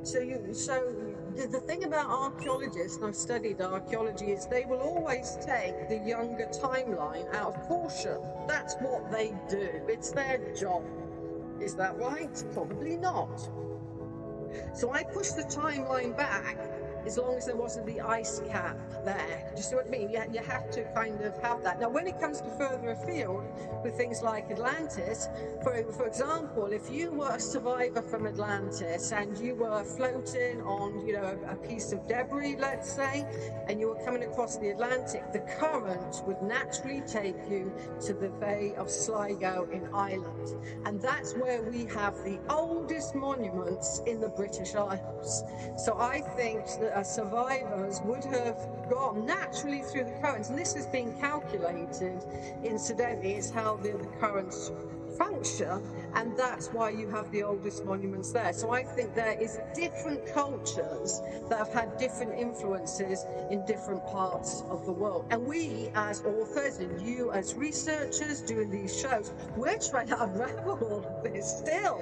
The thing about archaeologists, and I've studied archaeology, is they will always take the younger timeline out of caution. That's what they do. It's their job. Is that right? Probably not. So I push the timeline back as long as there wasn't the ice cap there. Do you see what I mean? You have to kind of have that. Now, when it comes to further afield, with things like Atlantis, for example, if you were a survivor from Atlantis and you were floating on, a piece of debris, let's say, and you were coming across the Atlantic, the current would naturally take you to the Bay of Sligo in Ireland. And that's where we have the oldest monuments in the British Isles. So I think that survivors would have gone naturally through the currents, and this has been calculated incidentally. It's how the currents function, and that's why you have the oldest monuments there. So I think there is different cultures that have had different influences in different parts of the world, and we as authors and you as researchers doing these shows, we're trying to unravel all of this still.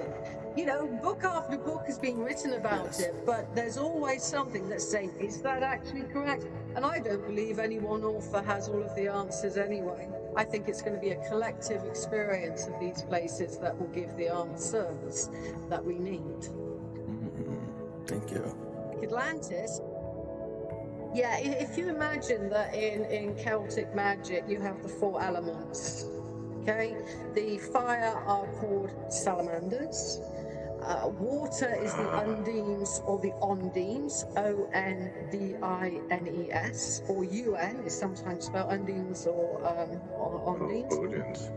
Book after book has been written about it, but there's always something that's saying, is that actually correct? And I don't believe any one author has all of the answers anyway. I think it's going to be a collective experience of these places that will give the answers that we need. Thank you. Atlantis. Yeah, if you imagine that in Celtic magic you have the 4 elements, okay? The fire are called salamanders. Water is the undines or the ondines, Ondines, or UN is sometimes spelled undines or ondines. Odins.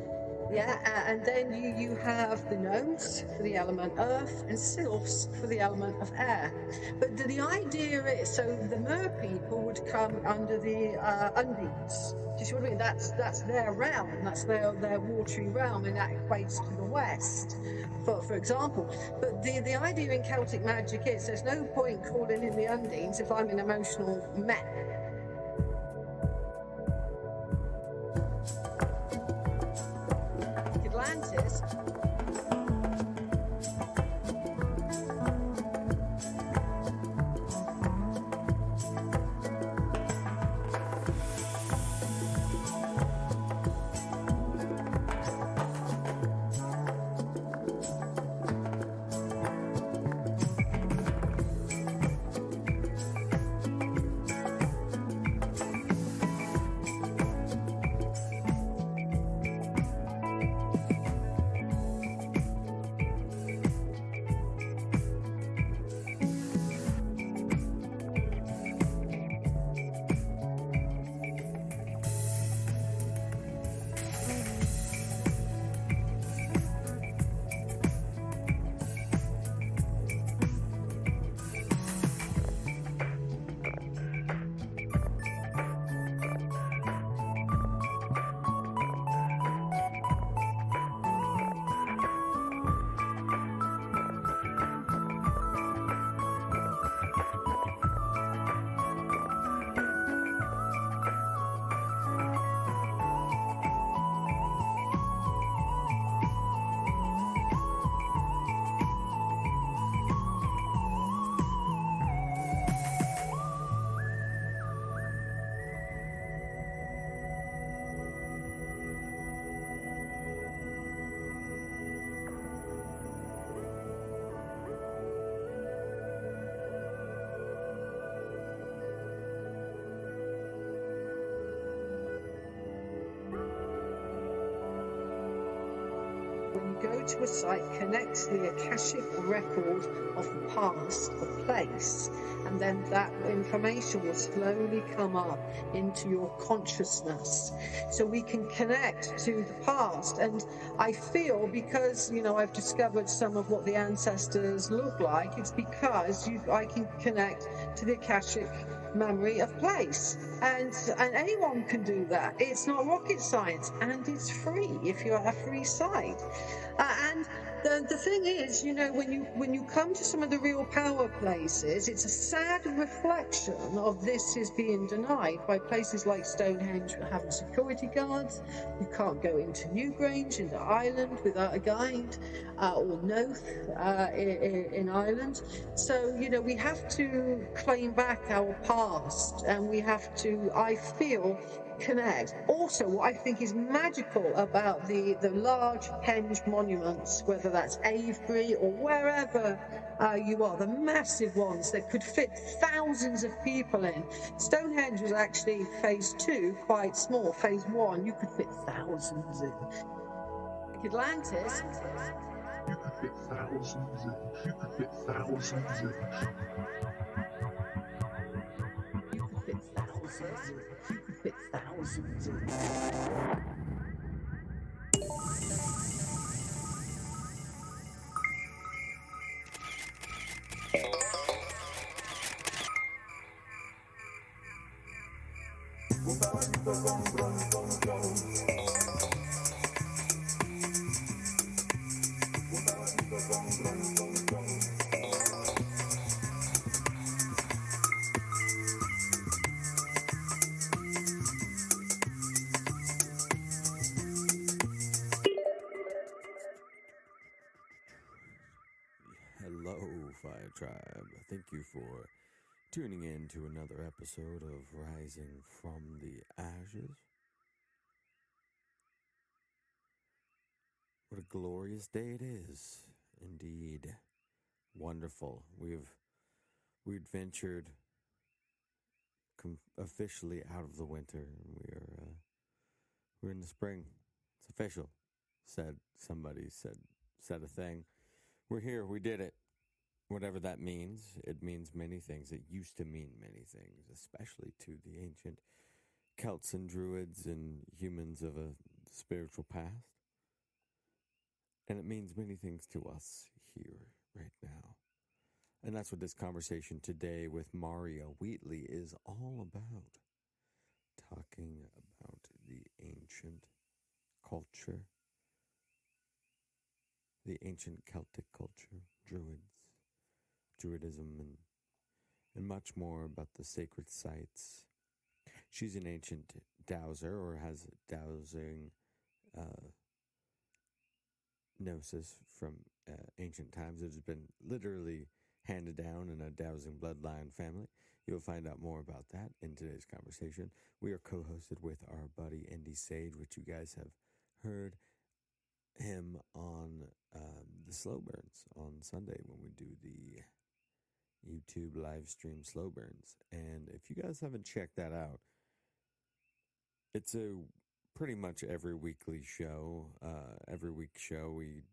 Yeah, and then you have the gnomes for the element earth and sylphs for the element of air. But the idea is, so the mer people would come under the undines. Do you see what I mean? That's their realm, that's their watery realm, and that equates to the west, for example. But the idea in Celtic magic is there's no point calling in the undines if I'm an emotional mess. Atlantis. When you go to a site, connect the Akashic record of the past, the place, and then that information will slowly come up into your consciousness. So we can connect to the past. And I feel, because, I've discovered some of what the ancestors look like, it's because I can connect to the Akashic memory of place. And anyone can do that. It's not rocket science, and it's free if you're at a free site. And the thing is, when you come to some of the real power places, it's a sad reflection of this is being denied by places like Stonehenge having security guards. You can't go into Newgrange, into Ireland, without a guide, or Noth in Ireland. So, we have to claim back our past, and we have to, I feel, connect. Also, what I think is magical about the large henge monuments, whether that's Avebury or wherever you are, the massive ones that could fit thousands of people in. Stonehenge was actually phase 2, quite small. Phase 1, you could fit thousands in. Atlantis. You could fit thousands in. You could fit thousands in. You could fit thousands in. You could fit thousands in. Hello, Fire Tribe. Thank you for tuning in to another episode of Rising from the Ashes. What a glorious day it is. Indeed. Wonderful. We'd ventured officially out of the winter, and we're in the spring. It's official. Somebody said a thing. We're here. We did it. Whatever that means, it means many things. It used to mean many things, especially to the ancient Celts and Druids and humans of a spiritual past. And it means many things to us here right now. And that's what this conversation today with Maria Wheatley is all about. Talking about the ancient culture, the ancient Celtic culture, Druidism, and much more about the sacred sites. She's an ancient dowser, or has dowsing gnosis from ancient times. It has been literally handed down in a dowsing bloodline family. You'll find out more about that in today's conversation. We are co-hosted with our buddy Andy Sage, which you guys have heard him on the Slow Burns on Sunday when we do the YouTube live stream Slow Burns. And if you guys haven't checked that out, it's a pretty much every weekly show. Every week show we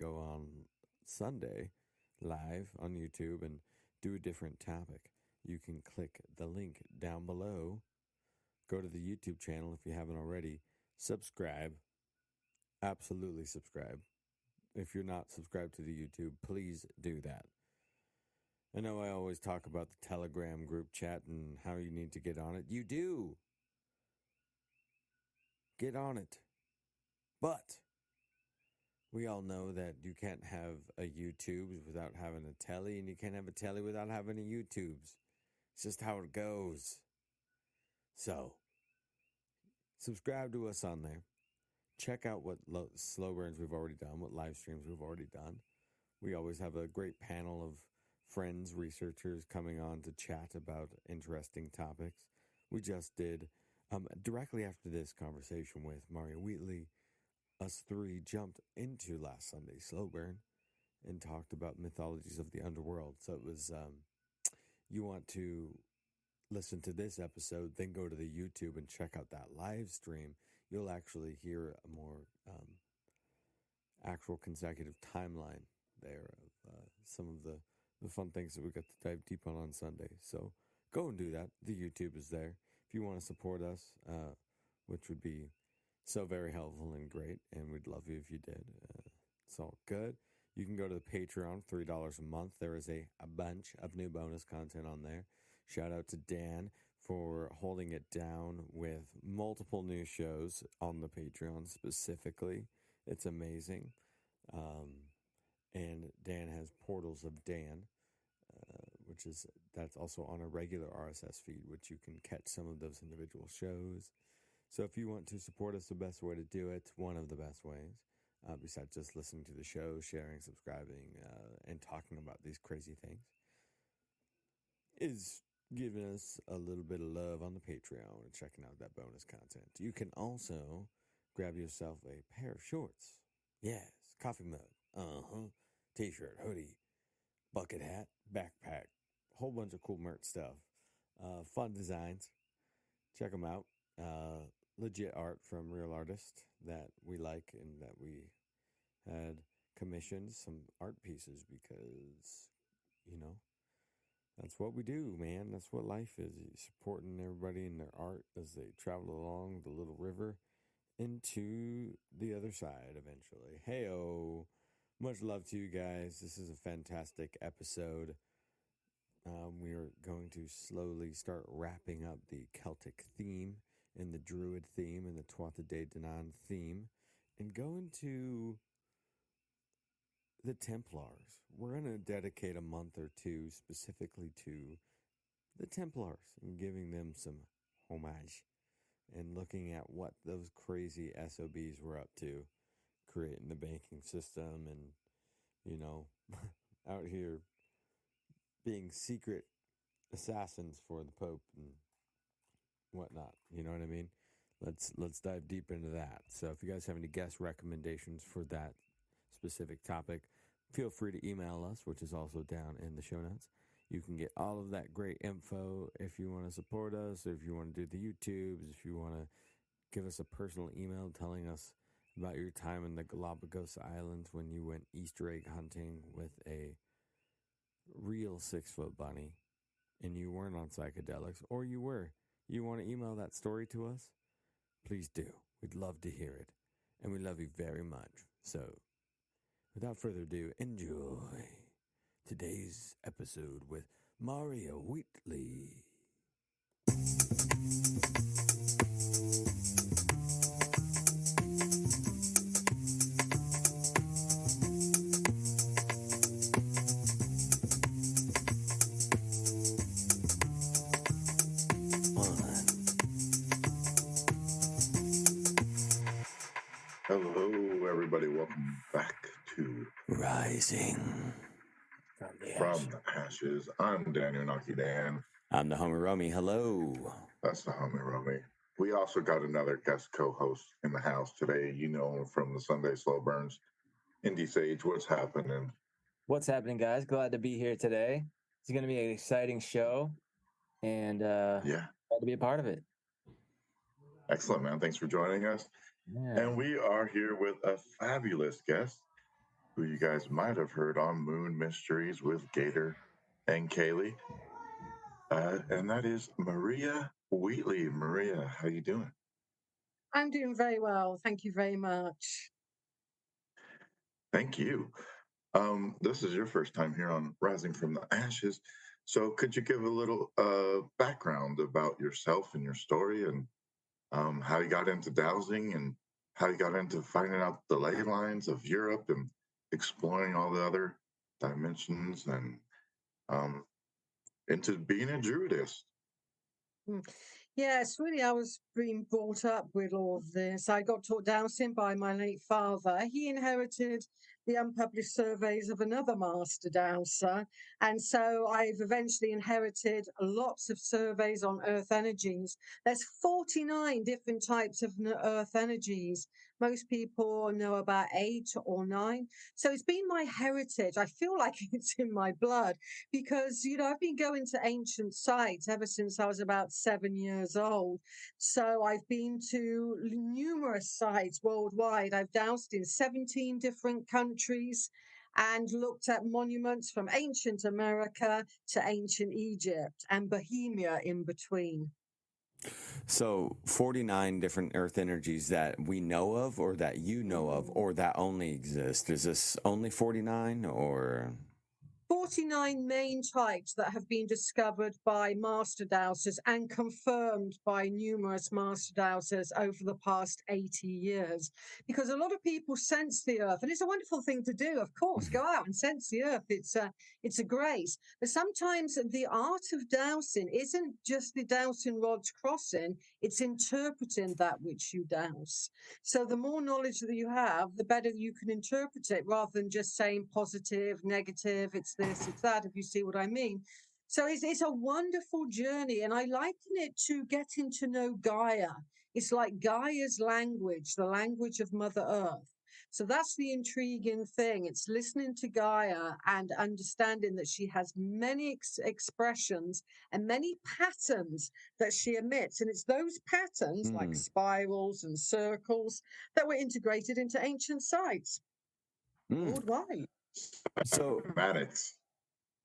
go on Sunday live on YouTube and do a different topic. You can click the link down below. Go to the YouTube channel if you haven't already. Subscribe. Absolutely subscribe. If you're not subscribed to the YouTube, please do that. I know I always talk about the Telegram group chat and how you need to get on it. You do. Get on it. But we all know that you can't have a YouTube without having a telly, and you can't have a telly without having a YouTubes. It's just how it goes. So, subscribe to us on there. Check out what slow burns we've already done, what live streams we've already done. We always have a great panel of friends, researchers coming on to chat about interesting topics. We just did, directly after this conversation with Maria Wheatley, us three jumped into last Sunday's Slow Burn and talked about mythologies of the underworld. So it was, you want to listen to this episode, then go to the YouTube and check out that live stream. You'll actually hear a more actual consecutive timeline there of some of the fun things that we got to dive deep on Sunday. So go and do that. The YouTube is there. If you want to support us, which would be so very helpful and great, and we'd love you if you did. It's all good. You can go to the Patreon, $3 a month. There is a bunch of new bonus content on there. Shout out to Dan for holding it down with multiple new shows on the Patreon specifically. It's amazing. And Dan has Portals of Dan, that's also on a regular RSS feed, which you can catch some of those individual shows. So if you want to support us, the best way to do it, one of the best ways, besides just listening to the show, sharing, subscribing, and talking about these crazy things, is giving us a little bit of love on the Patreon and checking out that bonus content. You can also grab yourself a pair of shorts. Yes, coffee mug, t-shirt, hoodie, bucket hat, backpack, whole bunch of cool merch stuff. Fun designs. Check them out. Legit art from real artists that we like and that we had commissioned some art pieces because, that's what we do, man. That's what life is. Supporting everybody in their art as they travel along the little river into the other side eventually. Hey-o. Much love to you guys. This is a fantastic episode. We are going to slowly start wrapping up the Celtic theme and the Druid theme and the Tuatha De Danann theme and go into the Templars. We're going to dedicate a month or two specifically to the Templars and giving them some homage and looking at what those crazy SOBs were up to, creating the banking system and, out here being secret assassins for the Pope and whatnot. You know what I mean? Let's dive deep into that. So if you guys have any guest recommendations for that specific topic, feel free to email us, which is also down in the show notes. You can get all of that great info if you want to support us, or if you want to do the YouTubes, if you want to give us a personal email telling us about your time in the Galapagos Islands when you went Easter egg hunting with a real 6-foot bunny and you weren't on psychedelics, or you were. You want to email that story to us? Please do. We'd love to hear it. And we love you very much. So, without further ado, enjoy today's episode with Maria Wheatley. Hello, everybody. Welcome back to Rising From the Ashes. I'm Daniel Naki Dan. I'm the homie Romy. Hello. That's the homie Romy. We also got another guest co-host in the house today. You know him from the Sunday Slow Burns. Indie Sage, what's happening? What's happening, guys? Glad to be here today. It's going to be an exciting show, and glad to be a part of it. Excellent, man. Thanks for joining us. Yeah. And we are here with a fabulous guest who you guys might have heard on Moon Mysteries with Gator and Kaylee. And that is Maria Wheatley. Maria, how you doing? I'm doing very well. Thank you very much. Thank you. This is your first time here on Rising from the Ashes. So could you give a little background about yourself and your story and how you got into dowsing and how you got into finding out the ley lines of Europe and exploring all the other dimensions and into being a Druidist? Yes, really, I was being brought up with all of this. I got taught dowsing by my late father. He inherited the unpublished surveys of another master dowser. And so I've eventually inherited lots of surveys on earth energies. There's 49 different types of earth energies. Most people know about 8 or 9. So it's been my heritage. I feel like it's in my blood because, I've been going to ancient sites ever since I was about 7 years old. So I've been to numerous sites worldwide. I've dowsed in 17 different countries and looked at monuments from ancient America to ancient Egypt and Bohemia in between. So 49 different earth energies that we know of or that you know of or that only exist. Is this only 49 or? 49 main types that have been discovered by master dowsers and confirmed by numerous master dowsers over the past 80 years. Because a lot of people sense the earth, and it's a wonderful thing to do, of course. Go out and sense the earth. It's a grace. But sometimes the art of dowsing isn't just the dowsing rods crossing, it's interpreting that which you douse. So the more knowledge that you have, the better you can interpret it, rather than just saying positive, negative, it's this, it's that, if you see what I mean. So it's a wonderful journey, and I liken it to getting to know Gaia. It's like Gaia's language, the language of Mother Earth. So that's the intriguing thing. It's listening to Gaia and understanding that she has many expressions and many patterns that she emits. And it's those patterns, like spirals and circles, that were integrated into ancient sites worldwide. So cymatics,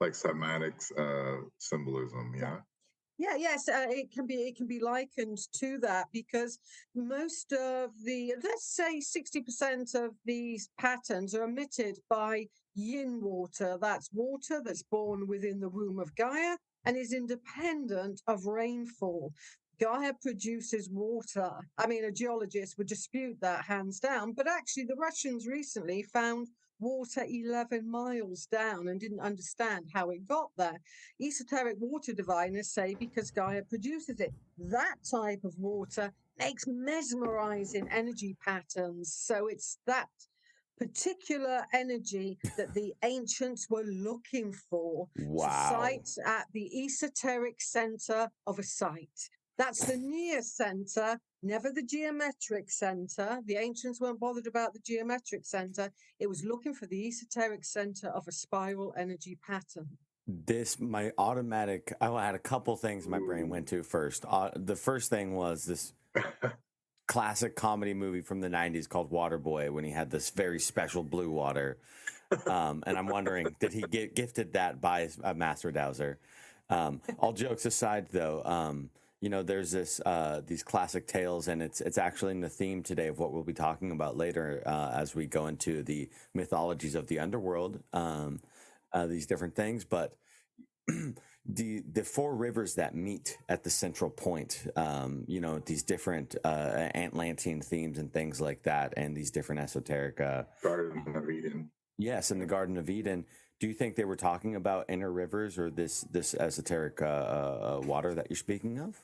like cymatics symbolism, yeah. Yeah, yes, it can be likened to that, because most of the, let's say 60% of these patterns are emitted by yin water. That's water that's born within the womb of Gaia and is independent of rainfall. Gaia produces water. I mean, a geologist would dispute that hands down, but actually the Russians recently found water 11 miles down and didn't understand how it got there. Esoteric water diviners say because Gaia produces it. That type of water makes mesmerizing energy patterns. So it's that particular energy that the ancients were looking for to site at the esoteric center of a site. That's the near center, never the geometric center. The ancients weren't bothered about the geometric center. It was looking for the esoteric center of a spiral energy pattern. I had a couple things my brain went to first. The first thing was this classic comedy movie from the 90s called Waterboy, when he had this very special blue water. And I'm wondering, did he get gifted that by a master dowser? All jokes aside, though, there's these classic tales, and it's actually in the theme today of what we'll be talking about later as we go into the mythologies of the underworld, these different things. But the four rivers that meet at the central point, these different Atlantean themes and things like that, and these different esoteric Garden of Eden. Yes, in the Garden of Eden. Do you think they were talking about inner rivers or this esoteric water that you're speaking of?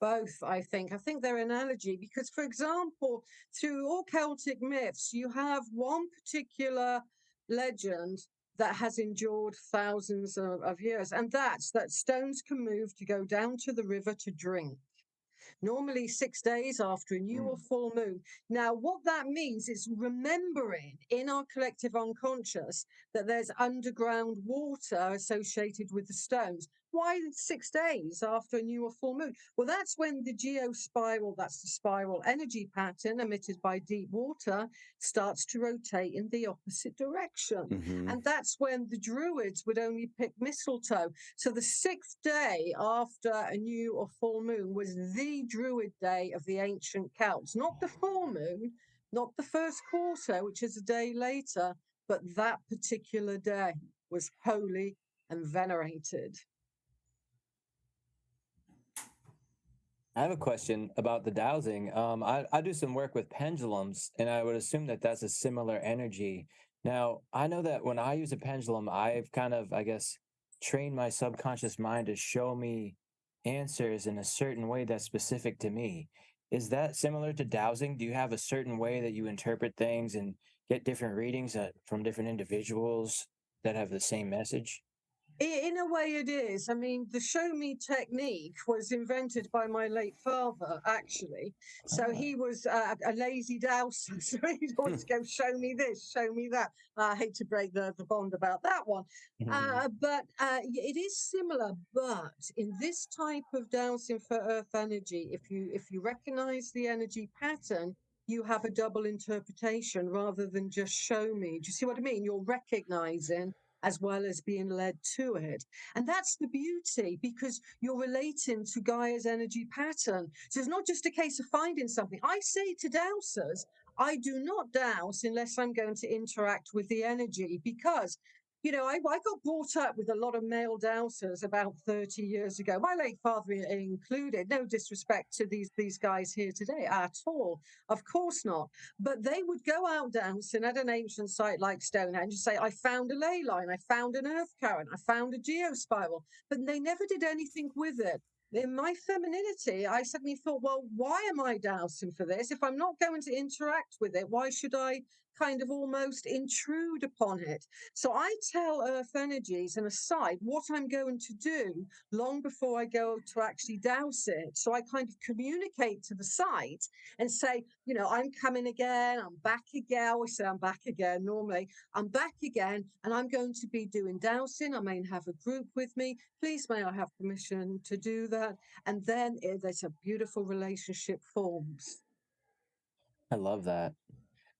Both, I think. I think they're an analogy because, for example, through all Celtic myths, you have one particular legend that has endured thousands of years, and that's that stones can move to go down to the river to drink. Normally 6 days after a new or full moon. Now, what that means is remembering in our collective unconscious that there's underground water associated with the stones. Why 6 days after a new or full moon? Well, that's when the geospiral, that's the spiral energy pattern emitted by deep water, starts to rotate in the opposite direction. And that's when the Druids would only pick mistletoe. So the 6th day after a new or full moon was the Druid day of the ancient Celts, not the full moon, not the first quarter, which is a day later, but that particular day was holy and venerated. I have a question about the dowsing. I do some work with pendulums, and I would assume that that's a similar energy. Now, I know that when I use a pendulum, I've kind of, I guess, trained my subconscious mind to show me answers in a certain way that's specific to me. Is that similar to dowsing? Do you have a certain way that you interpret things and get different readings from different individuals that have the same message? In a way it is. I mean, the show me technique was invented by my late father, actually. So he was a lazy dowser. So he'd always go, show me this, show me that. I hate to break the bond about that one. But it is similar. But in this type of dowsing for earth energy, if you recognize the energy pattern, you have a double interpretation rather than just show me. Do you see what I mean? You're recognizing as well as being led to it. And that's the beauty, because you're relating to Gaia's energy pattern. So it's not just a case of finding something. I say to dowsers, I do not douse unless I'm going to interact with the energy, because You know, I got brought up with a lot of male dowsers about 30 years ago, my late father included. No disrespect to these guys here today at all. Of course not. But they would go out dowsing at an ancient site like Stonehenge and say, I found a ley line, I found an earth current, I found a geospiral. But they never did anything with it. In my femininity, I suddenly thought, well, why am I dowsing for this? If I'm not going to interact with it, why should I kind of almost intrude upon it? So I tell earth energies and aside what I'm going to do long before I go to actually douse it. So I kind of communicate to the site and say, you know, I'm coming again, I'm back again. I always say I'm back again normally. I'm back again and I'm going to be doing dowsing. I may have a group with me. Please, may I have permission to do that? And then there's a beautiful relationship forms. I love that.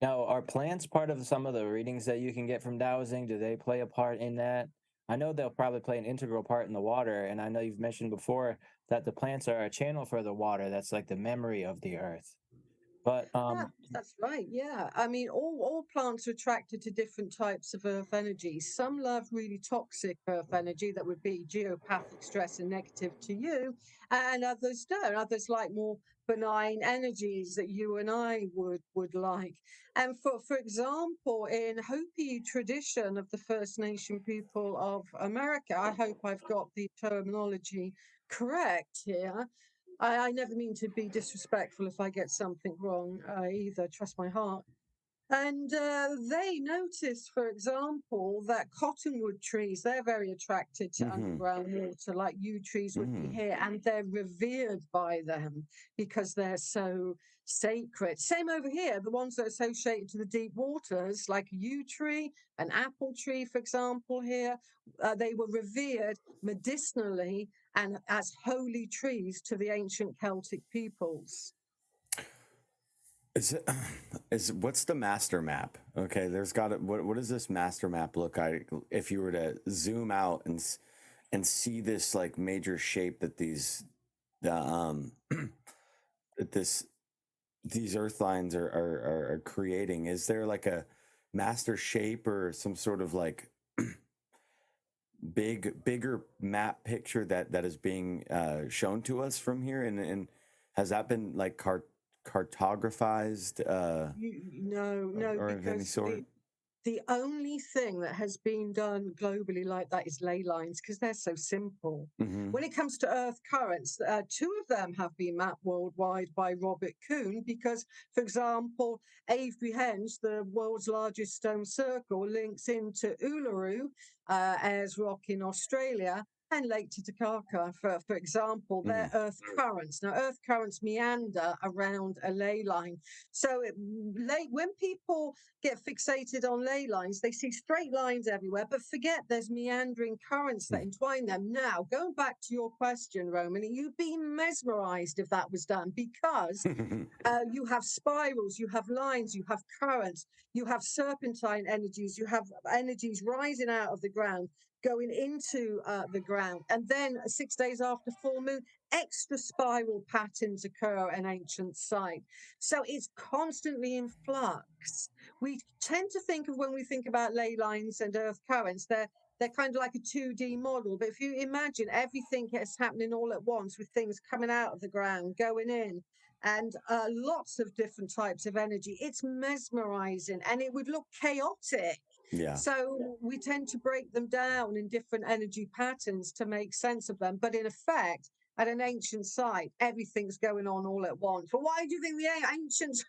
Now, are plants part of some of the readings that you can get from dowsing? Do they play a part in that? I know they'll probably play an integral part in the water, and I know you've mentioned before that the plants are a channel for the water. That's like the memory of the earth. But That's right. Yeah. I mean, all plants are attracted to different types of earth energy. Some love really toxic earth energy that would be geopathic stress and negative to you, and others don't. Others like more benign energies that you and I would like. And for example, in Hopi tradition of the First Nation people of America, I hope I've got the terminology correct here. I never mean to be disrespectful if I get something wrong either, trust my heart. And they noticed, for example, that cottonwood trees, they're very attracted to underground water, like yew trees would be here, and they're revered by them because they're so sacred. Same over here, the ones that are associated to the deep waters, like a yew tree, an apple tree, for example, here, they were revered medicinally and as holy trees to the ancient Celtic peoples. Is what's the master map? Okay, there's got to, what does this master map look like if you were to zoom out and see this like major shape that these that these earth lines are creating? Is there like a master shape or some sort of like bigger map picture that is being shown to us from here, and has that been like cartographized No, or of any because sort? the only thing that has been done globally like that is ley lines because they're so simple. When it comes to earth currents, two of them have been mapped worldwide by Robert Kuhn because, for example, Avebury Henge, the world's largest stone circle, links into Uluru, Ayers Rock in Australia, and Lake Titicaca, for example, they're earth currents. Now, earth currents meander around a ley line. So when people get fixated on ley lines, they see straight lines everywhere, but forget there's meandering currents that entwine them. Now, going back to your question, Roman, you'd be mesmerized if that was done because you have spirals, you have lines, you have currents, you have serpentine energies, you have energies rising out of the ground, going into the ground. And then 6 days after full moon, extra spiral patterns occur in ancient site. So it's constantly in flux. We tend to think of when we think about ley lines and earth currents, they're kind of like a 2D model. But if you imagine everything is happening all at once with things coming out of the ground, going in, and lots of different types of energy, it's mesmerizing and it would look chaotic. Yeah. So we tend to break them down in different energy patterns to make sense of them. But in effect, at an ancient site, everything's going on all at once. But why do you think the ancients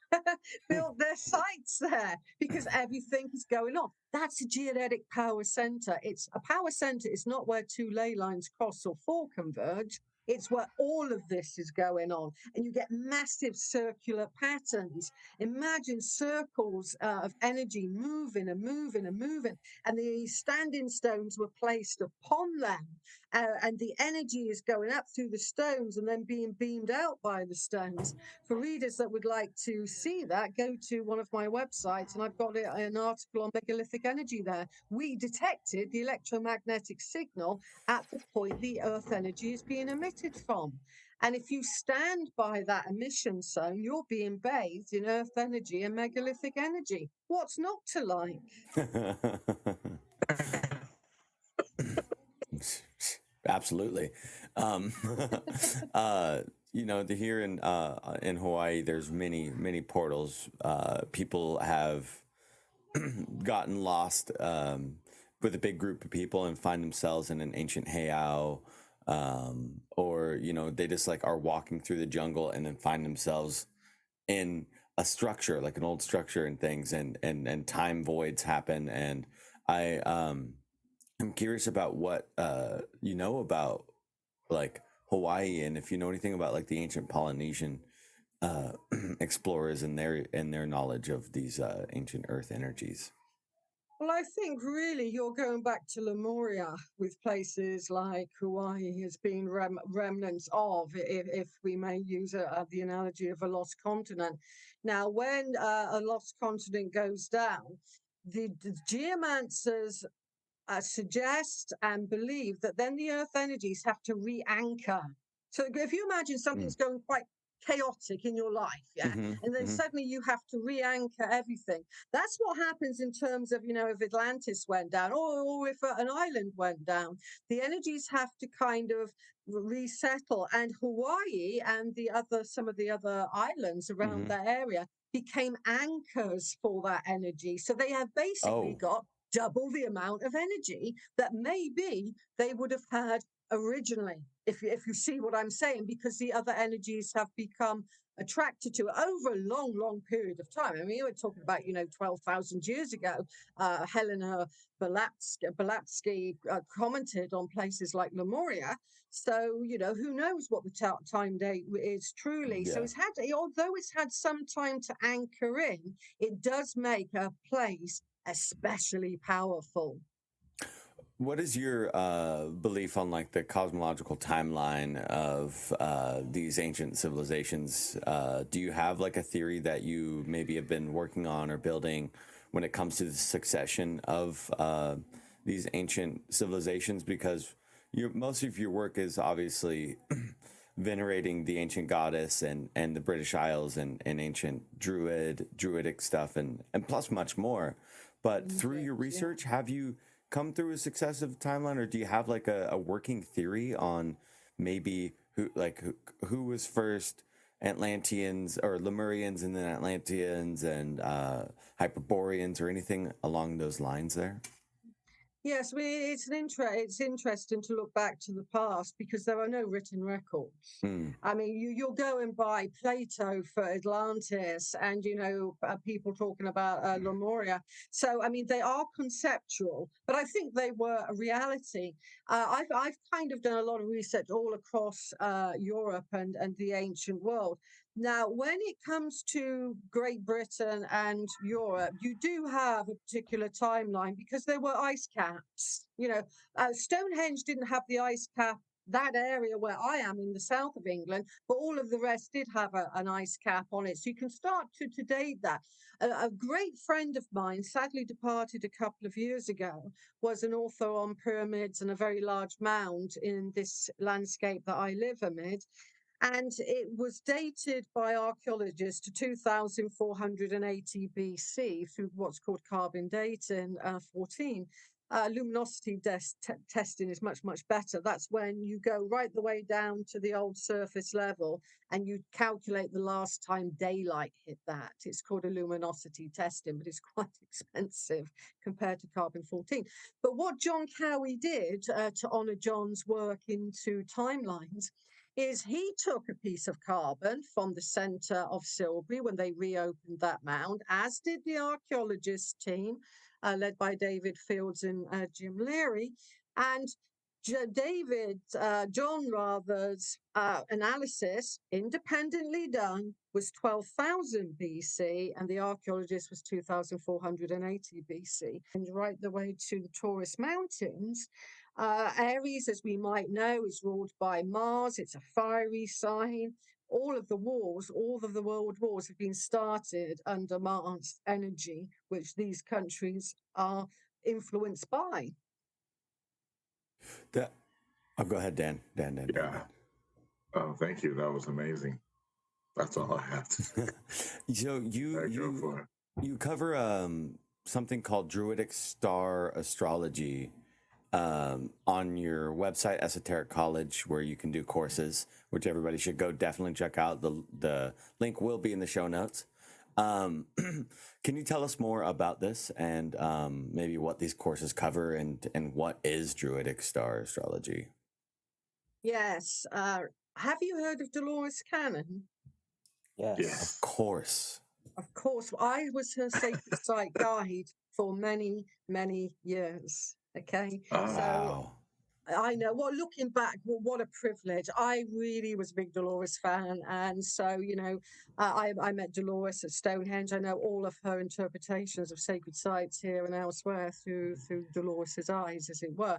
built their sites there? Because everything is going on. That's a geodetic power center. It's a power center. It's not where two ley lines cross or four converge. It's where all of this is going on. And you get massive circular patterns. Imagine circles of energy moving and moving and moving. And the standing stones were placed upon them. And the energy is going up through the stones and then being beamed out by the stones. For readers that would like to see that, go to one of my websites, and I've got an article on megalithic energy there. We detected the electromagnetic signal at the point the earth energy is being emitted from. And if you stand by that emission zone, you're being bathed in earth energy and megalithic energy. What's not to like? Absolutely. Here in Hawaii, there's many portals. People have gotten lost with a big group of people and find themselves in an ancient heiau, or they just like are walking through the jungle and then find themselves in a structure, like an old structure and things, and time voids happen. And I'm curious about what about like Hawaii, and if you know anything about like the ancient Polynesian explorers and their knowledge of these ancient earth energies. Well, I think really you're going back to Lemuria with places like Hawaii as being remnants of, if we may use the analogy of a lost continent. Now, when a lost continent goes down, the geomancers suggest and believe that then the earth energies have to re-anchor. So if you imagine something's going quite chaotic in your life, and then suddenly you have to re-anchor everything. That's what happens in terms of, if Atlantis went down, or if an island went down, the energies have to kind of resettle. And Hawaii and some of the other islands around that area became anchors for that energy. So they have basically got double the amount of energy that maybe they would have had originally, if you see what I'm saying, because the other energies have become attracted to it over a long period of time. I mean, we're talking about 12,000 years ago. Helena Blavatsky commented on places like Lemuria. So who knows what the time date is truly. So it's although it's had some time to anchor in, it does make a place especially powerful. What is your belief on like the cosmological timeline of these ancient civilizations? Do you have like a theory that you maybe have been working on or building when it comes to the succession of these ancient civilizations? Because most of your work is obviously venerating the ancient goddess and the British Isles and ancient Druidic stuff and plus much more. But through your research, have you come through a successive timeline, or do you have like a working theory on maybe who was first, Atlanteans or Lemurians and then Atlanteans and Hyperboreans or anything along those lines there? Yes, it's interesting to look back to the past because there are no written records. I mean, you're going by Plato for Atlantis and, people talking about Lemuria. So, I mean, they are conceptual, but I think they were a reality. I've kind of done a lot of research all across Europe and the ancient world. Now, when it comes to Great Britain and Europe, you do have a particular timeline because there were ice caps. Stonehenge didn't have the ice cap, that area where I am in the south of England, but all of the rest did have an ice cap on it. So you can start to date that. A great friend of mine, sadly departed a couple of years ago, was an author on pyramids and a very large mound in this landscape that I live amid. And it was dated by archaeologists to 2480 BC through what's called carbon dating 14. Luminosity testing is much better. That's when you go right the way down to the old surface level and you calculate the last time daylight hit that. It's called a luminosity testing, but it's quite expensive compared to carbon 14. But what John Cowie did to honor John's work into timelines is he took a piece of carbon from the center of Silbury when they reopened that mound, as did the archaeologist team led by David Fields and Jim Leary. And John's analysis, independently done, was 12,000 BC, and the archaeologist was 2480 BC. And right the way to the Taurus Mountains, Aries, as we might know, is ruled by Mars. It's a fiery sign. All of the world wars have been started under Mars energy, which these countries are influenced by. Go ahead, Dan. Yeah. Oh, thank you. That was amazing. That's all I have to say. So you cover something called Druidic star astrology on your website, Esoteric College, where you can do courses, which everybody should go definitely check out. The link will be in the show notes. Can you tell us more about this and maybe what these courses cover and what is Druidic star astrology? Yes. Have you heard of Dolores Cannon? Yes. Of course. Of course. I was her sacred site guide for many, many years. Okay. Wow. I know. Well, looking back, well, what a privilege. I really was a big Dolores fan. And so, you know, I met Dolores at Stonehenge. I know all of her interpretations of sacred sites here and elsewhere through Dolores's eyes, as it were.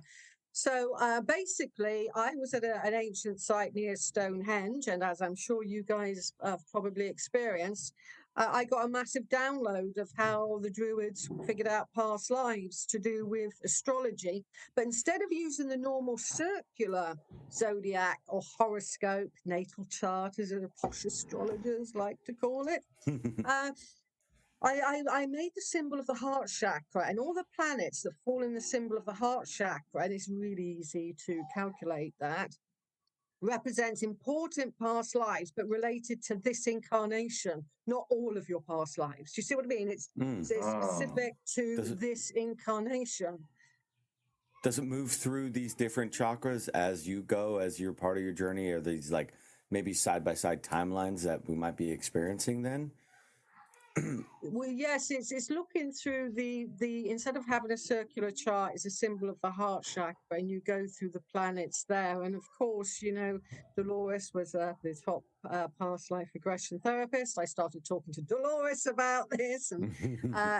So basically, I was at an ancient site near Stonehenge, and as I'm sure you guys have probably experienced, I got a massive download of how the Druids figured out past lives to do with astrology. But instead of using the normal circular zodiac or horoscope, natal chart, as the posh astrologers like to call it, I made the symbol of the heart chakra, and all the planets that fall in the symbol of the heart chakra, and it's really easy to calculate that, represents important past lives, but related to this incarnation, not all of your past lives. Do you see what I mean? It's specific to this incarnation. Does it move through these different chakras as you go, as you're part of your journey? Are these like maybe side-by-side timelines that we might be experiencing then? Well, yes, it's looking through the instead of having a circular chart, it's a symbol of the heart chakra, and you go through the planets there. And of course, you know, Dolores was the top past life regression therapist. I started talking to Dolores about this and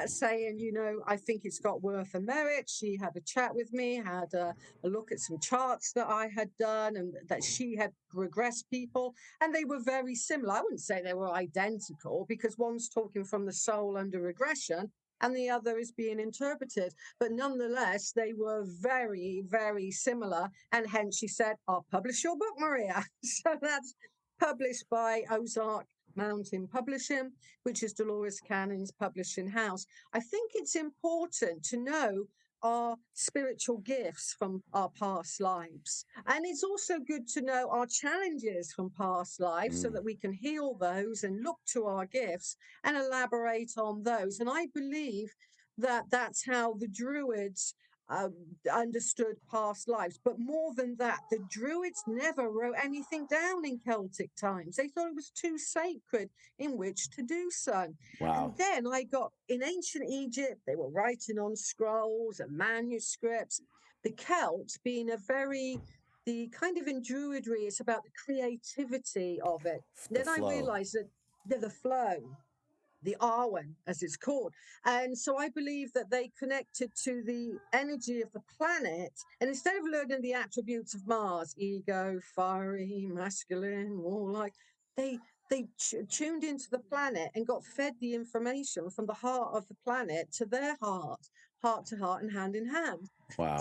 saying, you know, I think it's got worth a merit. She had a chat with me, had a look at some charts that I had done, and that she had regressed people, and they were very similar. I wouldn't say they were identical, because one's talking from the soul under regression and the other is being interpreted, but nonetheless they were very, very similar. And hence she said, I'll publish your book, Maria. So that's published by Ozark Mountain Publishing, which is Dolores Cannon's publishing house. I think it's important to know our spiritual gifts from our past lives. And it's also good to know our challenges from past lives so that we can heal those and look to our gifts and elaborate on those. And I believe that that's how the Druids understood past lives. But more than that, the Druids never wrote anything down in Celtic times. They thought it was too sacred in which to do so. Wow. And then I got in ancient Egypt, they were writing on scrolls and manuscripts. The Celts being the kind of in Druidry, it's about the creativity of it. Then I realized that the flow, the Arwen, as it's called. And so I believe that they connected to the energy of the planet. And instead of learning the attributes of Mars, ego, fiery, masculine, warlike, they tuned into the planet and got fed the information from the heart of the planet to their heart to heart and hand in hand. Wow.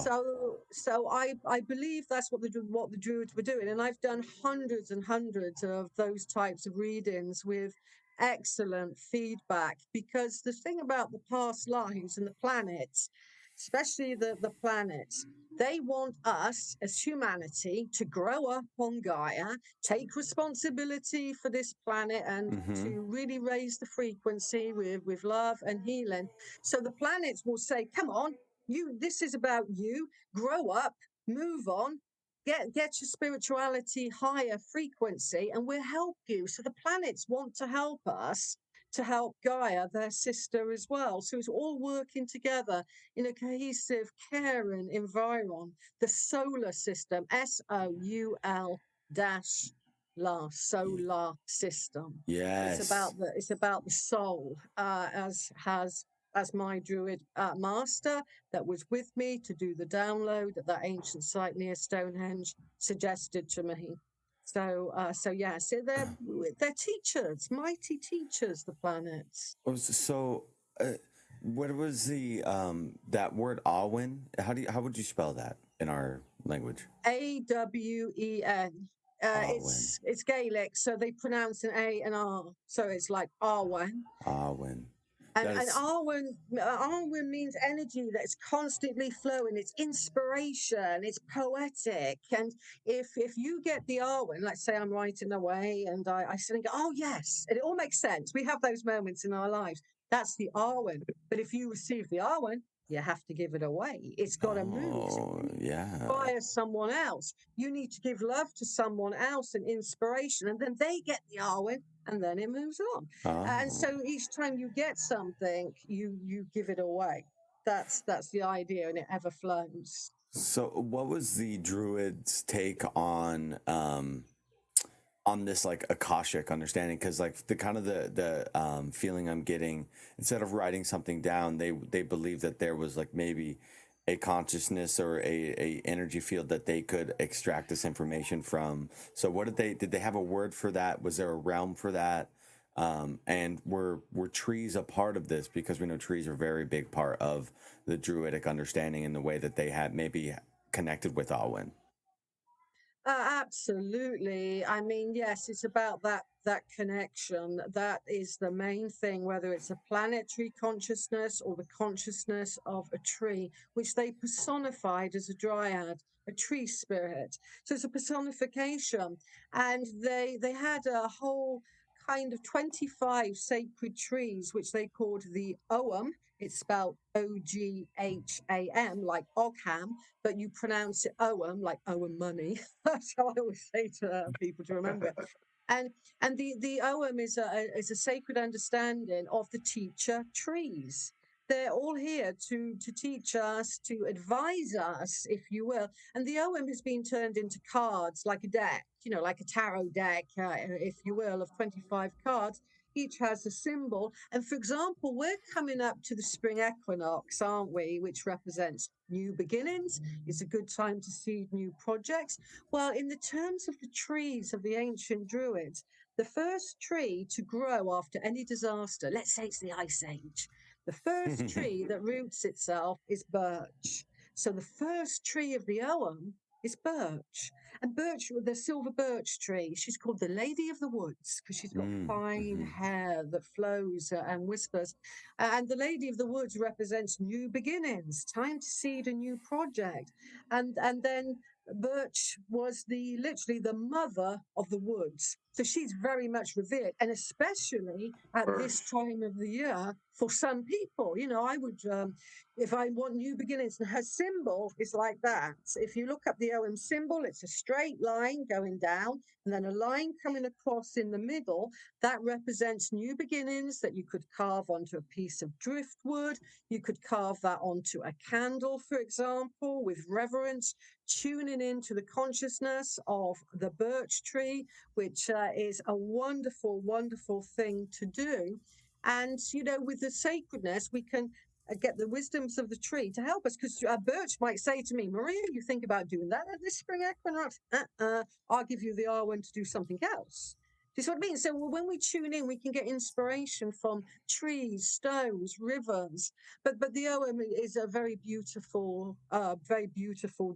So I believe that's what the Druids were doing. And I've done hundreds and hundreds of those types of readings with excellent feedback, because the thing about the past lives and the planets, especially the planets, they want us as humanity to grow up on Gaia, take responsibility for this planet, and to really raise the frequency with love and healing. So the planets will say, come on, this is about you, grow up, move on, get your spirituality higher frequency, and we'll help you. So the planets want to help us to help Gaia, their sister, as well. So it's all working together in a cohesive, caring environment. The solar system, SOUL dash solar system. Yes. It's about the soul, as my Druid master that was with me to do the download at that ancient site near Stonehenge suggested to me. So they're teachers, mighty teachers, the planets. So, what was the that word Awen? How would you spell that in our language? AWEN. It's Gaelic, so they pronounce an A and R, so it's like Arwen. Arwen. And Arwen means energy that's constantly flowing. It's inspiration. It's poetic. And if you get the Arwen, let's say I'm writing away and I suddenly go, oh yes, and it all makes sense. We have those moments in our lives. That's the Arwen. But if you receive the Arwen, you have to give it away. It's got to move. Oh, yeah. Inspire someone else. You need to give love to someone else and inspiration, and then they get the Arwen, and then it moves on. And so each time you get something, you give it away. That's the idea, and it ever flows. So, what was the Druids' take on this like Akashic understanding? Because like the kind of the feeling I'm getting, instead of writing something down, they believe that there was like maybe a consciousness or a energy field that they could extract this information from. So what did they have a word for that? Was there a realm for that? And were trees a part of this? Because we know trees are a very big part of the Druidic understanding in the way that they had maybe connected with Alwyn. Absolutely. I mean, yes, it's about that connection. That is the main thing, whether it's a planetary consciousness or the consciousness of a tree, which they personified as a dryad, a tree spirit. So it's a personification. And they had a whole kind of 25 sacred trees, which they called the Ogham. It's spelled Ogham, like Ogham, but you pronounce it Ogham, like Ogham money. That's how I always say to people to remember it. And the Ogham is a sacred understanding of the teacher trees. They're all here to teach us, to advise us, if you will. And the Ogham has been turned into cards, like a deck, like a tarot deck, if you will, of 25 cards. Each has a symbol. And for example, we're coming up to the spring equinox, aren't we? Which represents new beginnings. It's a good time to seed new projects. Well, in the terms of the trees of the ancient Druids, the first tree to grow after any disaster, let's say it's the Ice Age, the first tree that roots itself is birch. So the first tree of the Ogham is birch. And birch, the silver birch tree, she's called the Lady of the Woods because she's got fine hair that flows and whispers. And the Lady of the Woods represents new beginnings, time to seed a new project. And then birch was literally the mother of the woods. So she's very much revered, and especially at this time of the year for some people. I would, if I want new beginnings, and her symbol is like that. If you look up the Ogham symbol, it's a straight line going down, and then a line coming across in the middle. That represents new beginnings that you could carve onto a piece of driftwood. You could carve that onto a candle, for example, with reverence, tuning into the consciousness of the birch tree, which is a wonderful, wonderful thing to do. And, with the sacredness, we can get the wisdoms of the tree to help us. Because birch might say to me, Maria, you think about doing that at this spring equinox? I'll give you the Arwen to do something else. Do you see what I mean? So when we tune in, we can get inspiration from trees, stones, rivers. But the Ogham is a very beautiful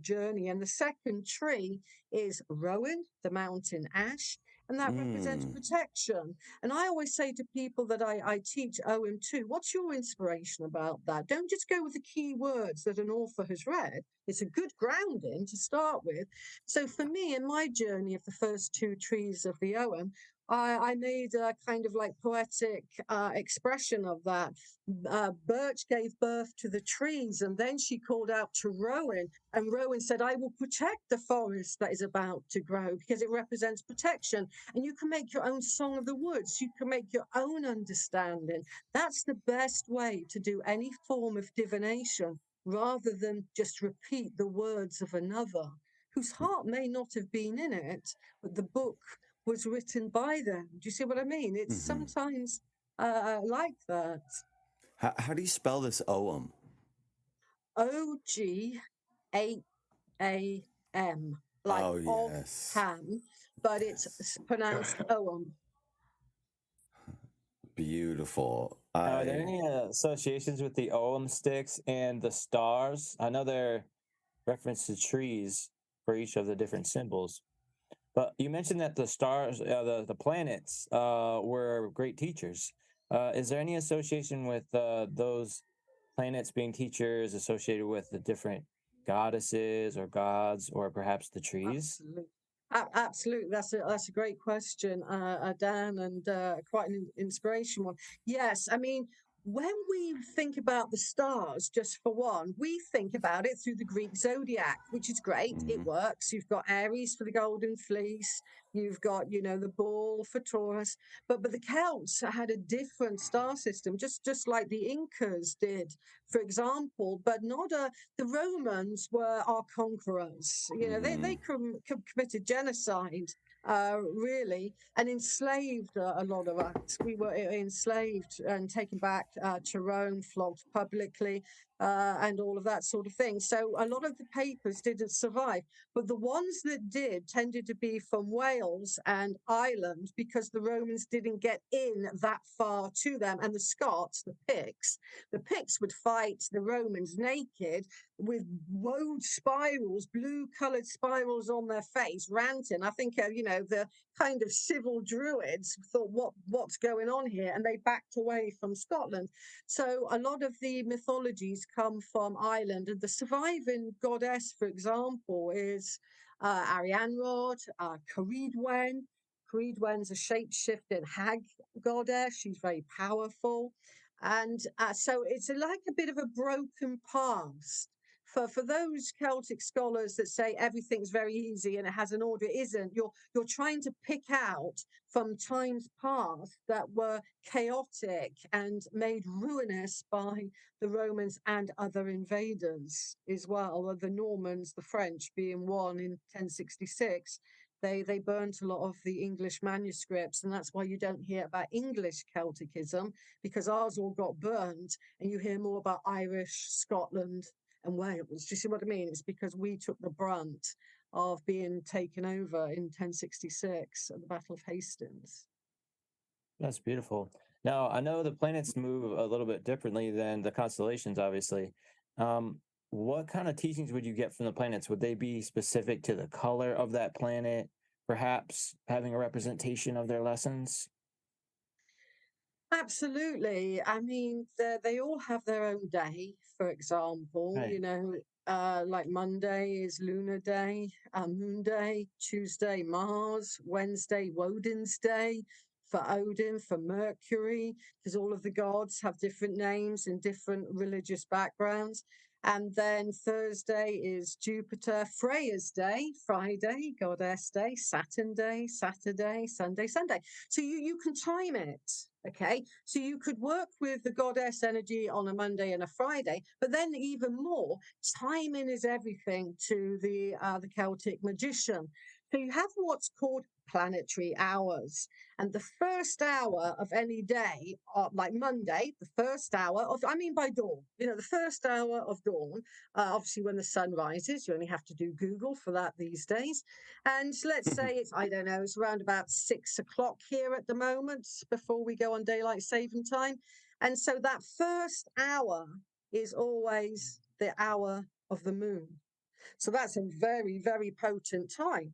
journey. And the second tree is Rowan, the mountain ash. And that represents protection. And I always say to people that I teach Ogham too, what's your inspiration about that? Don't just go with the key words that an author has read. It's a good grounding to start with. So for me, in my journey of the first two trees of the Ogham, I made a kind of like poetic expression of that. Birch gave birth to the trees, and then she called out to Rowan, and Rowan said, I will protect the forest that is about to grow because it represents protection. And you can make your own song of the woods. You can make your own understanding. That's the best way to do any form of divination, rather than just repeat the words of another whose heart may not have been in it, but the book was written by them. Do you see what I mean? It's sometimes like that. How do you spell this Ogham? Ogham, like Ogham, but it's pronounced Ogham. Beautiful. Are there any associations with the Ogham sticks and the stars? I know they're reference to trees for each of the different symbols. But you mentioned that the stars, the planets, were great teachers. Is there any association with those planets being teachers associated with the different goddesses or gods, or perhaps the trees? Absolutely. Absolutely, that's a great question, Dan, and quite an inspiration one. Yes, I mean, when we think about the stars, just for one, we think about it through the Greek zodiac, which is great. It Mhm. works. You've got Aries for the golden fleece. You've got, the bull for Taurus. But the Celts had a different star system, just like the Incas did, for example. But not a the Romans were our conquerors. They Mhm. committed genocide, really, and enslaved a lot of us. We were enslaved and taken back to Rome, flogged publicly, and all of that sort of thing. So a lot of the papers didn't survive, but the ones that did tended to be from Wales and Ireland because the Romans didn't get in that far to them, and the Scots, the Picts would fight the Romans naked with woad spirals, blue colored spirals on their face, ranting. I think, the kind of civil druids thought, what's going on here? And they backed away from Scotland. So a lot of the mythologies come from Ireland. And the surviving goddess, for example, is Arianrhod, Ceridwen. Ceridwen's a shape-shifting hag goddess. She's very powerful. And so it's like a bit of a broken past for those Celtic scholars that say everything's very easy and it has an order. It isn't. You're trying to pick out from times past that were chaotic and made ruinous by the Romans and other invaders as well. The Normans, the French being one in 1066. They burnt a lot of the English manuscripts, and that's why you don't hear about English Celticism, because ours all got burned, and you hear more about Irish, Scotland, and Wales. Do you see what I mean? It's because we took the brunt of being taken over in 1066 at the Battle of Hastings. That's beautiful. Now, I know the planets move a little bit differently than the constellations, obviously. Um, what kind of teachings would you get from the planets? Would they be specific to the color of that planet, perhaps having a representation of their lessons? Absolutely. I mean, they all have their own day, for example, Right. like Monday is Lunar Day, Moon Day, Tuesday, Mars, Wednesday, Woden's Day for Odin, for Mercury, because all of the gods have different names and different religious backgrounds. And then Thursday is Jupiter, Freya's Day, Friday, Goddess Day, Saturn Day, Saturday, Sunday, Sunday. So you can time it. Okay, so you could work with the goddess energy on a Monday and a Friday, but then even more, timing is everything to the Celtic magician. So you have what's called planetary hours, and the first hour of any day, like Monday, the first hour of, I mean by dawn, the first hour of dawn, obviously when the sun rises, you only have to do Google for that these days. And let's say it's, I don't know, it's around about 6 o'clock here at the moment before we go on daylight saving time. And so that first hour is always the hour of the moon. So that's a very, very potent time.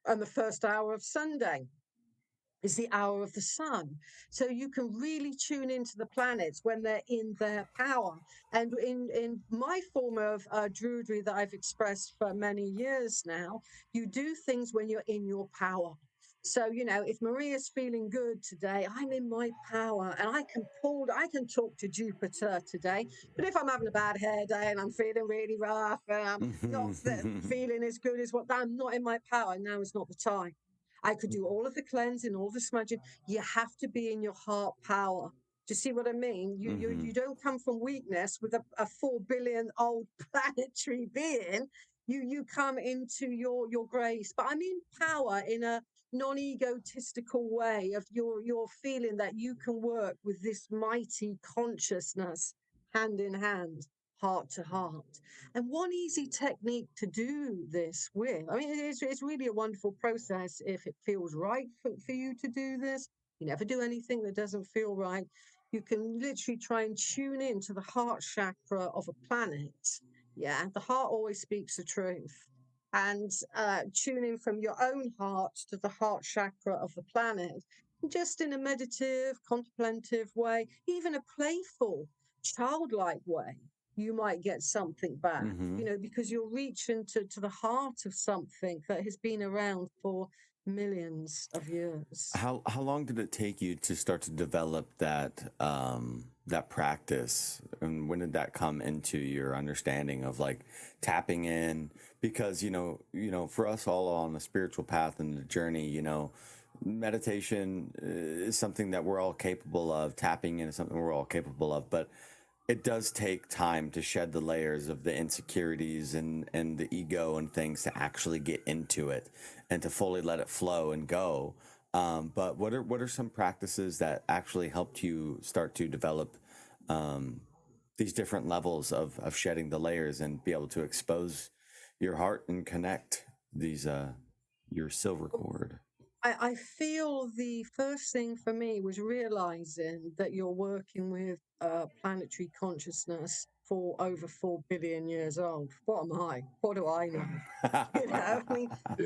And the first hour of Sunday is the hour of the sun. So you can really tune into the planets when they're in their power. And in my form of Druidry that I've expressed for many years now, you do things when you're in your power. So, if Maria's feeling good today, I'm in my power and I can talk to Jupiter today. But if I'm having a bad hair day and I'm feeling really rough and I'm not feeling as good as what, I'm not in my power, now is not the time. I could do all of the cleansing, all the smudging. You have to be in your heart power. Do you see what I mean? You don't come from weakness with a 4 billion old planetary being. You come into your grace. But I mean power in a non-egotistical way of your feeling that you can work with this mighty consciousness hand in hand, heart to heart. And one easy technique to do this with, I mean, it's really a wonderful process if it feels right for you to do this. You never do anything that doesn't feel right. You can literally try and tune in to the heart chakra of a planet. Yeah, the heart always speaks the truth. And tune in from your own heart to the heart chakra of the planet. just in a meditative, contemplative way, even a playful, childlike way, you might get something back, because you're reaching to the heart of something that has been around for millions of years. How long did it take you to start to develop that that practice, and when did that come into your understanding of like tapping in? Because for us all on the spiritual path and the journey, meditation is something that we're all capable of. Tapping in is something we're all capable of, but it does take time to shed the layers of the insecurities and the ego and things to actually get into it and to fully let it flow and go. But what are some practices that actually helped you start to develop these different levels of shedding the layers and be able to expose your heart and connect these your silver cord? I feel the first thing for me was realizing that you're working with planetary consciousness for over 4 billion years old. What am I? What do I know?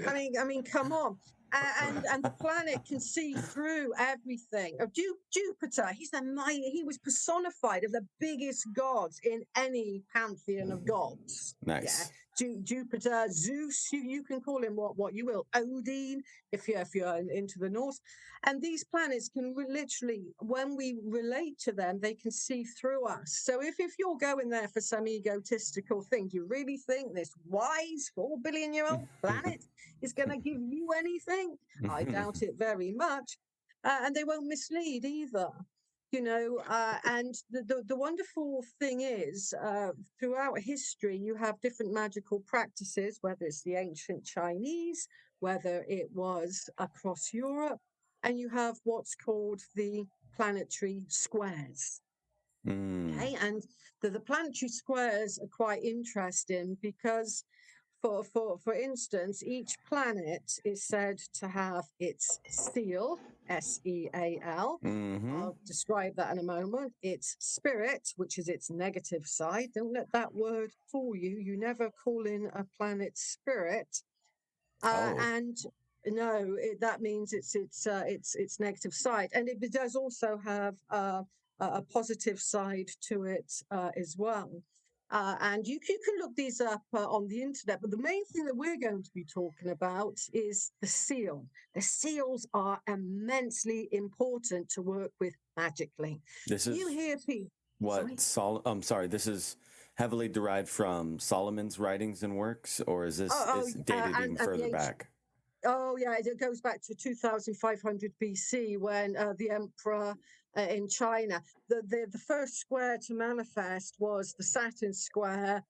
I mean, come on. And the planet can see through everything. Jupiter, he was personified as the biggest gods in any pantheon of gods. Nice. Yeah. Jupiter, Zeus, you can call him what you will. Odin, if you're into the north. And these planets can literally, when we relate to them, they can see through us. So if you're going there for some egotistical thing, do you really think this wise 4 billion year old planet is going to give you anything? I doubt it very much. And they won't mislead either. And the wonderful thing is, throughout history, you have different magical practices, whether it's the ancient Chinese, whether it was across Europe, and you have what's called the planetary squares. Okay, and the planetary squares are quite interesting because, for instance, each planet is said to have its seal, SEAL. I'll describe that in a moment. Its spirit, which is its negative side. Don't let that word fool you. You never call in a planet spirit. And no, that means its negative side, and it does also have a positive side to it as well. And you can look these up on the internet, but the main thing that we're going to be talking about is the seal. The seals are immensely important to work with magically. This is this is heavily derived from Solomon's writings and works, or is this is dated even further back? Oh, yeah, it goes back to 2500 BC when the emperor in China, the first square to manifest was the Saturn square,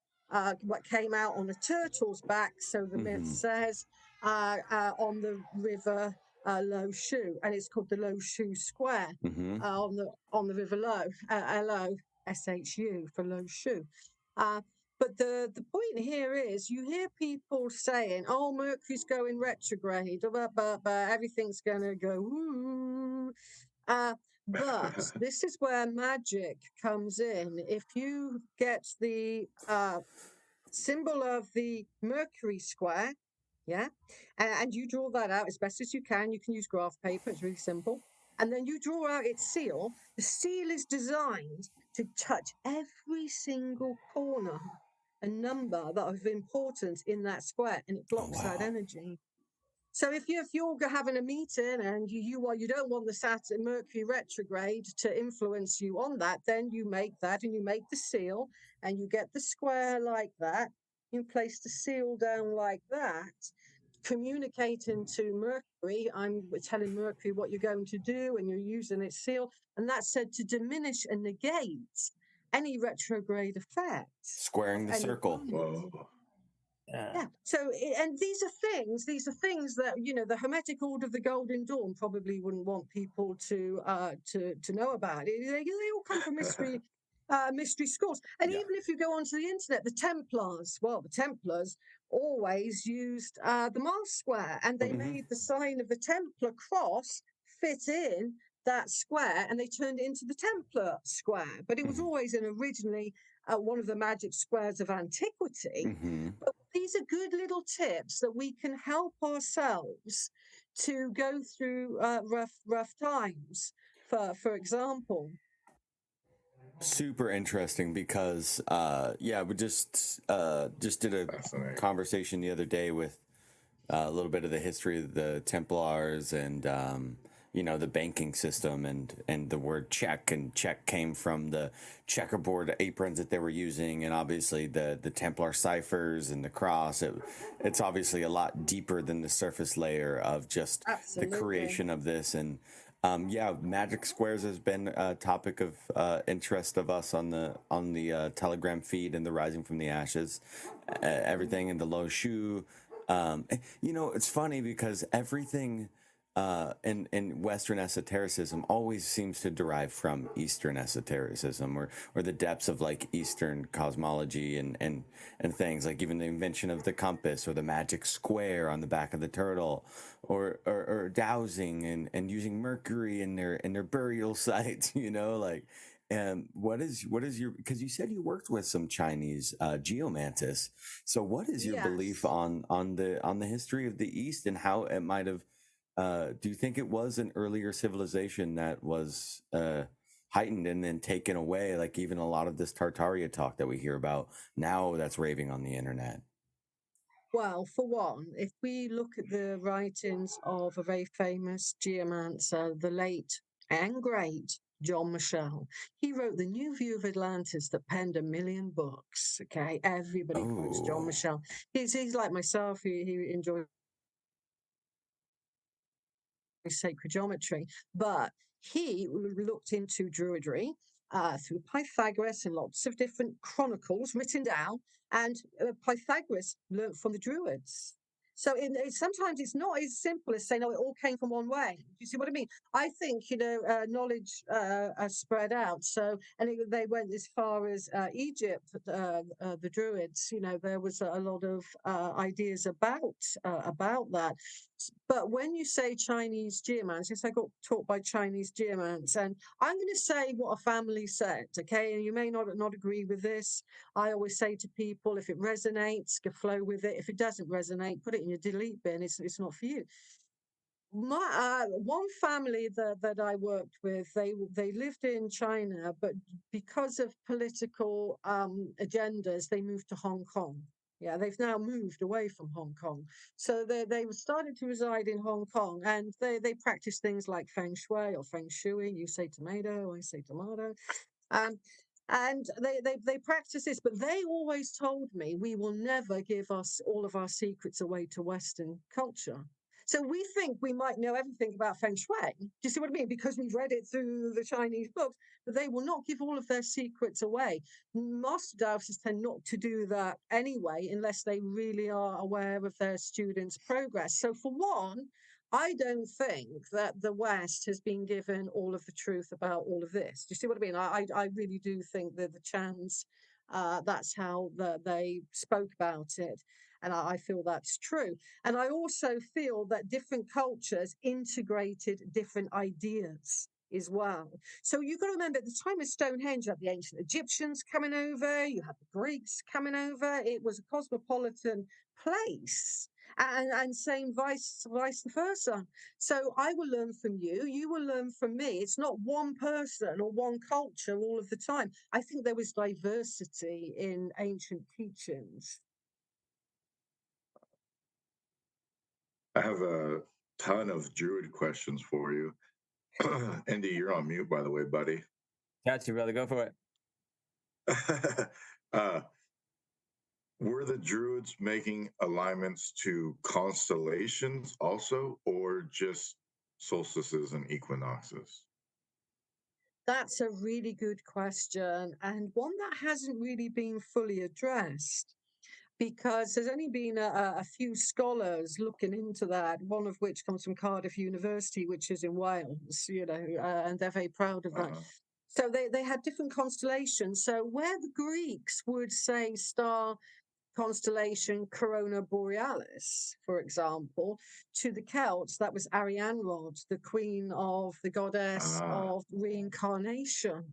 what came out on a turtle's back, so the myth says, on the river Lo Shu, and it's called the Lo Shu Square on the river Lo, LOSHU for Lo Shu. But the point here is you hear people saying, oh, Mercury's going retrograde, but everything's going to go, woo. But this is where magic comes in. If you get the symbol of the Mercury square, yeah, and you draw that out as best as you can use graph paper, it's really simple. And then you draw out its seal. The seal is designed to touch every single corner, a number that of importance in that square, and it blocks that energy. So if you're having a meeting and you don't want the Saturn Mercury retrograde to influence you on that, then you make that and you make the seal and you get the square like that. You place the seal down like that, communicating to Mercury. I'm telling Mercury what you're going to do, and you're using its seal, and that's said to diminish and negate any retrograde effects. Squaring the circle. Yeah. So, and these are things that the Hermetic Order of the Golden Dawn probably wouldn't want people to know about. They all come from mystery schools. And even if you go onto the internet, the Templars always used the Mars square, and they made the sign of the Templar cross fit in that square, and they turned it into the Templar square. But it was always originally one of the magic squares of antiquity. But these are good little tips that we can help ourselves to go through rough times, for example. Super interesting because we just did a conversation the other day with a little bit of the history of the Templars and the banking system and the word check, and check came from the checkerboard aprons that they were using, and obviously the Templar ciphers and the cross. It's obviously a lot deeper than the surface layer of just the creation of this. And magic squares has been a topic of interest of us on the Telegram feed and the Rising from the Ashes, everything in the Lo Shu. It's funny because everything in Western esotericism always seems to derive from Eastern esotericism, or the depths of like Eastern cosmology and things, like even the invention of the compass or the magic square on the back of the turtle, or dowsing and using Mercury in their burial sites. What is your, because you said you worked with some Chinese geomantists. So what is your belief on the history of the East and how it might have do you think it was an earlier civilization that was heightened and then taken away, like even a lot of this Tartaria talk that we hear about now that's raving on the internet? Well, for one, if we look at the writings of a very famous geomancer, the late and great John Michel, he wrote The New View of Atlantis that penned 1 million books. Okay, everybody quotes John Michel. He's like myself, he enjoys sacred geometry, but he looked into Druidry through Pythagoras and lots of different chronicles written down, and Pythagoras learnt from the Druids. So sometimes it's not as simple as saying, "Oh, it all came from one way." Do you see what I mean? I think knowledge spread out. So, and they went as far as Egypt. The Druids, there was a lot of ideas about that. But when you say Chinese geomants, yes, I got taught by Chinese geomants, and I'm going to say what a family said, okay? And you may not agree with this. I always say to people, if it resonates, go flow with it. If it doesn't resonate, put it in your delete bin. It's not for you. My one family that I worked with, they lived in China, but because of political agendas, they moved to Hong Kong. Yeah, they've now moved away from Hong Kong. So they started to reside in Hong Kong, and they practice things like feng shui or feng shui. You say tomato, I say tomato. And they practice this, but they always told me, we will never give us all of our secrets away to Western culture. So we think we might know everything about feng shui. Do you see what I mean? Because we've read it through the Chinese books, but they will not give all of their secrets away. Master Dowsers tend not to do that anyway, unless they really are aware of their students' progress. So for one, I don't think that the West has been given all of the truth about all of this. Do you see what I mean? I really do think that the Chans, that's how they spoke about it. And I feel that's true. And I also feel that different cultures integrated different ideas as well. So you've got to remember, at the time of Stonehenge, you have the ancient Egyptians coming over, you have the Greeks coming over. It was a cosmopolitan place. And same vice versa. So I will learn from you, you will learn from me. It's not one person or one culture all of the time. I think there was diversity in ancient teachings. I have a ton of Druid questions for you. Andy, you're on mute, by the way, buddy. Got you, brother. Go for it. Were the Druids making alignments to constellations also, or just solstices and equinoxes? That's a really good question, and one that hasn't really been fully addressed, because there's only been a few scholars looking into that, one of which comes from Cardiff University, which is in Wales, and they're very proud of that. So they had different constellations. So where the Greeks would say star constellation Corona Borealis, for example, to the Celts, that was Arianrhod, the queen of the goddess of reincarnation.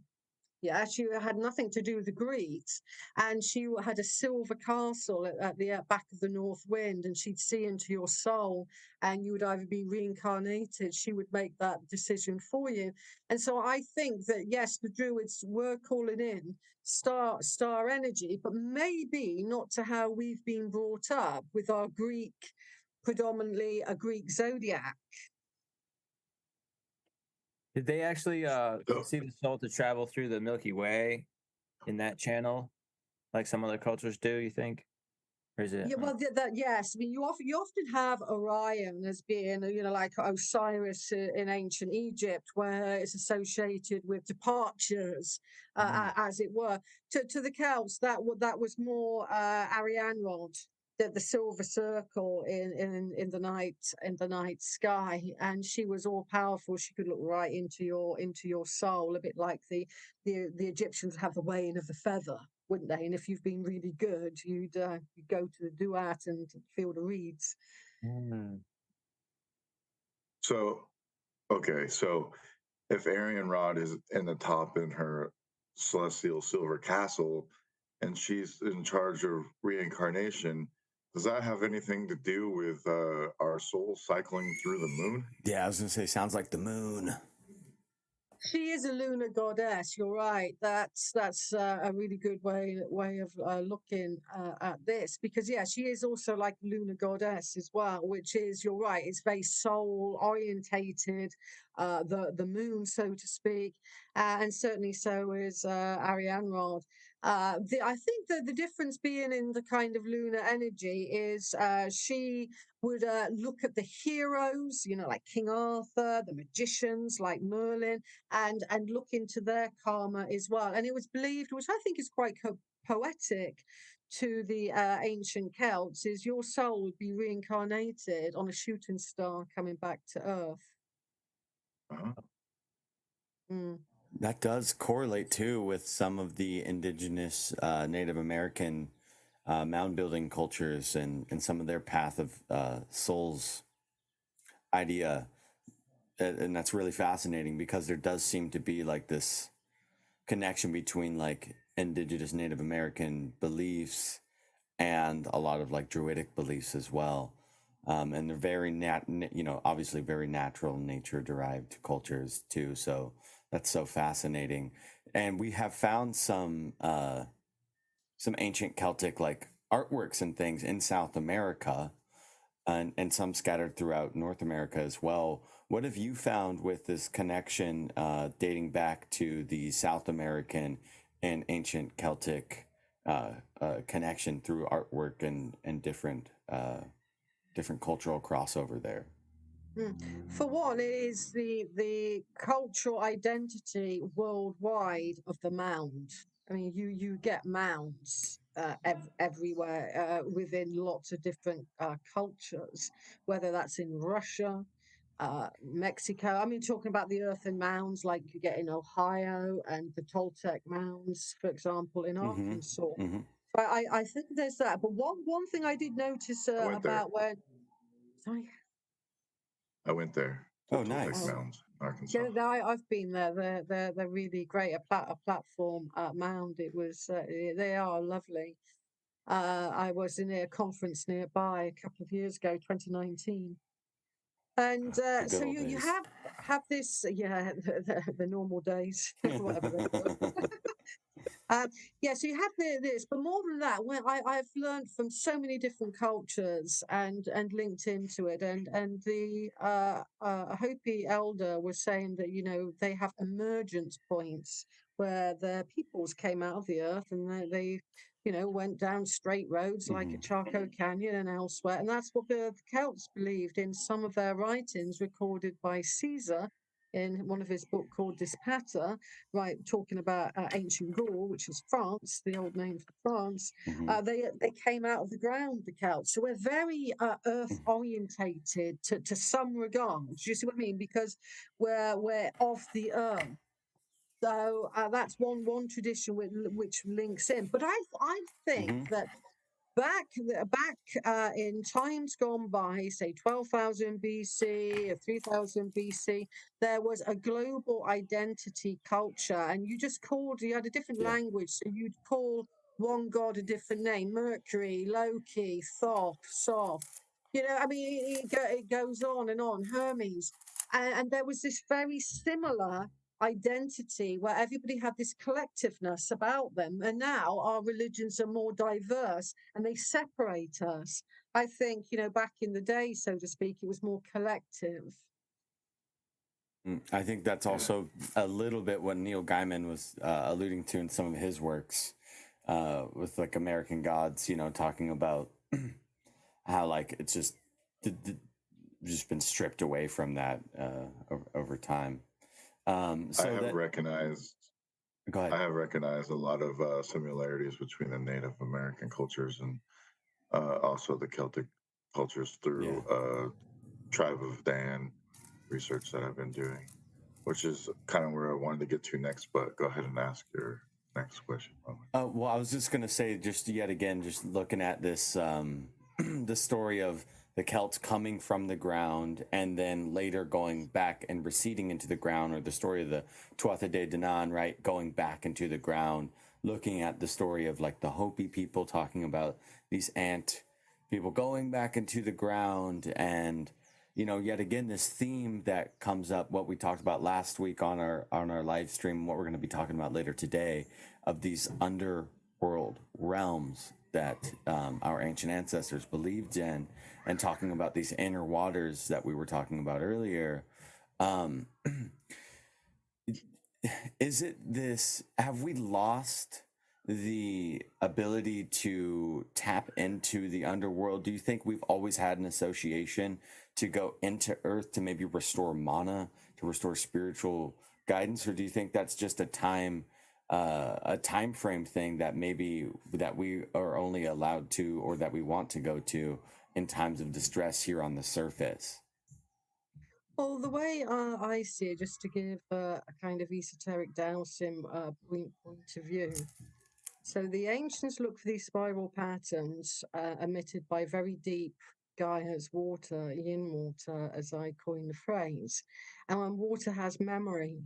Yeah, she had nothing to do with the Greeks, and she had a silver castle at the back of the North Wind, and she'd see into your soul, and you would either be reincarnated. She would make that decision for you, and so I think that yes, the Druids were calling in star energy, but maybe not to how we've been brought up with our Greek, predominantly a Greek zodiac. Did they actually So, see the soul to travel through the Milky Way in that channel, like some other cultures do? You think, or is it? Yeah, well, that yes. I mean, you often have Orion as being, like Osiris in ancient Egypt, where it's associated with departures, as it were. To the Celts, that was more Arianrod, the silver circle in the night sky, and she was all powerful. She could look right into your soul, a bit like the Egyptians have the weighing of the feather, wouldn't they? And if you've been really good, you'd go to the duat and feel the reeds. Mm. so okay, so if Arian Rod is in the top in her celestial silver castle, and she's in charge of reincarnation, does that have anything to do with our soul cycling through the moon? Yeah, I was gonna say, sounds like the moon. She is a lunar goddess. You're right. That's a really good way of looking at this, because yeah, she is also like lunar goddess as well, which is, you're right, it's very soul orientated, the moon, so to speak, and certainly so is Arianrod. I think that the difference being in the kind of lunar energy is she would look at the heroes, like King Arthur, the magicians like Merlin, and look into their karma as well. And it was believed, which I think is quite poetic to the ancient Celts, is your soul would be reincarnated on a shooting star coming back to Earth. Uh-huh. Mm. That does correlate too with some of the indigenous Native American mound building cultures and some of their path of souls idea. And that's really fascinating, because there does seem to be like this connection between like indigenous Native American beliefs and a lot of like Druidic beliefs as well. And they're very obviously very natural nature derived cultures too. So that's so fascinating. And we have found some ancient Celtic like artworks and things in South America, and some scattered throughout North America as well. What have you found with this connection dating back to the South American and ancient Celtic connection through artwork and different cultural crossover there? For one, it is the cultural identity worldwide of the mound. I mean, you get mounds everywhere within lots of different cultures, whether that's in Russia, Mexico. I mean, talking about the earthen mounds like you get in Ohio, and the Toltec mounds, for example, in Arkansas. Mm-hmm. But I think there's that. But one thing I did notice I went there. about when, sorry. I went there to Oh, Toltec nice. Mounds, Arkansas. Yeah, I've been there. They're really great. A platform mound. It was. They are lovely. I was in a conference nearby a couple of years ago, 2019, and The good so old you days. have this. Yeah, the normal days, whatever they were. Yeah, so you have this, but more than that, when I've learned from so many different cultures and linked into it, and the Hopi elder was saying that they have emergence points where their peoples came out of the earth, and they went down straight roads like at Chaco Canyon and elsewhere, and that's what the Celts believed in some of their writings recorded by Caesar in one of his book called Dispata, right, talking about ancient Gaul, which is France, the old name for France. They came out of the ground, the Celts. So we're very earth orientated to some regards. You see what I mean? Because we're of the earth. So that's one tradition which links in. But I think that back in times gone by, say 12,000 BC or 3,000 BC, there was a global identity culture, and you had a different language, so you'd call one god a different name: Mercury, Loki, Thoth, Soth. I mean, it goes on and on. Hermes, and there was this very similar identity where everybody had this collectiveness about them, and now our religions are more diverse and they separate us. I think, back in the day, so to speak, it was more collective. I think that's also a little bit what Neil Gaiman was alluding to in some of his works with like American Gods, talking about how like it's just been stripped away from that over time. I have recognized a lot of similarities between the Native American cultures and also the Celtic cultures through Tribe of Dan research that I've been doing, which is kind of where I wanted to get to next. But go ahead and ask your next question. Well, I was just going to say, just yet again, just looking at this, the story of the Celts coming from the ground and then later going back and receding into the ground, or the story of the Tuatha De Danann, right, going back into the ground, looking at the story of like the Hopi people talking about these ant people going back into the ground, and yet again this theme that comes up, what we talked about last week on our live stream, what we're going to be talking about later today, of these underworld realms that our ancient ancestors believed in, and talking about these inner waters that we were talking about earlier. Is it this, have we lost the ability to tap into the underworld? Do you think we've always had an association to go into Earth to maybe restore mana, to restore spiritual guidance, or do you think that's just a time frame thing that we are only allowed to, or that we want to go to in times of distress here on the surface? Well, the way I see it, just to give a kind of esoteric dowsing point of view. So the ancients look for these spiral patterns emitted by very deep Gaia's water, yin water, as I coin the phrase. And when water has memory,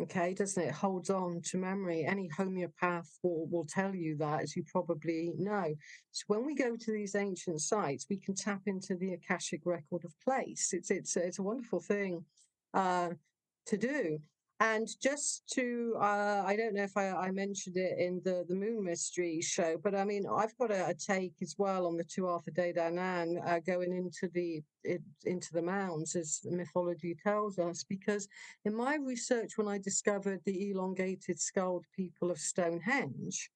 okay, doesn't it? It holds on to memory. Any homeopath will tell you that, as you probably know. So when we go to these ancient sites, we can tap into the Akashic record of place. It's a wonderful thing to do. And just to, I don't know if I mentioned it in the Moon Mystery show, but I mean, I've got a take as well on the Tuatha De Danann going into the mounds, as the mythology tells us, because in my research, when I discovered the elongated skulled people of Stonehenge,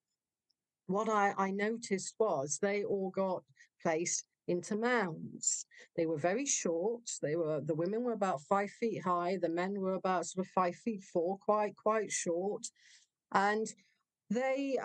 what I noticed was they all got placed into mounds. They were very short. The women were about 5 feet high. The men were about sort of 5'4", quite short. And they,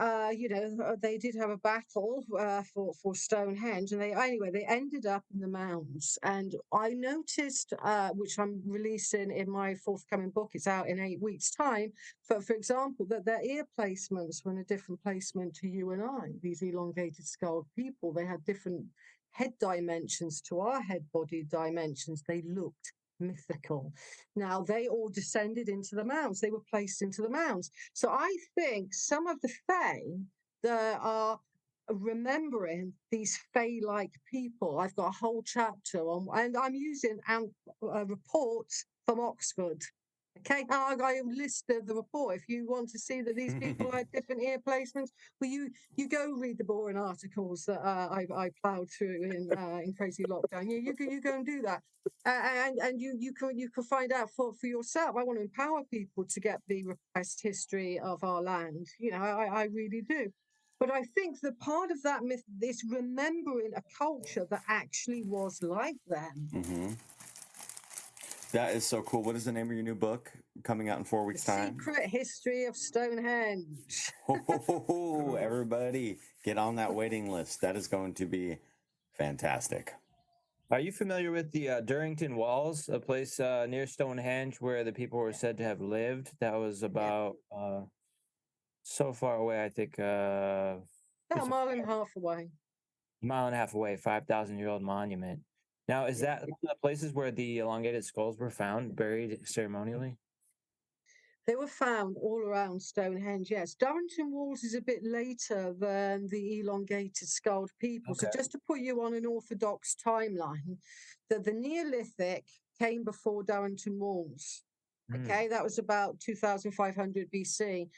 they did have a battle for Stonehenge, and they ended up in the mounds. And I noticed, which I'm releasing in my forthcoming book, it's out in 8 weeks' time, for example, that their ear placements were in a different placement to you and I. These elongated skulled people, they had different head dimensions to our head body dimensions. They looked mythical. Now they all descended into the mounds. They were placed into the mounds. So I think some of the Fae that are remembering these Fae-like people. I've got a whole chapter on, and I'm using reports from Oxford. Okay, I listed the report. If you want to see that these people had different ear placements, well, you go read the boring articles that I ploughed through in Crazy Lockdown. You go and do that, and you can find out for yourself. I want to empower people to get the repressed history of our land. I really do. But I think that part of that myth is remembering a culture that actually was like them. Mm-hmm. That is so cool. What is the name of your new book coming out in 4 weeks' time? Secret History of Stonehenge. Everybody, get on that waiting list. That is going to be fantastic. Are you familiar with the Durrington Walls, a place near Stonehenge where the people were said to have lived? That was about so far away, I think. About a mile and a half away. mile and a half away, 5,000-year-old monument. Now, is that one of the places where the elongated skulls were found, buried ceremonially? They were found all around Stonehenge, yes. Durrington Walls is a bit later than the elongated skulled people. So Okay. just to put you on an orthodox timeline, the Neolithic came before Durrington Walls. Okay, that was about 2500 BC.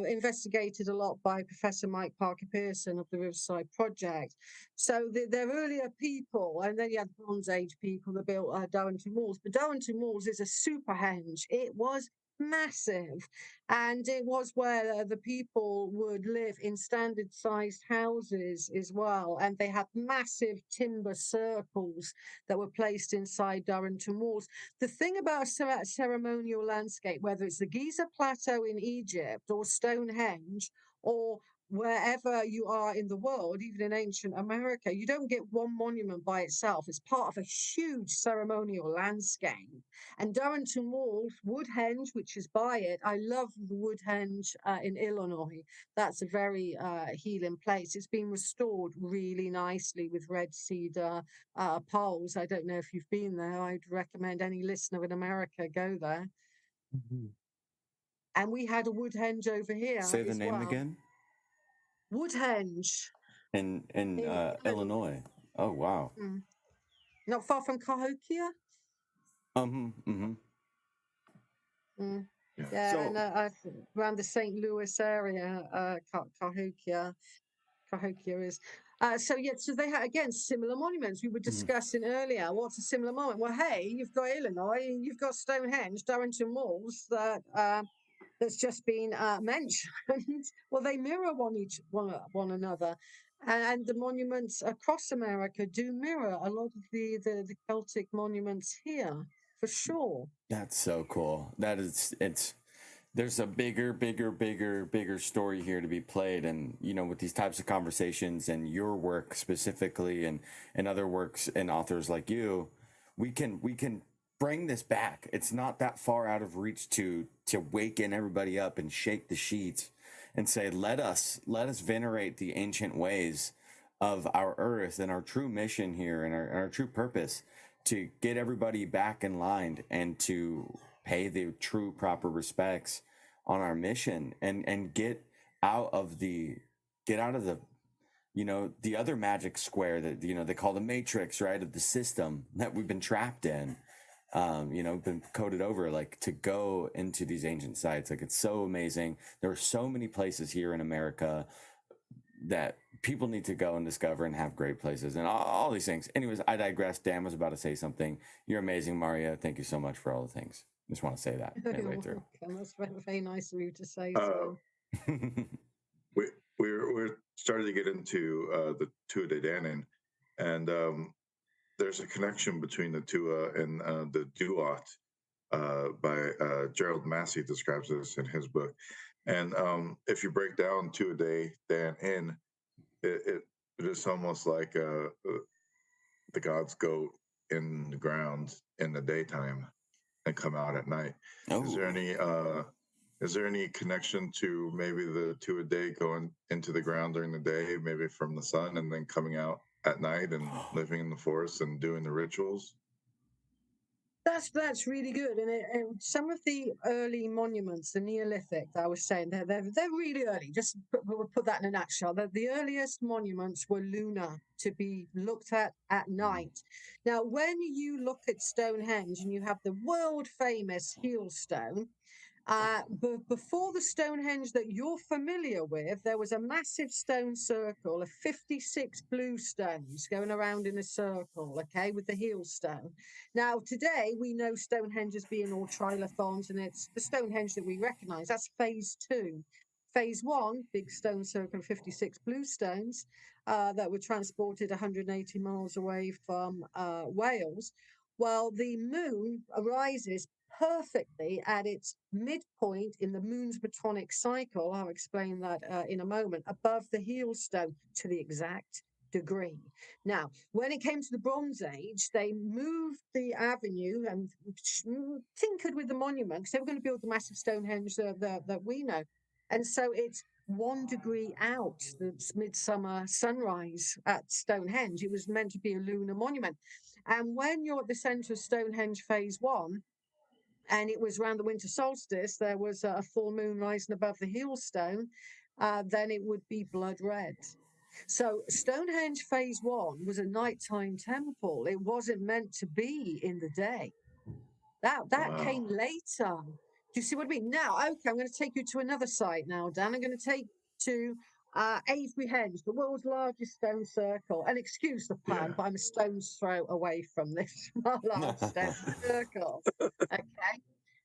Investigated a lot by Professor Mike Parker Pearson of the Riverside Project. So they're earlier people, and then you had Bronze Age people that built Durrington Walls. But Durrington Walls is a super henge. It was massive, and it was where the people would live in standard sized houses as well, and they had massive timber circles that were placed inside Durrington Walls. The thing about a ceremonial landscape, whether it's the Giza Plateau in Egypt or Stonehenge or wherever you are in the world, even in ancient America, you don't get one monument by itself. It's part of a huge ceremonial landscape. And Durrington Walls, Woodhenge, which is by it, I love the Woodhenge in Illinois. That's a very healing place. It's been restored really nicely with red cedar poles. I don't know if you've been there. I'd recommend any listener in America go there. Mm-hmm. And we had a Woodhenge over here. Say the name again. Woodhenge. In Illinois. Oh, wow. Not far from Cahokia. Yeah. Yeah, so, and around the St. Louis area, Cahokia is. So they had, again, similar monuments. We were discussing earlier. What's a similar monument? Well, hey, you've got Illinois, you've got Stonehenge, Durrington Walls that's just been mentioned. Well, they mirror one another. And the monuments across America do mirror a lot of the Celtic monuments here, for sure. That's so cool. There's a bigger story here to be played. And, with these types of conversations and your work specifically and other works and authors like you, we can bring this back. It's not that far out of reach to waken everybody up and shake the sheets and say, let us venerate the ancient ways of our earth and our true mission here and our true purpose to get everybody back in line and to pay the true proper respects on our mission and get out of the the other magic square that they call the matrix, right, of the system that we've been trapped in, been coded over, like, to go into these ancient sites. Like, it's so amazing. There are so many places here in America that people need to go and discover and have great places and all these things. Anyways, I digress. Dan was about to say something. You're amazing, Maria. Thank you so much for all the things. Just want to say that midway through. That's very nice of you to say so. We're starting to get into the Tua de Danann, and there's a connection between the Tua and the Duat by Gerald Massey describes this in his book. And if you break down Tua de Danann, it is almost like the gods go in the ground in the daytime and come out at night. Oh. Is there any connection to maybe the Tua de going into the ground during the day, maybe from the sun, and then coming out at night and living in the forest and doing the rituals? That's really good. And some of the early monuments, the Neolithic that I was saying, they're really early. Just put that in a nutshell. The earliest monuments were lunar, to be looked at night. Now, when you look at Stonehenge and you have the world famous heel stone, before the Stonehenge that you're familiar with, there was a massive stone circle of 56 blue stones going around in a circle, okay, with the heel stone. Now, today, we know Stonehenge as being all trilithons, and it's the Stonehenge that we recognize. That's phase 2. Phase 1, big stone circle of 56 blue stones that were transported 180 miles away from Wales. Well, the moon arises perfectly at its midpoint in the moon's metonic cycle. I'll explain that in a moment, above the heel stone to the exact degree. Now, when it came to the Bronze Age, they moved the avenue and tinkered with the monument because they were going to build the massive Stonehenge that we know. And so it's 1 degree out the midsummer sunrise at Stonehenge. It was meant to be a lunar monument. And when you're at the center of Stonehenge phase 1, and it was around the winter solstice, there was a full moon rising above the heel stone, then it would be blood red. So Stonehenge phase 1 was a nighttime temple. It wasn't meant to be in the day. That Wow. came later. Do you see what I mean? Now, okay, I'm going to take you to another site now, Dan. I'm going to take you to Avebury, the world's largest stone circle. And excuse the pun, Yeah. but I'm a stone's throw away from this large stone circle. Okay.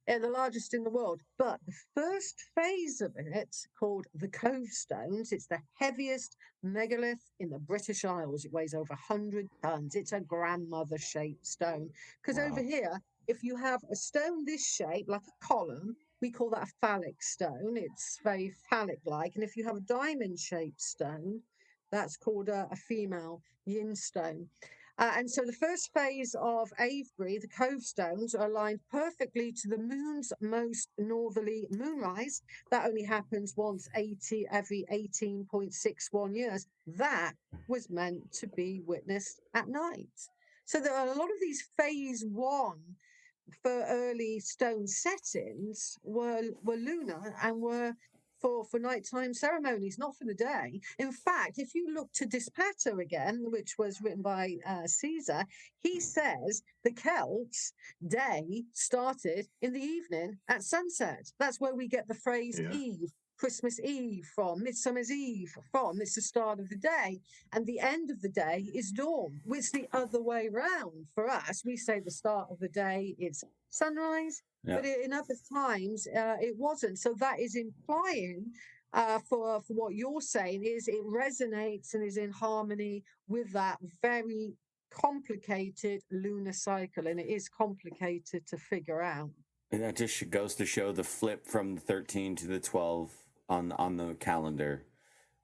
Yeah, the largest in the world. But the first phase of it, called the Cove Stones, it's the heaviest megalith in the British Isles. It weighs over 100 tons. It's a grandmother shaped stone. Because over here, if you have a stone this shape, like a column, we call that a phallic stone. It's very phallic like. And if you have a diamond shaped stone, that's called a female yin stone. And so the first phase of Avebury, the Cove Stones, are aligned perfectly to the moon's most northerly moonrise. That only happens once every 18.61 years. That was meant to be witnessed at night. So there are a lot of these phase 1 for early stone settings were lunar and were for nighttime ceremonies, not for the day. In fact, if you look to Dispatto again, which was written by Caesar, he says the Celts' day started in the evening at sunset. That's where we get the phrase Eve, Christmas Eve from, Midsummer's Eve from. It's the start of the day, and the end of the day is dawn. It's the other way round for us. We say the start of the day is sunrise, but in other times it wasn't. So that is implying for what you're saying is it resonates and is in harmony with that very complicated lunar cycle, and it is complicated to figure out. And that just goes to show the flip from the 13 to the 12 on the calendar.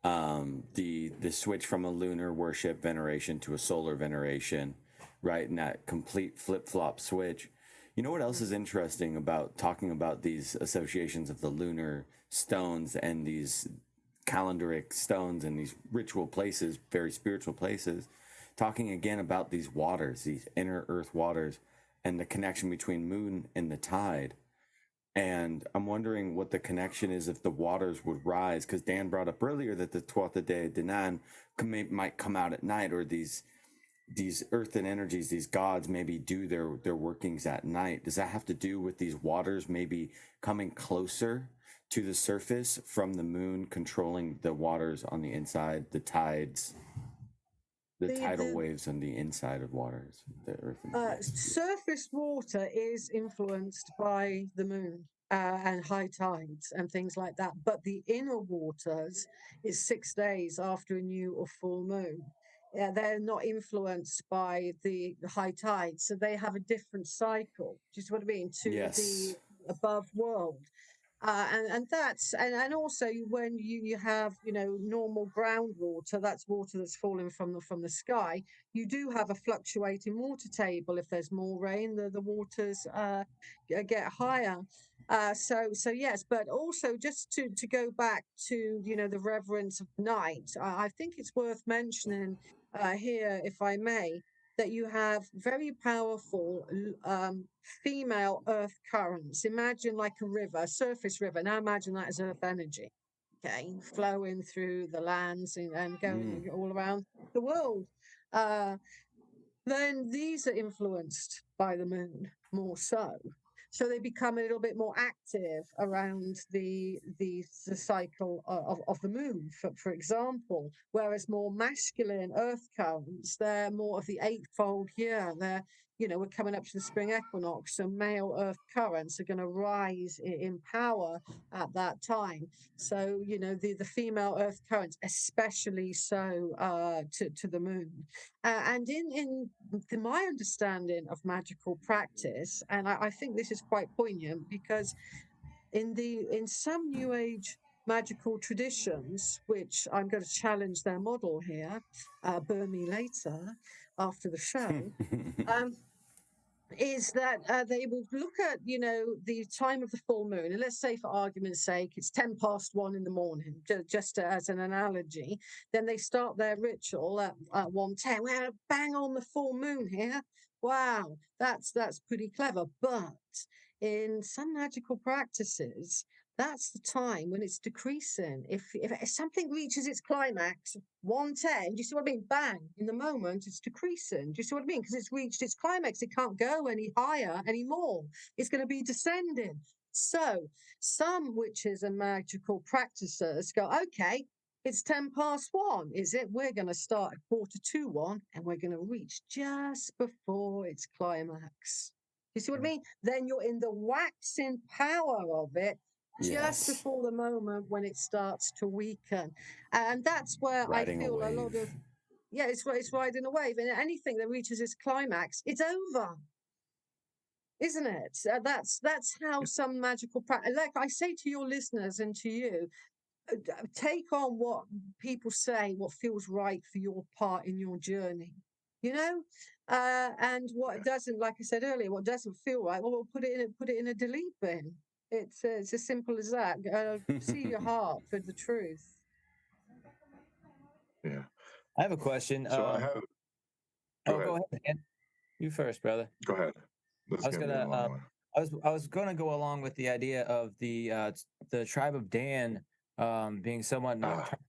The switch from a lunar worship veneration to a solar veneration, right? And that complete flip-flop switch. You know what else is interesting about talking about these associations of the lunar stones and these calendaric stones and these ritual places, very spiritual places, talking again about these waters, these inner earth waters, and the connection between moon and the tide. And I'm wondering what the connection is if the waters would rise, because Dan brought up earlier that the 12th day of Dinan might come out at night, or these earthen energies, these gods maybe do their workings at night. Does that have to do with these waters maybe coming closer to the surface from the moon controlling the waters on the inside, the tides, the tidal waves on the inside of waters, the earth? Surface water is influenced by the moon and high tides and things like that. But the inner waters is 6 days after a new or full moon. They're not influenced by the high tides, so they have a different cycle. Do you see what I mean? To the above world. And that's and also when you have normal groundwater, that's water that's falling from the sky. You do have a fluctuating water table. If there's more rain, the waters get higher. So yes, but also just to go back to the reverence of night, I think it's worth mentioning here, if I may, that you have very powerful female earth currents. Imagine like a river, a surface river. Now imagine that as earth energy, okay, flowing through the lands and going all around the world. Then these are influenced by the moon more so. So they become a little bit more active around the cycle of the moon, for example, whereas more masculine earth currents, they're more of the eightfold year. We're coming up to the spring equinox, so male earth currents are going to rise in power at that time. So, the female earth currents, especially so to the moon. And in my understanding of magical practice, and I think this is quite poignant because in some New Age magical traditions, which I'm going to challenge their model here, burn me later after the show. is that they will look at, the time of the full moon. And let's say, for argument's sake, it's 1:10 in the morning, just as an analogy. Then they start their ritual at 1:10. We're bang on the full moon here. Wow, that's pretty clever. But in some magical practices, that's the time when it's decreasing. If something reaches its climax, 1:10, do you see what I mean? Bang, in the moment, it's decreasing. Do you see what I mean? Because it's reached its climax. It can't go any higher anymore. It's going to be descending. So some witches and magical practices go, okay, it's 1:10, is it? We're going to start at 1:45, and we're going to reach just before its climax. You see what I mean? Then you're in the waxing power of it just before the moment when it starts to weaken. And that's where Riding I feel a a lot of, wave. it's riding a wave. And anything that reaches its climax, it's over, isn't it? That's how some magical practice, like I say to your listeners and to you, take on what people say, what feels right for your part in your journey, and what doesn't, like I said earlier, what doesn't feel right, well, we'll put it in a delete bin. It's as simple as that. See your heart for the truth. Yeah. I have a question. So I have. Go ahead, man. You first, brother. Go ahead. I was gonna go along with the idea of the tribe of Dan being somewhat nocturnal.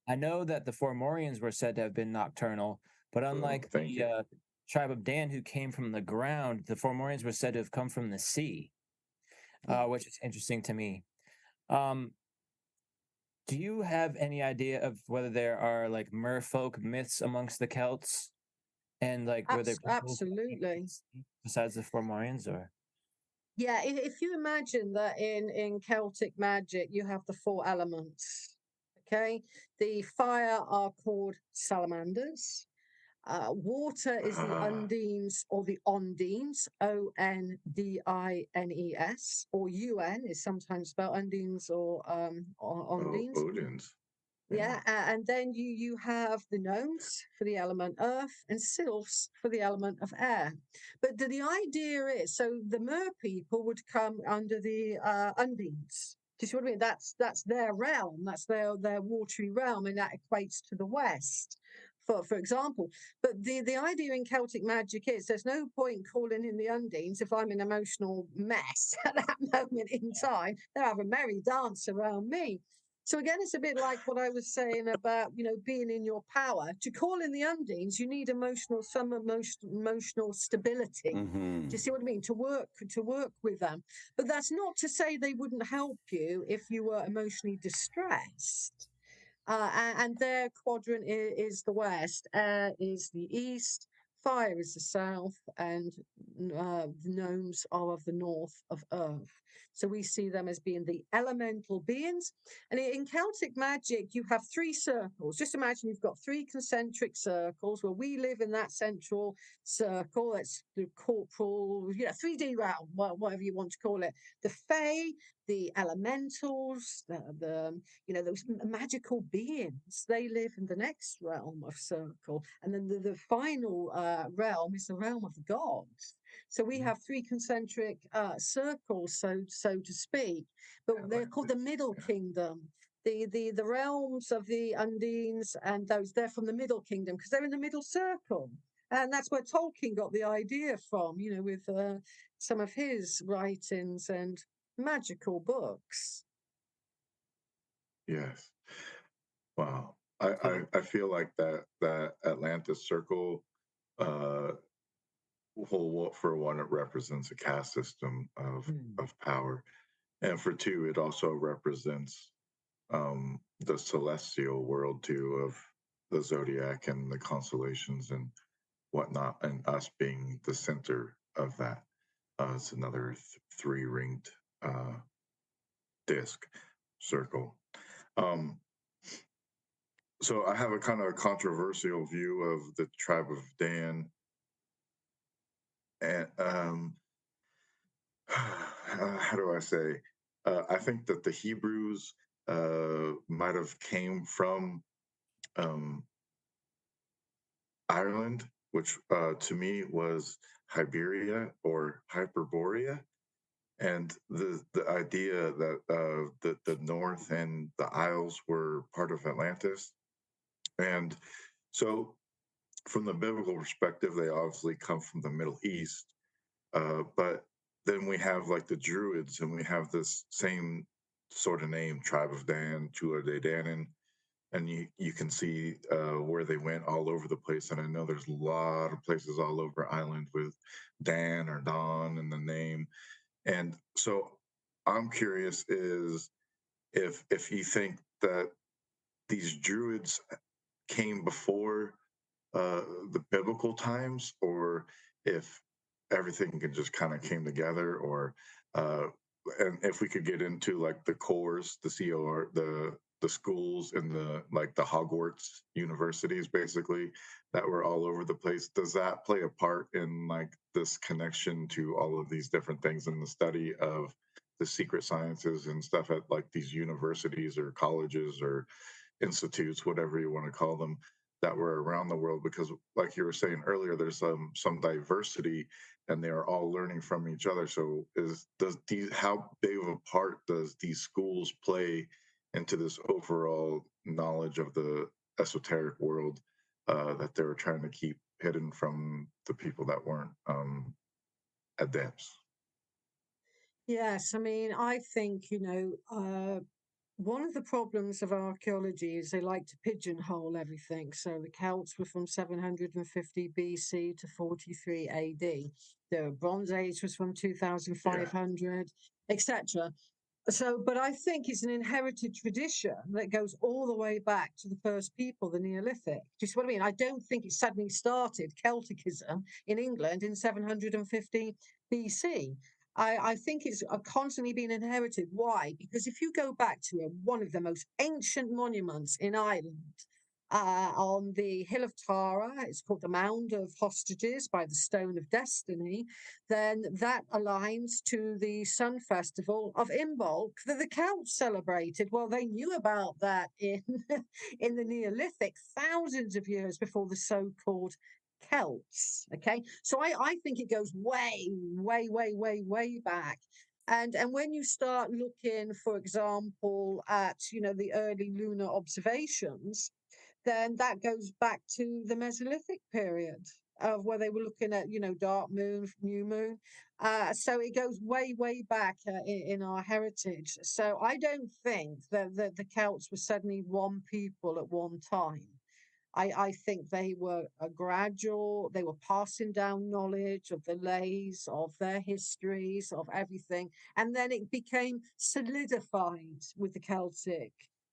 I know that the Fomorians were said to have been nocturnal, but unlike the tribe of Dan, who came from the ground, the Fomorians were said to have come from the sea, which is interesting to me. Do you have any idea of whether there are like merfolk myths amongst the Celts, and like were there absolutely besides the Fomorians, or? Yeah, if you imagine that in Celtic magic you have the 4 elements. Okay, the fire are called salamanders. Water is the undines or the ondines, Ondines, or UN is sometimes spelled undines or ondines. Odins. Yeah, and then you have the gnomes for the element earth and sylphs for the element of air. But the idea is, so the mer people would come under the undines. Do you see what I mean? That's their realm. That's their watery realm, and that equates to the west, for example. But the idea in Celtic magic is there's no point calling in the undines if I'm in emotional mess at that moment in time. They'll have a merry dance around me. So again, it's a bit like what I was saying about, being in your power. To call in the undines, you need some emotional stability. Mm-hmm. Do you see what I mean? To work with them. But that's not to say they wouldn't help you if you were emotionally distressed. And their quadrant is the west, air is the east, fire is the south, and the gnomes are of the north of earth. So we see them as being the elemental beings. And in Celtic magic, you have 3 circles. Just imagine you've got 3 concentric circles where we live in that central circle. It's the corporal, 3D realm, whatever you want to call it. The Fae, the elementals, those magical beings, they live in the next realm of circle. And then the final realm is the realm of the gods. So we have 3 concentric circles, so to speak, but they're called the Middle Kingdom. The realms of the Undines and those, they're from the Middle Kingdom because they're in the middle circle. And that's where Tolkien got the idea from, with some of his writings and magical books. Yes. Wow. I feel like that Atlantis circle, for one, it represents a caste system of power, and for 2, it also represents the celestial world too, of the zodiac and the constellations and whatnot, and us being the center of that. It's another 3-ringed disc circle. So I have a kind of controversial view of the tribe of Dan, and how do I say? I think that the Hebrews might have came from Ireland, which to me was Hyperia or Hyperborea, and the idea that the North and the Isles were part of Atlantis. And so, from the biblical perspective, they obviously come from the Middle East. But then we have like the Druids, and we have this same sort of name, Tribe of Dan, Chula de Danin, and you can see where they went all over the place. And I know there's a lot of places all over Ireland with Dan or Don in the name. And so I'm curious is if you think that these Druids came before the biblical times, or if everything could just kind of came together, or uh, and if we could get into like the cores, the COR, the schools and the like the Hogwarts universities, basically that were all over the place. Does that play a part in like this connection to all of these different things in the study of the secret sciences and stuff at like these universities or colleges or institutes, whatever you want to call them, that were around the world? Because, like you were saying earlier, there's some diversity, and they are all learning from each other. So, how big of a part does these schools play into this overall knowledge of the esoteric world that they were trying to keep hidden from the people that weren't adepts? Yes, I mean, I think, one of the problems of archaeology is they like to pigeonhole everything. So the Celts were from 750 BC to 43 AD. The Bronze Age was from 2500, etc. So, but I think it's an inherited tradition that goes all the way back to the first people, the Neolithic. Do you see what I mean? I don't think it suddenly started Celticism in England in 750 BC. I think it's constantly been inherited. Why? Because if you go back to one of the most ancient monuments in Ireland, on the Hill of Tara, it's called the Mound of Hostages by the Stone of Destiny, then that aligns to the Sun Festival of Imbolc that the Celts celebrated. Well, they knew about that in, in the Neolithic thousands of years before the so-called Celts. Okay, so I think it goes way, way, way, way, way back. And when you start looking, for example, at the early lunar observations, then that goes back to the Mesolithic period of where they were looking at dark moon, new moon. So it goes way, way back in our heritage. So I don't think that the Celts were suddenly one people at one time. I think they were a gradual, they were passing down knowledge of the lays, of their histories, of everything. And then it became solidified with the Celtic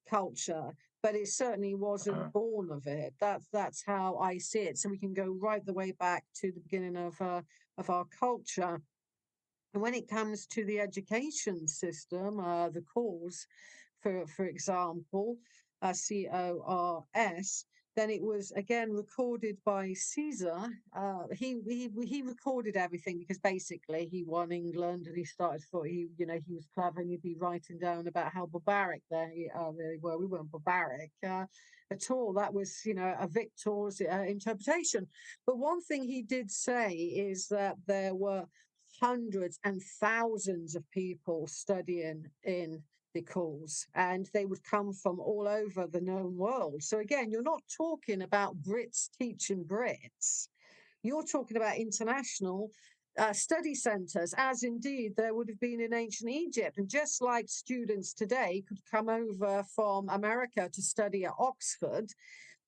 culture, but it certainly wasn't born of it. That's how I see it. So we can go right the way back to the beginning of our culture. And when it comes to the education system, the cores, for example, CORS, then it was again recorded by Caesar. He recorded everything because basically he won England and he thought he was clever and he'd be writing down about how barbaric they were. We weren't barbaric at all. That was a victor's interpretation. But one thing he did say is that there were hundreds and thousands of people studying in the calls, and they would come from all over the known world. So again, you're not talking about Brits teaching Brits. You're talking about international study centres, as indeed there would have been in ancient Egypt. And just like students today could come over from America to study at Oxford,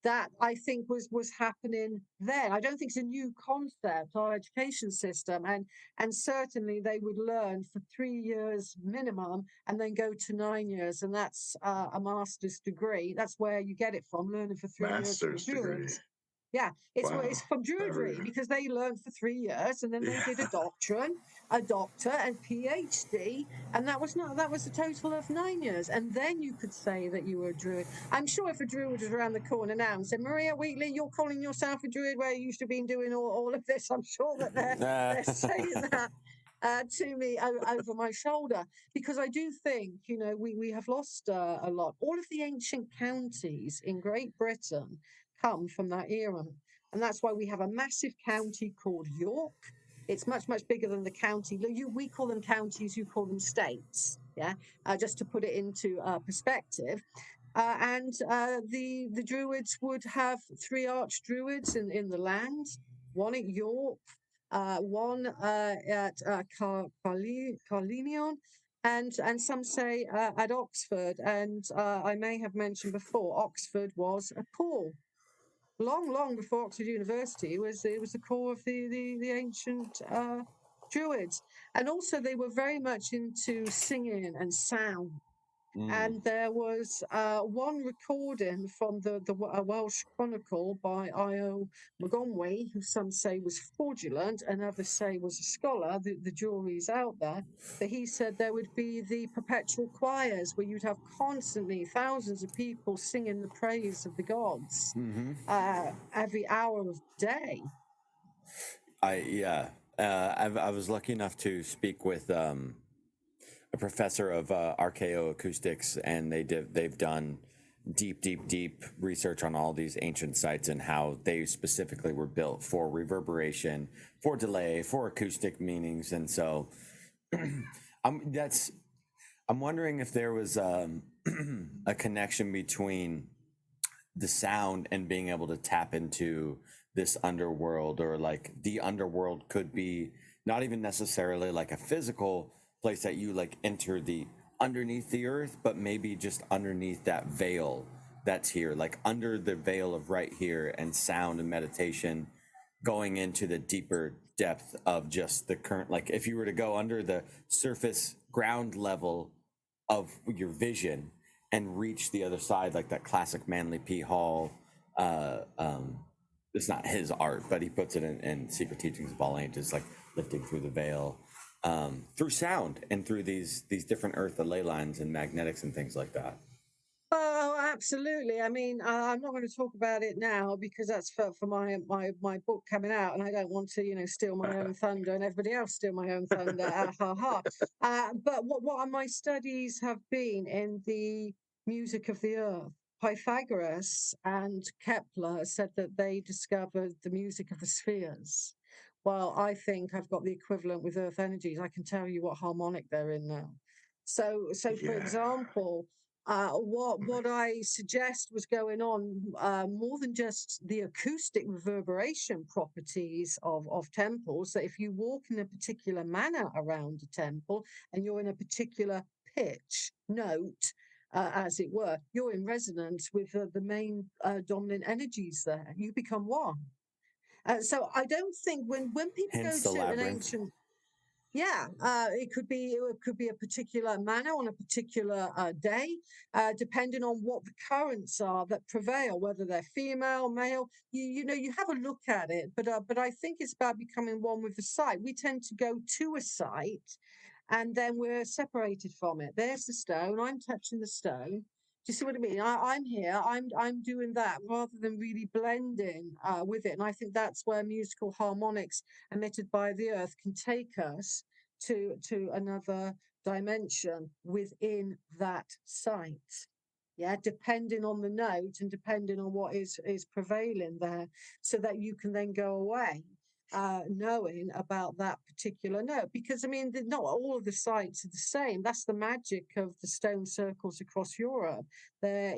that I think was happening then. I don't think it's a new concept, our education system, and certainly they would learn for 3 years minimum and then go to 9 years, and that's a master's degree. That's where you get it from, learning for 3 years from the Master's degree. Druids. Yeah, it's Wow. it's from Druidry because they learned for 3 years and then they did a doctor and PhD, and that was a total of 9 years. And then you could say that you were a Druid. I'm sure if a Druid was around the corner now and said, Maria Wheatley, you're calling yourself a Druid where you used to be doing all of this, I'm sure that they're saying that to me over my shoulder, because I do think, we have lost a lot. All of the ancient counties in Great Britain come from that era. And that's why we have a massive county called York. It's much, much bigger than the county. We call them counties, you call them states, yeah? Just to put it into perspective. And the Druids would have 3 archdruids in the land, one at York, one at Carlinion, and some say at Oxford. And I may have mentioned before, Oxford was a core. Long before Oxford University, it was the core of the ancient Druids. And also they were very much into singing and sound. And there was one recording from the Welsh Chronicle by I.O. Magonwy, who some say was fraudulent and others say was a scholar. The jury's out there. But he said there would be the perpetual choirs where you'd have constantly thousands of people singing the praise of the gods every hour of the day. I was lucky enough to speak with a professor of archaeoacoustics, and they've done deep research on all these ancient sites and how they specifically were built for reverberation, for delay, for acoustic meanings. And so I'm wondering if there was a connection between the sound and being able to tap into this underworld, or like the underworld could be not even necessarily like a physical place that you like enter the underneath the earth, but maybe just underneath that veil that's here, like under the veil of right here, and sound and meditation going into the deeper depth of just the current, like if you were to go under the surface ground level of your vision and reach the other side, like that classic Manly P. Hall. It's not his art, but he puts it in Secret Teachings of All Ages, like lifting through the veil, through sound and through these different earth ley lines and magnetics and things like that. Oh, absolutely. I mean, I'm not going to talk about it now because that's for my book coming out, and I don't want to, steal my own thunder and everybody else steal my own thunder. Ha ha. But what my studies have been in the music of the earth. Pythagoras and Kepler said that they discovered the music of the spheres. Well, I think I've got the equivalent with earth energies. I can tell you what harmonic they're in now. So for example, what I suggest was going on more than just the acoustic reverberation properties of temples. That if you walk in a particular manner around a temple and you're in a particular pitch, note, as it were, you're in resonance with the main dominant energies there. You become one. So I don't think when people Hence go the to an labyrinth. ancient, it could be a particular manner on a particular day, depending on what the currents are that prevail, whether they're female, male. You have a look at it, but I think it's about becoming one with the site. We tend to go to a site, and then we're separated from it. There's the stone. I'm touching the stone. Do you see what I mean? I'm here. I'm doing that rather than really blending with it. And I think that's where musical harmonics emitted by the earth can take us to another dimension within that site. Yeah, depending on the note and depending on what is prevailing there, so that you can then go away knowing about that particular note. Because I mean, not all of the sites are the same. That's the magic of the stone circles across Europe. They're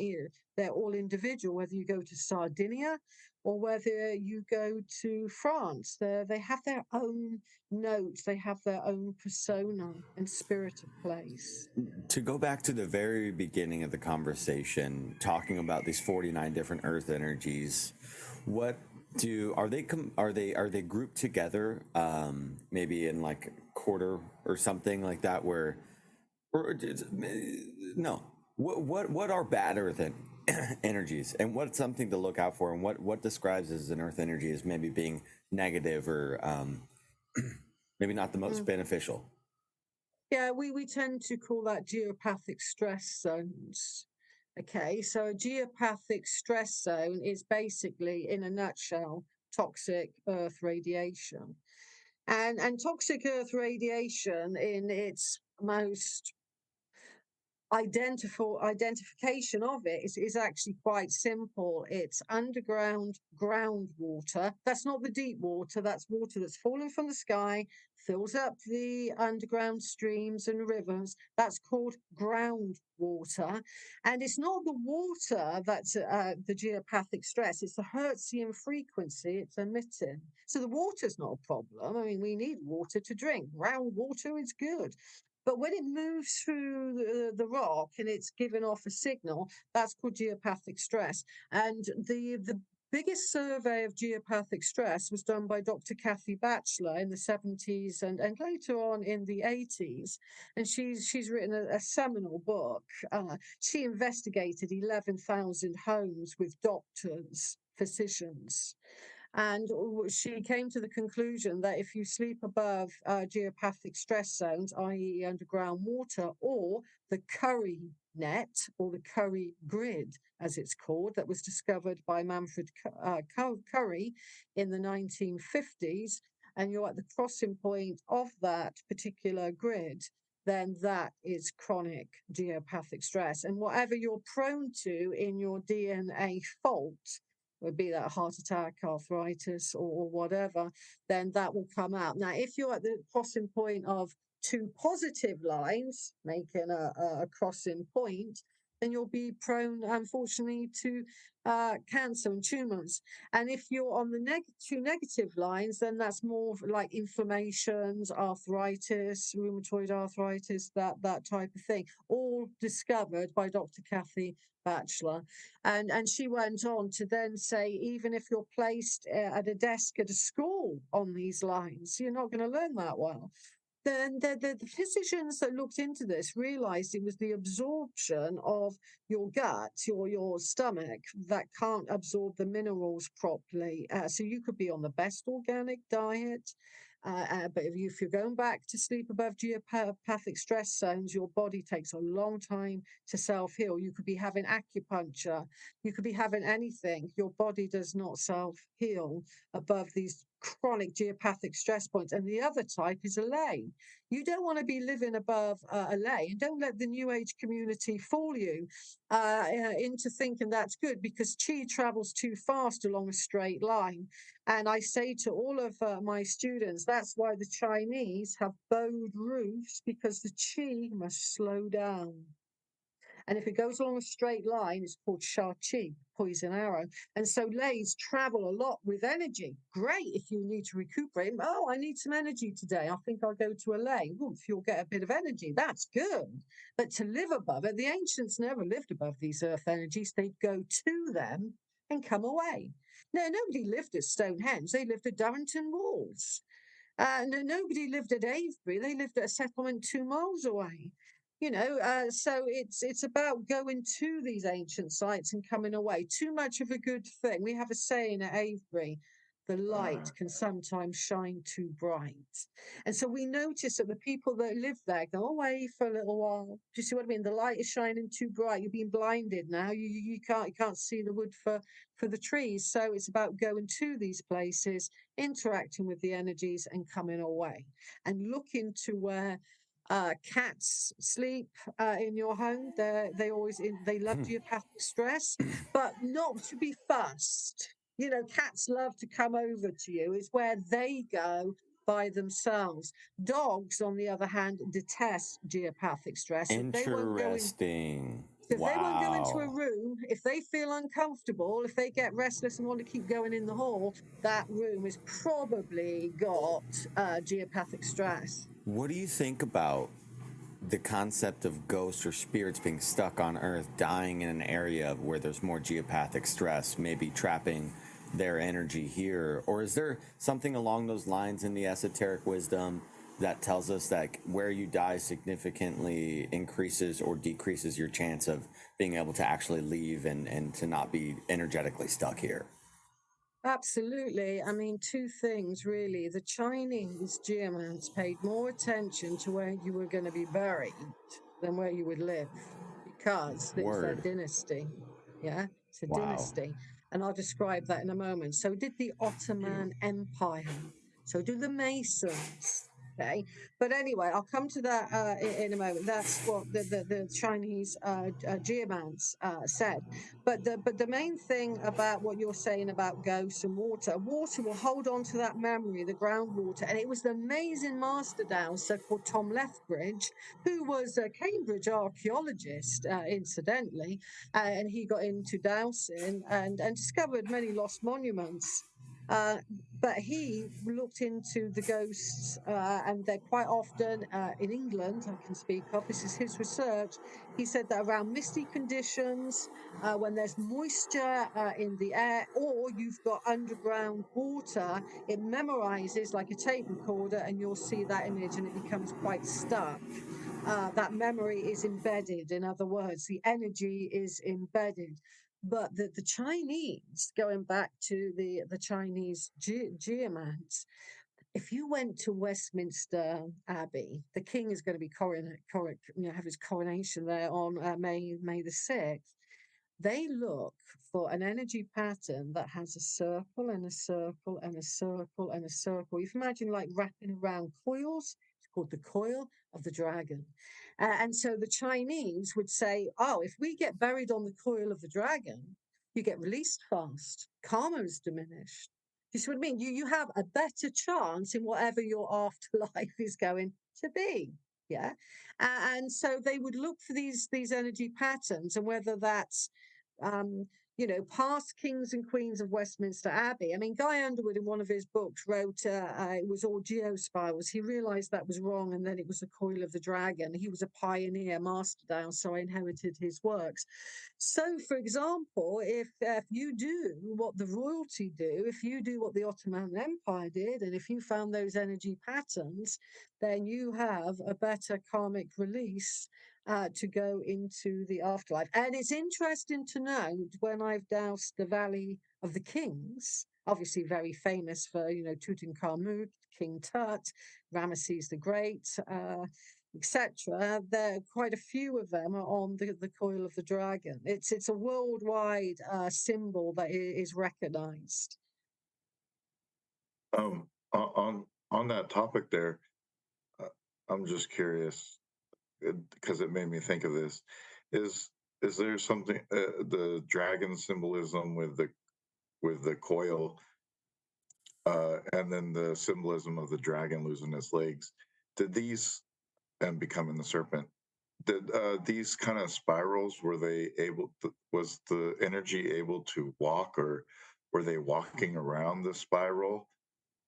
all individual, whether you go to Sardinia or whether you go to France. They have their own notes, they have their own persona and spirit of place. To go back to the very beginning of the conversation, talking about these 49 different earth energies, are they grouped together, maybe in like a quarter or something like that, what are bad earth energies, and what's something to look out for, and what describes as an earth energy as maybe being negative or maybe not the most beneficial? Yeah, we tend to call that geopathic stress zones. Okay, so a geopathic stress zone is basically, in a nutshell, toxic earth radiation. And toxic earth radiation in its most identification of it is actually quite simple. It's underground groundwater. That's not the deep water. That's water that's fallen from the sky, fills up the underground streams and rivers. That's called groundwater. And it's not the water that's the geopathic stress. It's the Hertzian frequency it's emitting. So the water's not a problem. I mean, we need water to drink. Groundwater is good. But when it moves through the rock and it's giving off a signal, that's called geopathic stress. And the biggest survey of geopathic stress was done by Dr. Kathy Batchelor in the 70s and later on in the 80s. And she's written a seminal book. She investigated 11,000 homes with doctors, physicians. And she came to the conclusion that if you sleep above geopathic stress zones, i.e., underground water, or the Curry net or the Curry grid, as it's called, that was discovered by Manfred Curry in the 1950s, and you're at the crossing point of that particular grid, then that is chronic geopathic stress. And whatever you're prone to in your DNA fault, would be that heart attack, arthritis, or whatever, then that will come out. Now, if you're at the crossing point of two positive lines, making a crossing point, then you'll be prone, unfortunately, to cancer and tumors. And if you're on the two negative lines, then that's more like inflammations, arthritis, rheumatoid arthritis, that type of thing, all discovered by Dr. Kathy Batchelor. And she went on to then say, even if you're placed at a desk at a school on these lines, you're not going to learn that well. Then the physicians that looked into this realized it was the absorption of your gut, your stomach, that can't absorb the minerals properly. So you could be on the best organic diet, but if you're going back to sleep above geopathic stress zones, your body takes a long time to self-heal. You could be having acupuncture. You could be having anything. Your body does not self-heal above these chronic geopathic stress points. And the other type is a ley. You don't want to be living above a ley, and don't let the New Age community fool you into thinking that's good, because chi travels too fast along a straight line. And I say to all of my students, that's why the Chinese have bowed roofs, because the chi must slow down. And if it goes along a straight line, it's called sha chi, poison arrow. And so leys travel a lot with energy. Great if you need to recuperate. Oh, I need some energy today. I think I'll go to a ley. Oof, you'll get a bit of energy. That's good. But to live above it, the ancients never lived above these earth energies. They'd go to them and come away. No, nobody lived at Stonehenge. They lived at Durrington Walls. Nobody lived at Avebury. They lived at a settlement 2 miles away. So it's about going to these ancient sites and coming away. Too much of a good thing. We have a saying at Avebury, the light can sometimes shine too bright. And so we notice that the people that live there go away for a little while. Do you see what I mean? The light is shining too bright. You're being blinded now. You can't see the wood for the trees. So it's about going to these places, interacting with the energies and coming away. And looking to where cats sleep in your home. They love geopathic stress, but not to be fussed. Cats love to come over to you. It's where they go by themselves. Dogs, on the other hand, detest geopathic stress. Interesting. If they won't go into a room, if they feel uncomfortable, if they get restless and want to keep going in the hall, that room has probably got geopathic stress. What do you think about the concept of ghosts or spirits being stuck on Earth, dying in an area where there's more geopathic stress, maybe trapping their energy here? Or is there something along those lines in the esoteric wisdom that tells us that where you die significantly increases or decreases your chance of being able to actually leave and to not be energetically stuck here? Absolutely. I mean, two things really. The Chinese geomants paid more attention to where you were going to be buried than where you would live, because it's their dynasty. Yeah, it's a dynasty. And I'll describe that in a moment. So did the Ottoman Empire. So do the Masons. Okay, but anyway, I'll come to that in a moment. That's what the Chinese geomants said. But the main thing about what you're saying about ghosts and water will hold on to that memory, the groundwater. And it was the amazing master dowser called Tom Lethbridge, who was a Cambridge archaeologist, incidentally, and he got into dowsing and discovered many lost monuments. But he looked into the ghosts, and they're quite often in England, I can speak of. This is his research. He said that around misty conditions, when there's moisture in the air, or you've got underground water, it memorizes like a tape recorder, and you'll see that image and it becomes quite stuck. That memory is embedded. In other words, the energy is embedded. But the Chinese, going back to the Chinese geomants, if you went to Westminster Abbey, the king is going to be have his coronation there on May the 6th. They look for an energy pattern that has a circle and a circle and a circle and a circle. You can imagine like wrapping around coils. It's called the coil of the dragon. And so the Chinese would say, oh, if we get buried on the coil of the dragon, you get released fast. Karma is diminished. You see what I mean? You have a better chance in whatever your afterlife is going to be. Yeah. And so they would look for these energy patterns, and whether that's um, past kings and queens of Westminster Abbey. I mean, Guy Underwood, in one of his books, wrote it was all geospirals. He realized that was wrong, and then it was the coil of the dragon. He was a pioneer master down, so I inherited his works. So, for example, if you do what the royalty do, if you do what the Ottoman Empire did, and if you found those energy patterns, then you have a better karmic release to go into the afterlife. And it's interesting to note, when I've doused the Valley of the Kings, obviously very famous for, Tutankhamun, King Tut, Ramesses the Great, etc. There are quite a few of them are on the coil of the dragon. It's a worldwide symbol that is recognized. On that topic there, I'm just curious, because it made me think of this. Is there something, the dragon symbolism with the coil, and then the symbolism of the dragon losing its legs? Did these, and becoming the serpent, did these kind of spirals, was the energy able to walk, or were they walking around the spiral?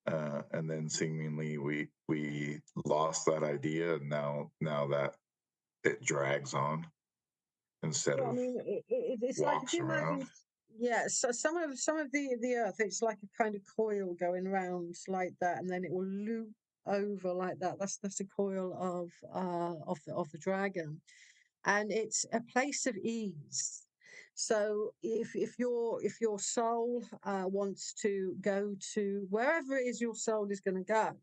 And then seemingly we lost that idea, and now that it drags on instead Yeah, I of mean, it's like, if walks you around. imagine, yeah. So some of the Earth, it's like a kind of coil going round like that, and then it will loop over like that. That's a coil of the dragon, and it's a place of ease. So if your soul wants to go to wherever it is your soul is going to go,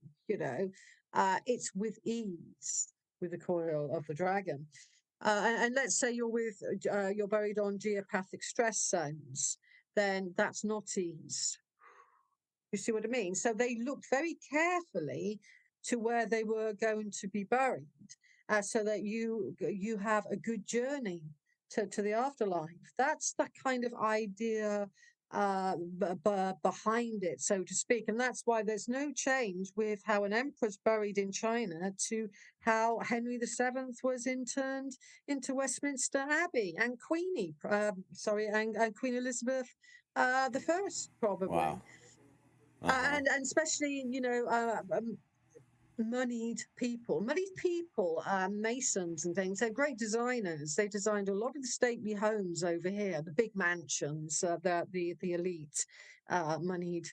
it's with ease with the coil of the dragon. And let's say you're buried on geopathic stress zones, then that's not ease. You see what I mean? So they looked very carefully to where they were going to be buried, so that you have a good journey to the afterlife. That's the kind of idea behind it, so to speak. And that's why there's no change with how an emperor's buried in China to how Henry VII was interned into Westminster Abbey, and and Queen Elizabeth the First, probably. Wow. And especially, moneyed people, masons and things. They're great designers. They designed a lot of the stately homes over here, the big mansions, the elite, moneyed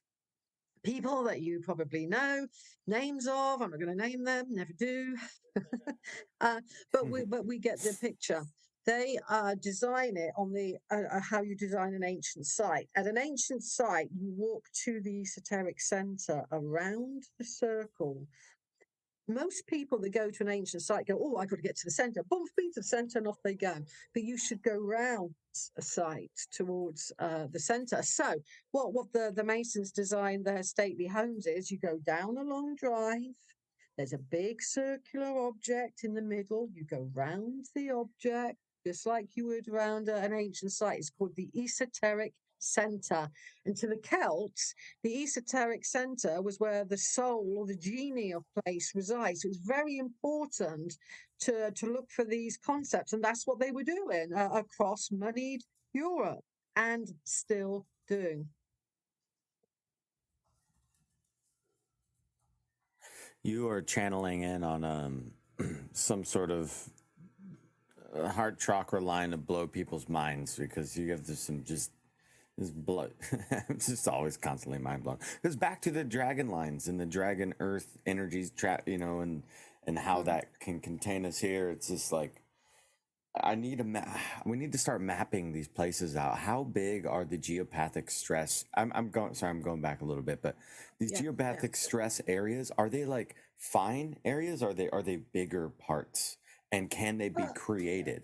people that you probably know names of. I'm not going to name them, never do. But we get the picture. They design it on the how you design an ancient site. At an ancient site, you walk to the esoteric center around the circle. Most people that go to an ancient site go, oh, I've got to get to the center. Boom, speed to the center, and off they go. But you should go round a site towards the center. So what the Masons designed their stately homes is, you go down a long drive, There's a big circular object in the middle. You go round the object, just like you would around an ancient site. It's called the esoteric center. And to the Celts, the esoteric center was where the soul or the genie of place resides. So it's very important to look for these concepts. And that's what they were doing across moneyed Europe and still doing. You are channeling in on some sort of heart chakra line to blow people's minds, because you have this blood. It's just always constantly mind blown. Because back to the dragon lines and the dragon earth energies and how that can contain us here. It's just like, we need to start mapping these places out. How big are the geopathic stress? I'm going back a little bit, but these geopathic stress areas, are they like fine areas? Are they bigger parts? And can they be created?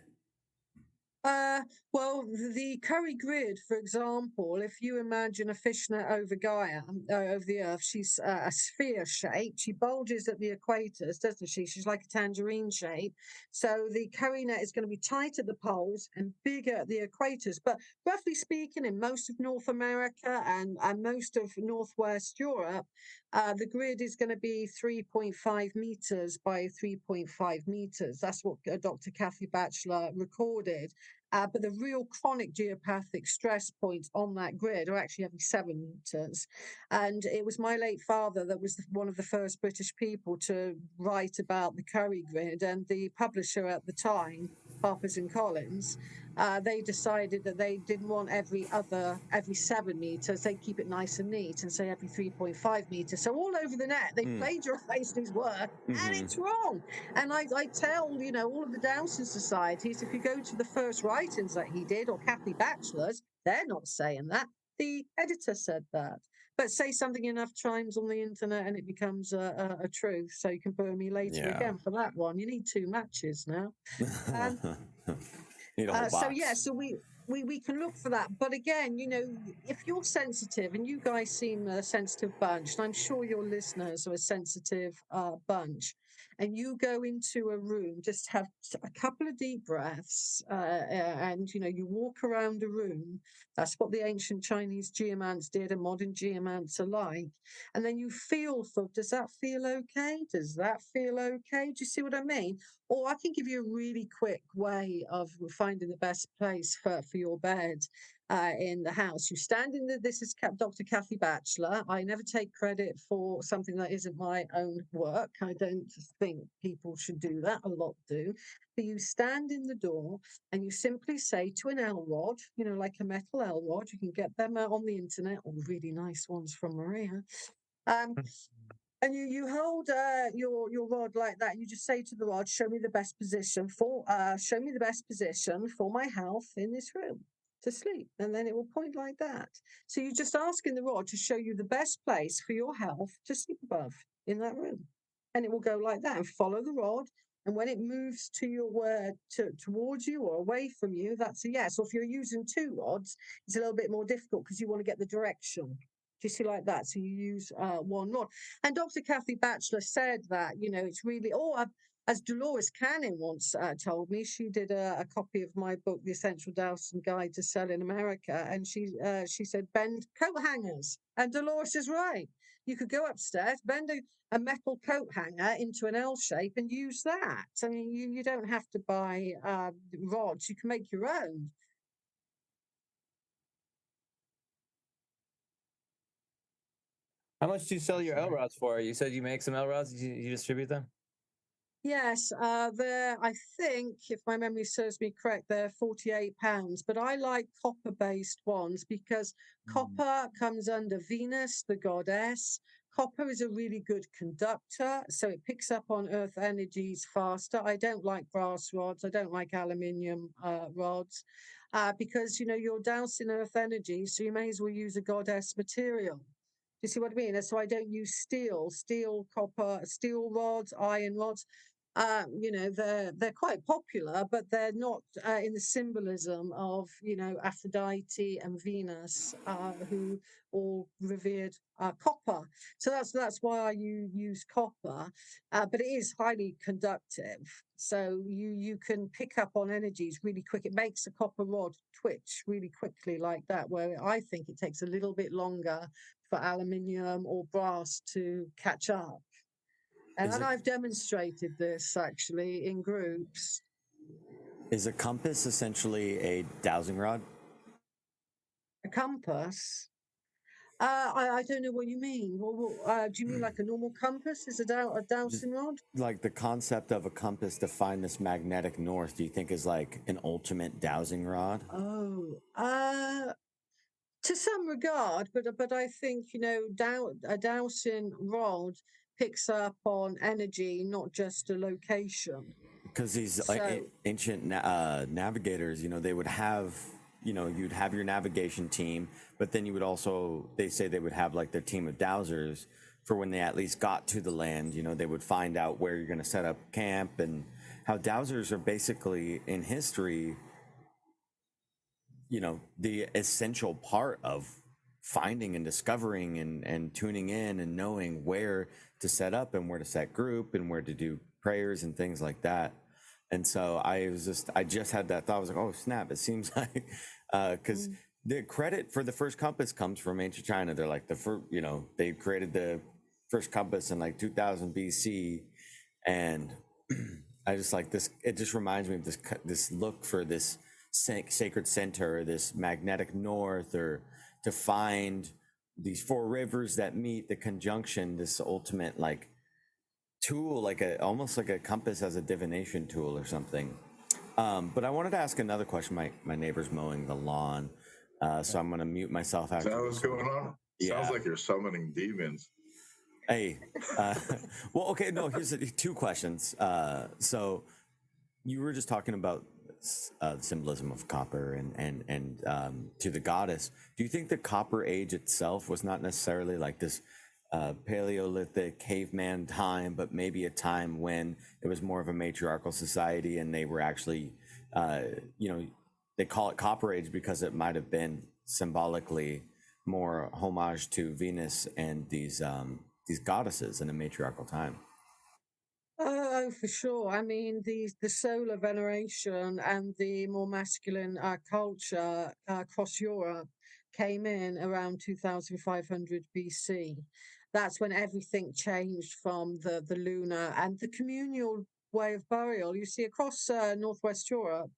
Well, the Curry grid, for example, if you imagine a fishnet over Gaia, over the Earth, she's a sphere shape. She bulges at the equators, doesn't she? She's like a tangerine shape. So the Curry net is going to be tight at the poles and bigger at the equators. But roughly speaking, in most of North America and most of Northwest Europe, the grid is going to be 3.5 meters by 3.5 meters. That's what Dr. Kathy Batchelor recorded. But the real chronic geopathic stress points on that grid are actually every 7 meters. And it was my late father that was one of the first British people to write about the Curry grid. And the publisher at the time, Harpers and Collins, they decided that they didn't want every 7 meters. They keep it nice and neat and say every 3.5 meters. So all over the net, they plagiarized his work, and it's wrong. And I tell, all of the dowsing societies, if you go to the first writings that he did, or Kathy Batchelor's, they're not saying that. The editor said that. But say something enough times on the internet and it becomes a truth. So you can burn me later again for that one. You need 2 matches now. Need a whole box. So we can look for that. But again, if you're sensitive, and you guys seem a sensitive bunch, and I'm sure your listeners are a sensitive bunch, and you go into a room, just have a couple of deep breaths, and you walk around a room. That's what the ancient Chinese geomants did, and modern geomants alike. And then you feel for, does that feel okay? Does that feel okay? Do you see what I mean? Or I can give you a really quick way of finding the best place for your bed in the house. You stand in this is Dr. Kathy Batchelor. I never take credit for something that isn't my own work. I don't think people should do that. A lot do. But you stand in the door and you simply say to an L rod, like a metal L rod, you can get them on the internet, or really nice ones from Maria. And you hold your rod like that, and you just say to the rod, show me the best position for my health in this room to sleep. And then it will point like that. So you're just asking the rod to show you the best place for your health to sleep above in that room. And it will go like that, and follow the rod. And when it moves to your towards you or away from you, that's a yes. Or if you're using 2 rods, it's a little bit more difficult because you want to get the direction. Do you see like that? So you use 1 rod. And Dr. Kathy Batchelor said that, it's really, as Dolores Cannon once told me, she did a copy of my book, The Essential Dowsing Guide to Sell in America. And she said, bend coat hangers. And Dolores is right. You could go upstairs, bend a metal coat hanger into an L shape and use that. I mean, you don't have to buy rods. You can make your own. How much do you sell your L rods for? You said you make some L rods. You distribute them? Yes, I think, if my memory serves me correct, they're £48. But I like copper-based ones because copper comes under Venus, the goddess. Copper is a really good conductor, so it picks up on earth energies faster. I don't like brass rods. I don't like aluminium rods because, you're dousing earth energy, so you may as well use a goddess material. Do you see what I mean? So I don't use steel, copper, steel rods, iron rods. They're quite popular, but they're not in the symbolism of Aphrodite and Venus, who all revered copper. So that's why you use copper, but it is highly conductive. So you can pick up on energies really quick. It makes a copper rod twitch really quickly like that, where I think it takes a little bit longer for aluminium or brass to catch up. And I've demonstrated this actually in groups. Is a compass essentially a dowsing rod? A compass? I don't know what you mean. Do you mean like a normal compass is a dowsing rod? Like the concept of a compass to find this magnetic north, do you think is like an ultimate dowsing rod? To some regard, but I think a dowsing rod picks up on energy, not just a location. Because these ancient navigators, they would have, you'd have your navigation team, but then you would also, they say they would have like their team of dowsers for when they at least got to the land, they would find out where you're going to set up camp, and how dowsers are basically in history, the essential part of finding and discovering and tuning in and knowing where to set up and where to set group and where to do prayers and things like that. And so I just had that thought. I was like, oh snap, it seems like because the credit for the first compass comes from ancient China. They're like the first, they created the first compass in like 2000 BC, and I just like this. It just reminds me of this look for this sacred center, or this magnetic north, or to find these four rivers that meet, the conjunction, this ultimate like tool, like almost like a compass as a divination tool or something. But I wanted to ask another question. My neighbor's mowing the lawn, so I'm going to mute myself. Is that what's going on? Yeah. Sounds like you're summoning demons. Hey, well, okay, no, here's two questions. So you were just talking about the symbolism of copper and to the goddess. Do you think the Copper Age itself was not necessarily like this Paleolithic caveman time, but maybe a time when it was more of a matriarchal society, and they were actually, they call it Copper Age because it might have been symbolically more homage to Venus and these goddesses in a matriarchal time? Oh, for sure. I mean, the solar veneration and the more masculine culture across Europe came in around 2500 BC. That's when everything changed from the lunar and the communal way of burial you see across Northwest Europe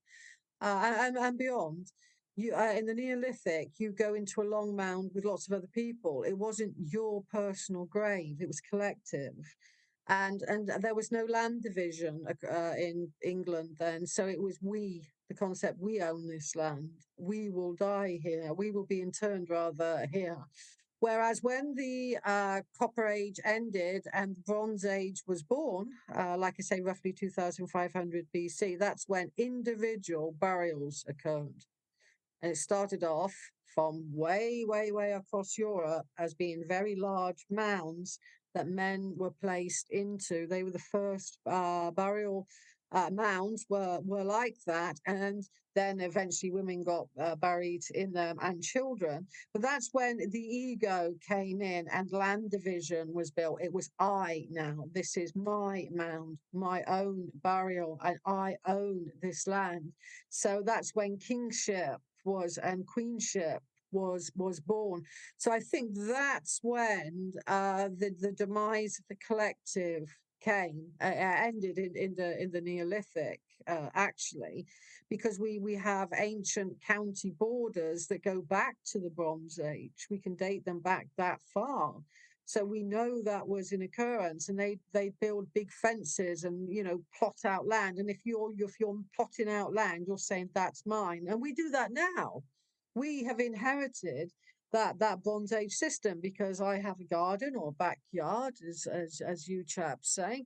and beyond. You in the Neolithic, you go into a long mound with lots of other people. It wasn't your personal grave; it was collective, and there was no land division in England then. So it was we. The concept: we own this land. We will die here. We will be interned rather here. Whereas when the Copper Age ended and the Bronze Age was born, like I say, roughly 2500 BC, that's when individual burials occurred. And it started off from way, way, way across Europe as being very large mounds that men were placed into. They were the first burial mounds were like that, and then eventually women got buried in them and children. But that's when the ego came in and land division was built. It was I now. This is my mound, my own burial, and I own this land. So that's when kingship was and queenship was born. So I think that's when the demise of the collective came ended in the Neolithic actually, because we have ancient county borders that go back to the Bronze Age. We can date them back that far. So we know that was an occurrence, and they build big fences and plot out land. And if you're plotting out land, you're saying that's mine, and we do that now. We have inherited that Bronze Age system because I have a garden or a backyard, as you chaps say,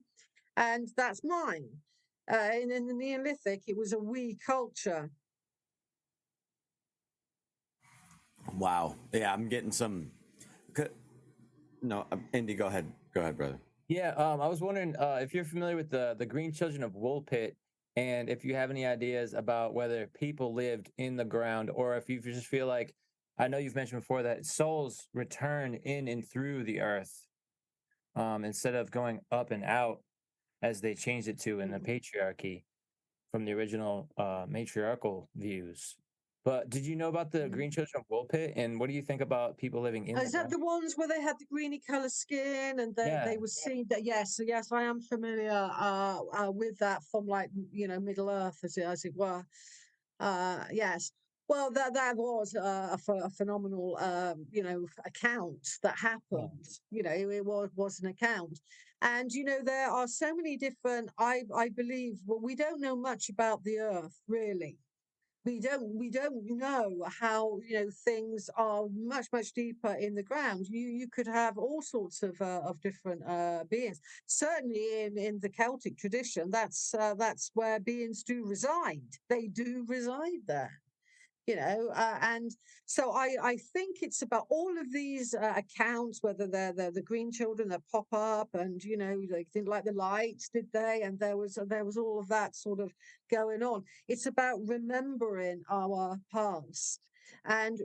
and that's mine. And in the Neolithic, it was a we culture. Wow. Yeah, I'm getting some. No, Indy, go ahead. Go ahead, brother. Yeah, I was wondering if you're familiar with the Green Children of Woolpit, and if you have any ideas about whether people lived in the ground, or if you just feel like, I know you've mentioned before that souls return in and through the earth, instead of going up and out as they changed it to in the Mm. patriarchy from the original matriarchal views. But did you know about the Mm. Green Children of Woolpit, and what do you think about people living in the Is that ground? the ones where they had the greeny colour skin and Yeah, they were seen that? Yes, yes, I am familiar with that from like Middle Earth as it were. Yes. Well, that was a phenomenal account that yeah, happened. It was an account, and there are so many different. I believe. Well, we don't know much about the Earth really. We don't know how things are much deeper in the ground. You could have all sorts of different beings. Certainly in the Celtic tradition, that's where beings do reside. They do reside there. And so I think it's about all of these accounts, whether they're the green children that pop up, and they didn't like the lights, did they? And there was all of that sort of going on. It's about remembering our past and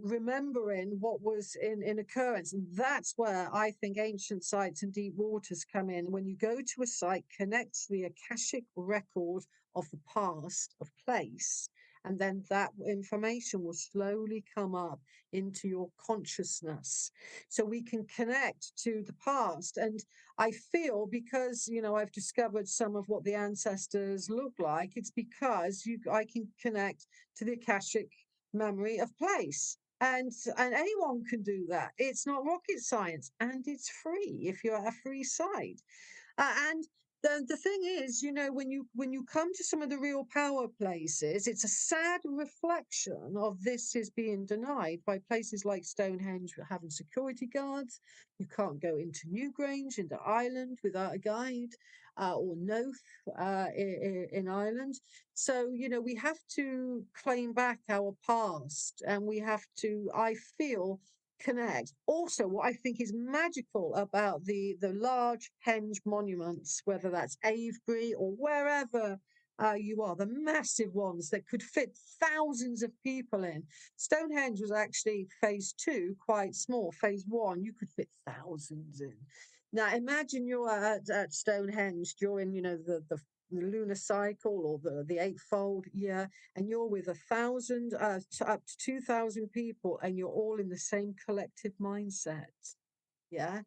remembering what was in occurrence. And that's where I think ancient sites and deep waters come in. When you go to a site, connect to the Akashic record of the past of place, and then that information will slowly come up into your consciousness, so we can connect to the past. And I feel, because I've discovered some of what the ancestors look like, it's because I can connect to the Akashic memory of place. And anyone can do that. It's not rocket science, and it's free if you're at a free site. And the thing is, when you come to some of the real power places, it's a sad reflection of this is being denied by places like Stonehenge having security guards. You can't go into Newgrange, into Ireland, without a guide, or Noth in Ireland. So, we have to claim back our past, and we have to, I feel, connect. Also, what I think is magical about the large henge monuments, whether that's Avebury or wherever you are, the massive ones that could fit thousands of people in. Stonehenge was actually phase two, quite small. Phase one, you could fit thousands in. Now, imagine you're at Stonehenge during, the lunar cycle, or the eightfold year, and you're with 1,000 to up to 2,000 people, and you're all in the same collective mindset. Yeah,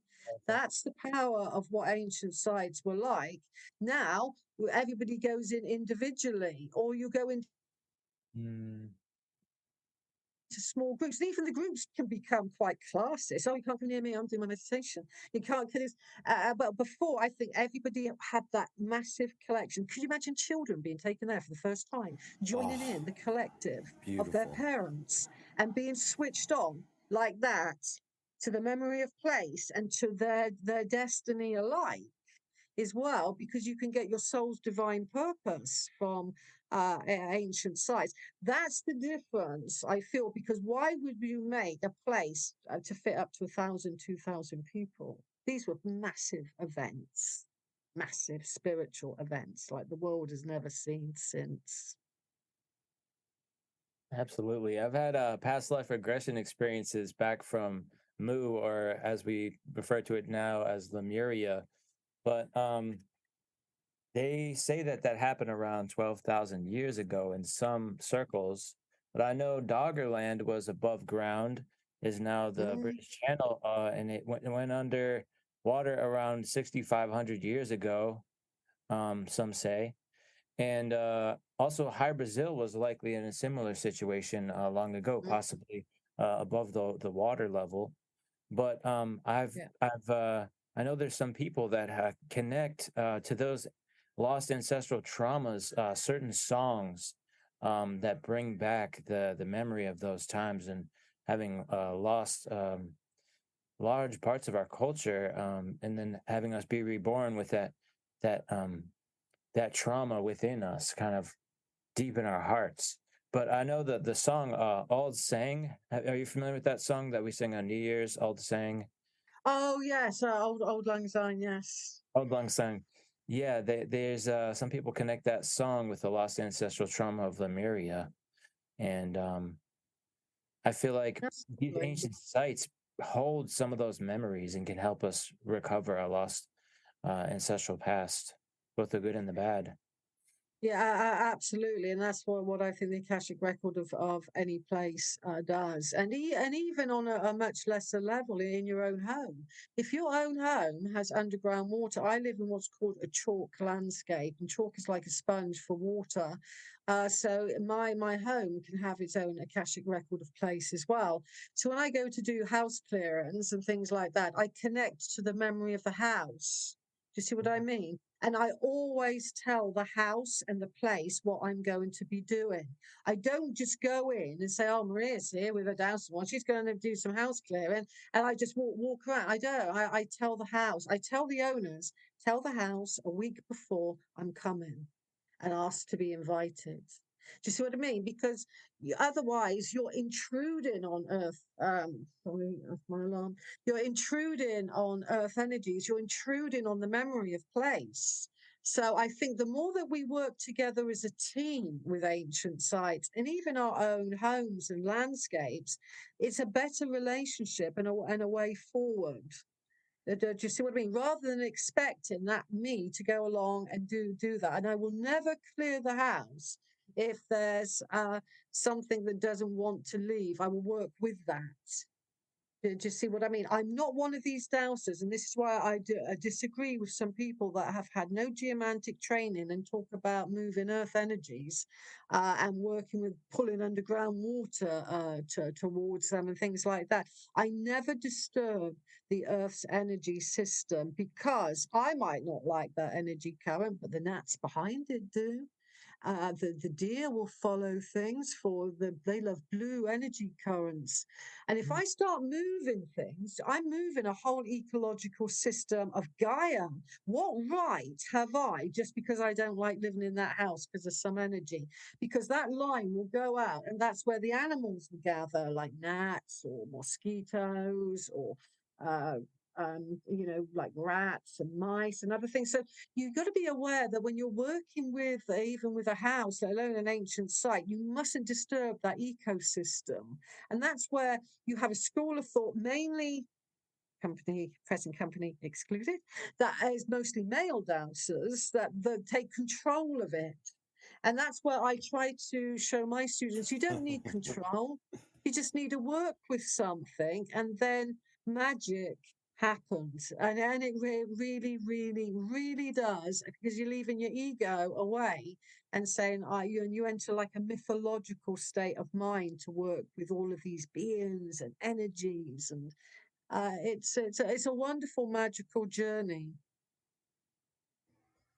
that's the power of what ancient sites were like. Now everybody goes in individually, or you go into mm, small groups. And even the groups can become quite classist. Oh, you can't come near me, I'm doing my meditation. You can't kill this. But before, I think everybody had that massive collection. Could you imagine children being taken there for the first time, joining Oh, in the collective of their beautiful. parents, and being switched on like that to the memory of place and to their destiny alike as well, because you can get your soul's divine purpose from ancient sites. That's the difference, I feel, because why would you make a place to fit up to 1,000, 2,000 people? These were massive events, massive spiritual events like the world has never seen since. absolutely. I've had past life regression experiences back from Mu, or as we refer to it now as Lemuria. But they say that that happened around 12,000 years ago in some circles. But I know Doggerland was above ground, is now the Mm, British Channel, and it went under water around 6,500 years ago, some say. And also, High Brazil was likely in a similar situation long ago, mm, possibly above the water level. But yeah. I know there's some people that connect to those lost ancestral traumas, certain songs that bring back the memory of those times, and having lost large parts of our culture, and then having us be reborn with that that trauma within us, kind of deep in our hearts. But I know that the song Auld Sang. Are you familiar with that song that we sing on New Year's, Auld Sang? Oh yes, old lang syne. Yes. Old Lang Syne. Yeah, there's some people connect that song with the lost ancestral trauma of Lemuria, and I feel like these Absolutely. ancient sites hold some of those memories and can help us recover our lost ancestral past, both the good and the bad. Yeah, absolutely, and that's what I think the Akashic record of any place does, and even on a much lesser level in your own home. If your own home has underground water, I live in what's called a chalk landscape, and chalk is like a sponge for water. So my home can have its own Akashic record of place as well. So when I go to do house clearance and things like that, I connect to the memory of the house. Do you see what I Mhm. mean? And I always tell the house and the place what I'm going to be doing. I don't just go in and say, "Oh, Maria's here with her dowsing one. She's going to do some house clearing," and I just walk around. I don't. I tell the house. I tell the owners. Tell the house a week before I'm coming, and ask to be invited. Do you see what I mean? Because otherwise, you're intruding on Earth. Sorry, that's my alarm. You're intruding on Earth energies. You're intruding on the memory of place. So I think the more that we work together as a team with ancient sites and even our own homes and landscapes, it's a better relationship and a way forward. Do you see what I mean? Rather than expecting that me to go along and do that, and I will never clear the house if there's something that doesn't want to leave. I will work with that. Do you see what I mean? I'm not one of these dowsers, and this is why I disagree with some people that have had no geomantic training and talk about moving earth energies and working with pulling underground water towards them and things like that. I never disturb the earth's energy system because I might not like that energy current, but the gnats behind it do. The deer will follow things for they love blue energy currents. And if I start moving things, I'm moving a whole ecological system of Gaia. What right have I just because I don't like living in that house because of some energy? Because that line will go out, and that's where the animals will gather, like gnats or mosquitoes or uh, like rats and mice and other things. So you've got to be aware that when you're working with, even with a house, let alone an ancient site, you mustn't disturb that ecosystem. And that's where you have a school of thought, mainly present company excluded, that is mostly male dancers that take control of it. And that's where I try to show my students you don't need control. You just need to work with something, and then magic happens. And it really, really, really does, because you're leaving your ego away and saying, you enter like a mythological state of mind to work with all of these beings and energies. And it's a wonderful, magical journey.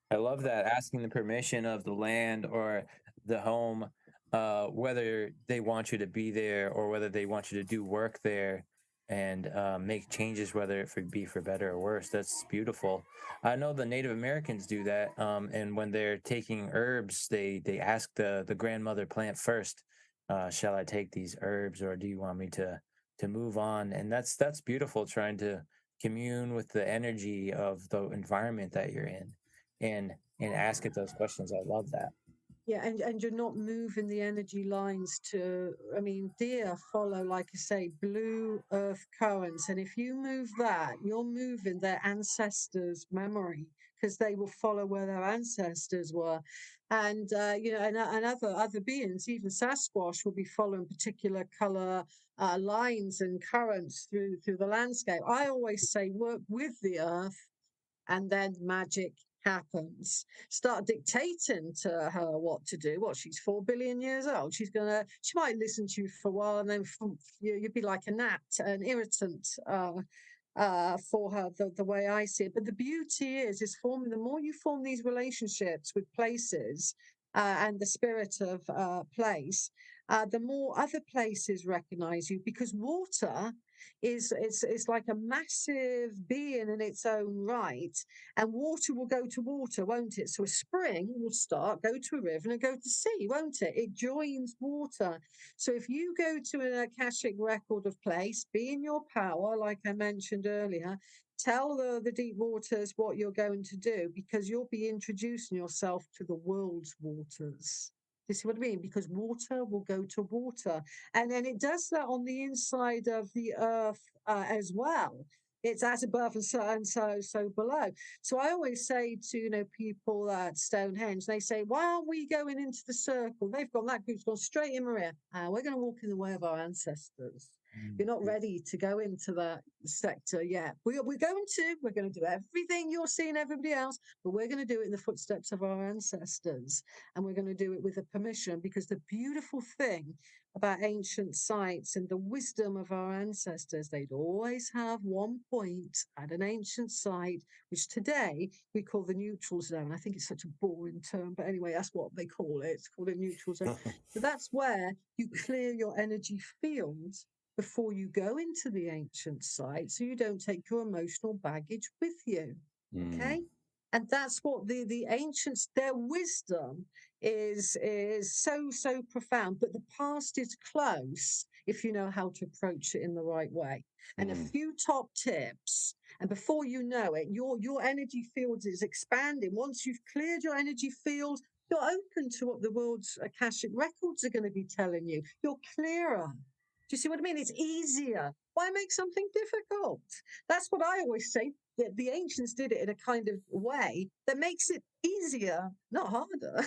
I love that, asking the permission of the land or the home, whether they want you to be there or whether they want you to do work there and make changes, whether it be for better or worse. That's beautiful. I know the Native Americans do that, and when they're taking herbs, they ask the grandmother plant first, "Shall I take these herbs, or do you want me to move on?" And that's beautiful, trying to commune with the energy of the environment that you're in and ask it those questions. I love that. Yeah, and you're not moving the energy lines to, I mean, deer follow, like I say, blue earth currents. And if you move that, you're moving their ancestors' memory because they will follow where their ancestors were. And, and other beings, even Sasquatch, will be following particular color lines and currents through the landscape. I always say work with the earth and then magic happens. Start dictating to her what to do. What, she's 4 billion years old. She might listen to you for a while, and then you'd be like a gnat, an irritant for her, the way I see it. But the beauty is forming. The more you form these relationships with places and the spirit of place, the more other places recognize you, because water it's like a massive being in its own right, and water will go to water, won't it? So a spring will start, go to a river, and go to sea, won't it? It joins water. So if you go to an Akashic record of place, be in your power, like I mentioned earlier, tell the deep waters what you're going to do, because you'll be introducing yourself to the world's waters. You see what I mean? Because water will go to water. And then it does that on the inside of the earth as well. It's as above and so below. So I always say to people at Stonehenge, they say, "Why aren't we going into the circle?" That group's gone straight in, Maria. We're going to walk in the way of our ancestors. You're not ready to go into that sector yet. We're going to do everything you're seeing everybody else, but we're going to do it in the footsteps of our ancestors. And we're going to do it with a permission, because the beautiful thing about ancient sites and the wisdom of our ancestors, they'd always have one point at an ancient site, which today we call the neutral zone. I think it's such a boring term, but anyway, that's what they call it. It's called a neutral zone. So that's where you clear your energy fields before you go into the ancient site, so you don't take your emotional baggage with you. Okay? And that's what the ancients, their wisdom is so profound. But the past is close if you know how to approach it in the right way. And a few top tips, and before you know it, your energy field is expanding. Once you've cleared your energy field, you're open to what the world's Akashic records are going to be telling you. You're clearer. Do you see what I mean? It's easier. Why make something difficult? That's what I always say. That the ancients did it in a kind of way that makes it easier, not harder.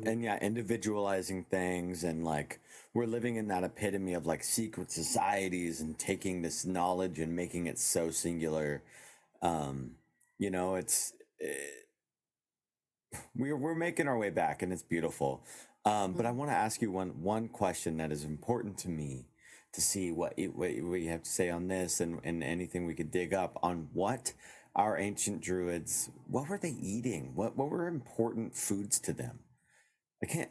And yeah, individualizing things, and like we're living in that epitome of like secret societies and taking this knowledge and making it so singular. We're making our way back, and it's beautiful. But I want to ask you one question that is important to me, to see what you have to say on this, and anything we could dig up on what our ancient druids, what were they eating? What were important foods to them?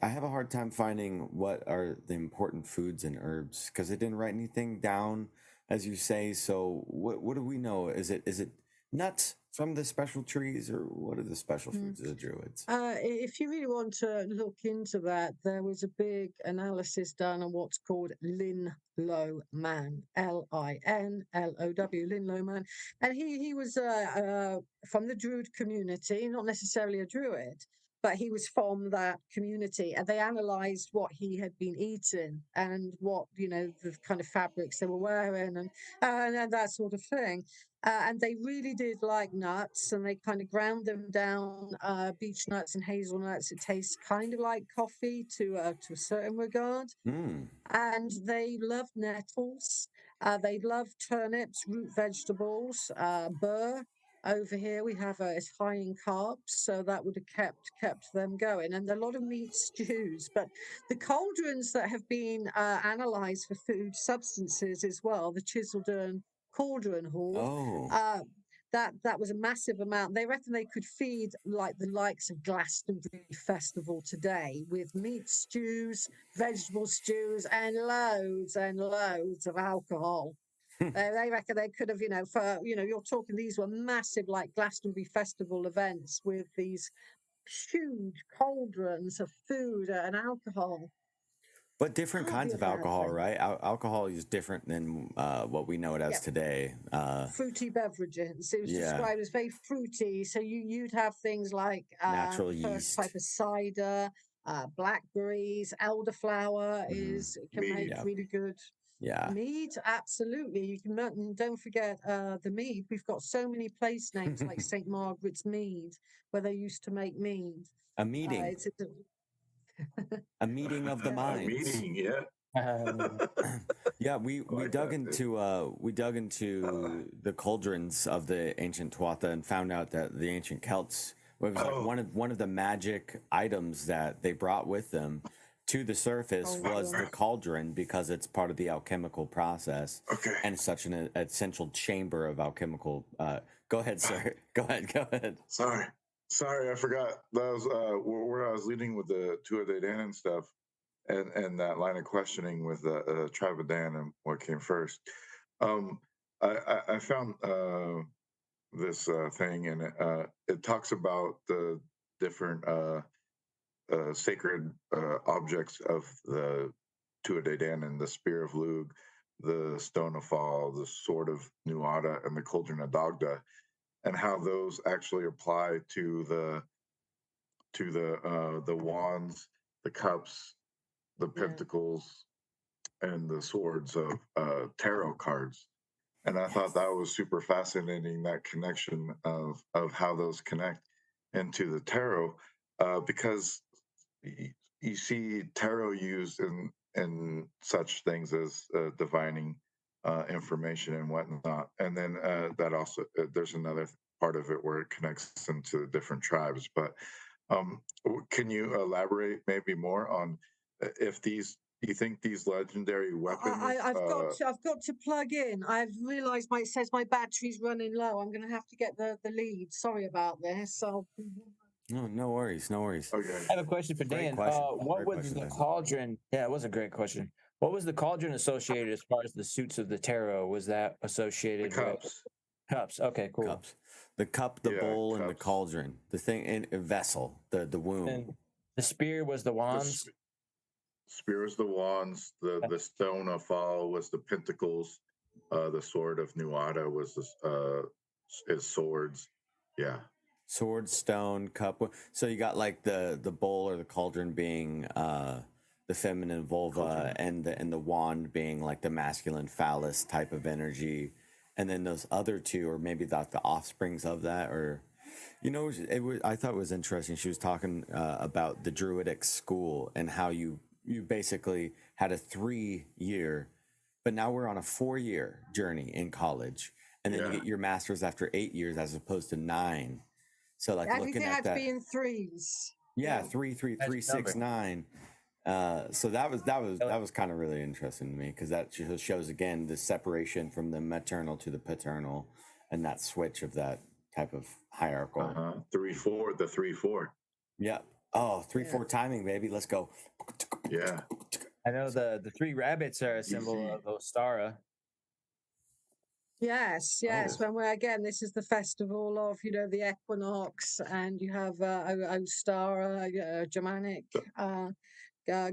I have a hard time finding what are the important foods and herbs, because they didn't write anything down, as you say. So what do we know? Is it nuts from the special trees, or what are the special foods of the druids? If you really want to look into that, there was a big analysis done on what's called Linlow Man, Linlow, Linlow Man, and he was from the Druid community, not necessarily a Druid, but he was from that community, and they analysed what he had been eating and what the kind of fabrics they were wearing, and that sort of thing. And they really did like nuts, and they kind of ground them down, beech nuts and hazelnuts. It tastes kind of like coffee to a certain regard. And they loved nettles. They loved turnips, root vegetables, burr. Over here we have it's high in carbs, so that would have kept them going, and a lot of meat stews. But the cauldrons that have been analysed for food substances as well, the Chiseldern Cauldron Hall, that was a massive amount. They reckon they could feed like the likes of Glastonbury Festival today with meat stews, vegetable stews, and loads of alcohol. They reckon they could have, you're talking, these were massive, like Glastonbury Festival events with these huge cauldrons of food and alcohol. But different kinds of alcohol, right? Alcohol is different than what we know it as today. Fruity beverages. It was described as very fruity. So you'd have things like natural yeast, type of cider, blackberries, elderflower can make really good. Mead, absolutely. You can don't forget the mead. We've got so many place names like St. Margaret's Mead, where they used to make mead. A meeting. A meeting of the minds. A meeting, yeah. We dug into the cauldrons of the ancient Tuatha and found out that the ancient Celts, it was like one of the magic items that they brought with them to the surface was the cauldron, because it's part of the alchemical process and such an essential chamber of alchemical. Go ahead, sir. Go ahead. Sorry, I forgot. That was where I was leading with the Tuatha De Danann and stuff. and that line of questioning with the tribe of Dan and what came first. Um, I found this thing, and it talks about the different sacred objects of the Tua de Dan and the Spear of Lug, the Stone of Fall, the Sword of Nuada, and the Cauldron of Dagda, and how those actually apply to the wands, the cups, the pentacles, and the swords of tarot cards. And I thought that was super fascinating, that connection of how those connect into the tarot, because you see tarot used in such things as divining information and whatnot, and then that also there's another part of it where it connects into different tribes. But can you elaborate maybe more on if these? Do you think these legendary weapons? I've got to plug in. I've realised it says my battery's running low. I'm going to have to get the lead. Sorry about this. No worries, no worries. Okay. I have a question for Dan. What was the cauldron? Yeah, it was a great question. What was the cauldron associated as far as the suits of the tarot? Was that associated with cups? Okay, cool. Cups. The cup, the bowl, and the cauldron. The thing in a vessel, the womb. And the spear was the wands. Spear was the wands. The Stone of Fall was the pentacles. The Sword of Nuada was his swords. Yeah. Sword, stone, cup. So you got like the bowl or the cauldron being the feminine vulva, and the wand being like the masculine phallus type of energy, and then those other two, or maybe the offsprings of that, or I thought it was interesting. She was talking about the Druidic school and how you basically had a 3-year, but now we're on a 4-year journey in college, and then you get your master's after 8 years as opposed to 9. So like everything looking at had that, to be in threes. yeah, 3, 3, 3, 6, 9. So that was kind of really interesting to me, because that shows again the separation from the maternal to the paternal, and that switch of that type of hierarchical. 3-4, the 3-4. Yep. Oh, 3-4 timing, baby. Let's go. Yeah. I know the 3 rabbits are a symbol of Ostara. Yes. When this is the festival of the equinox, and you have Ostara, Germanic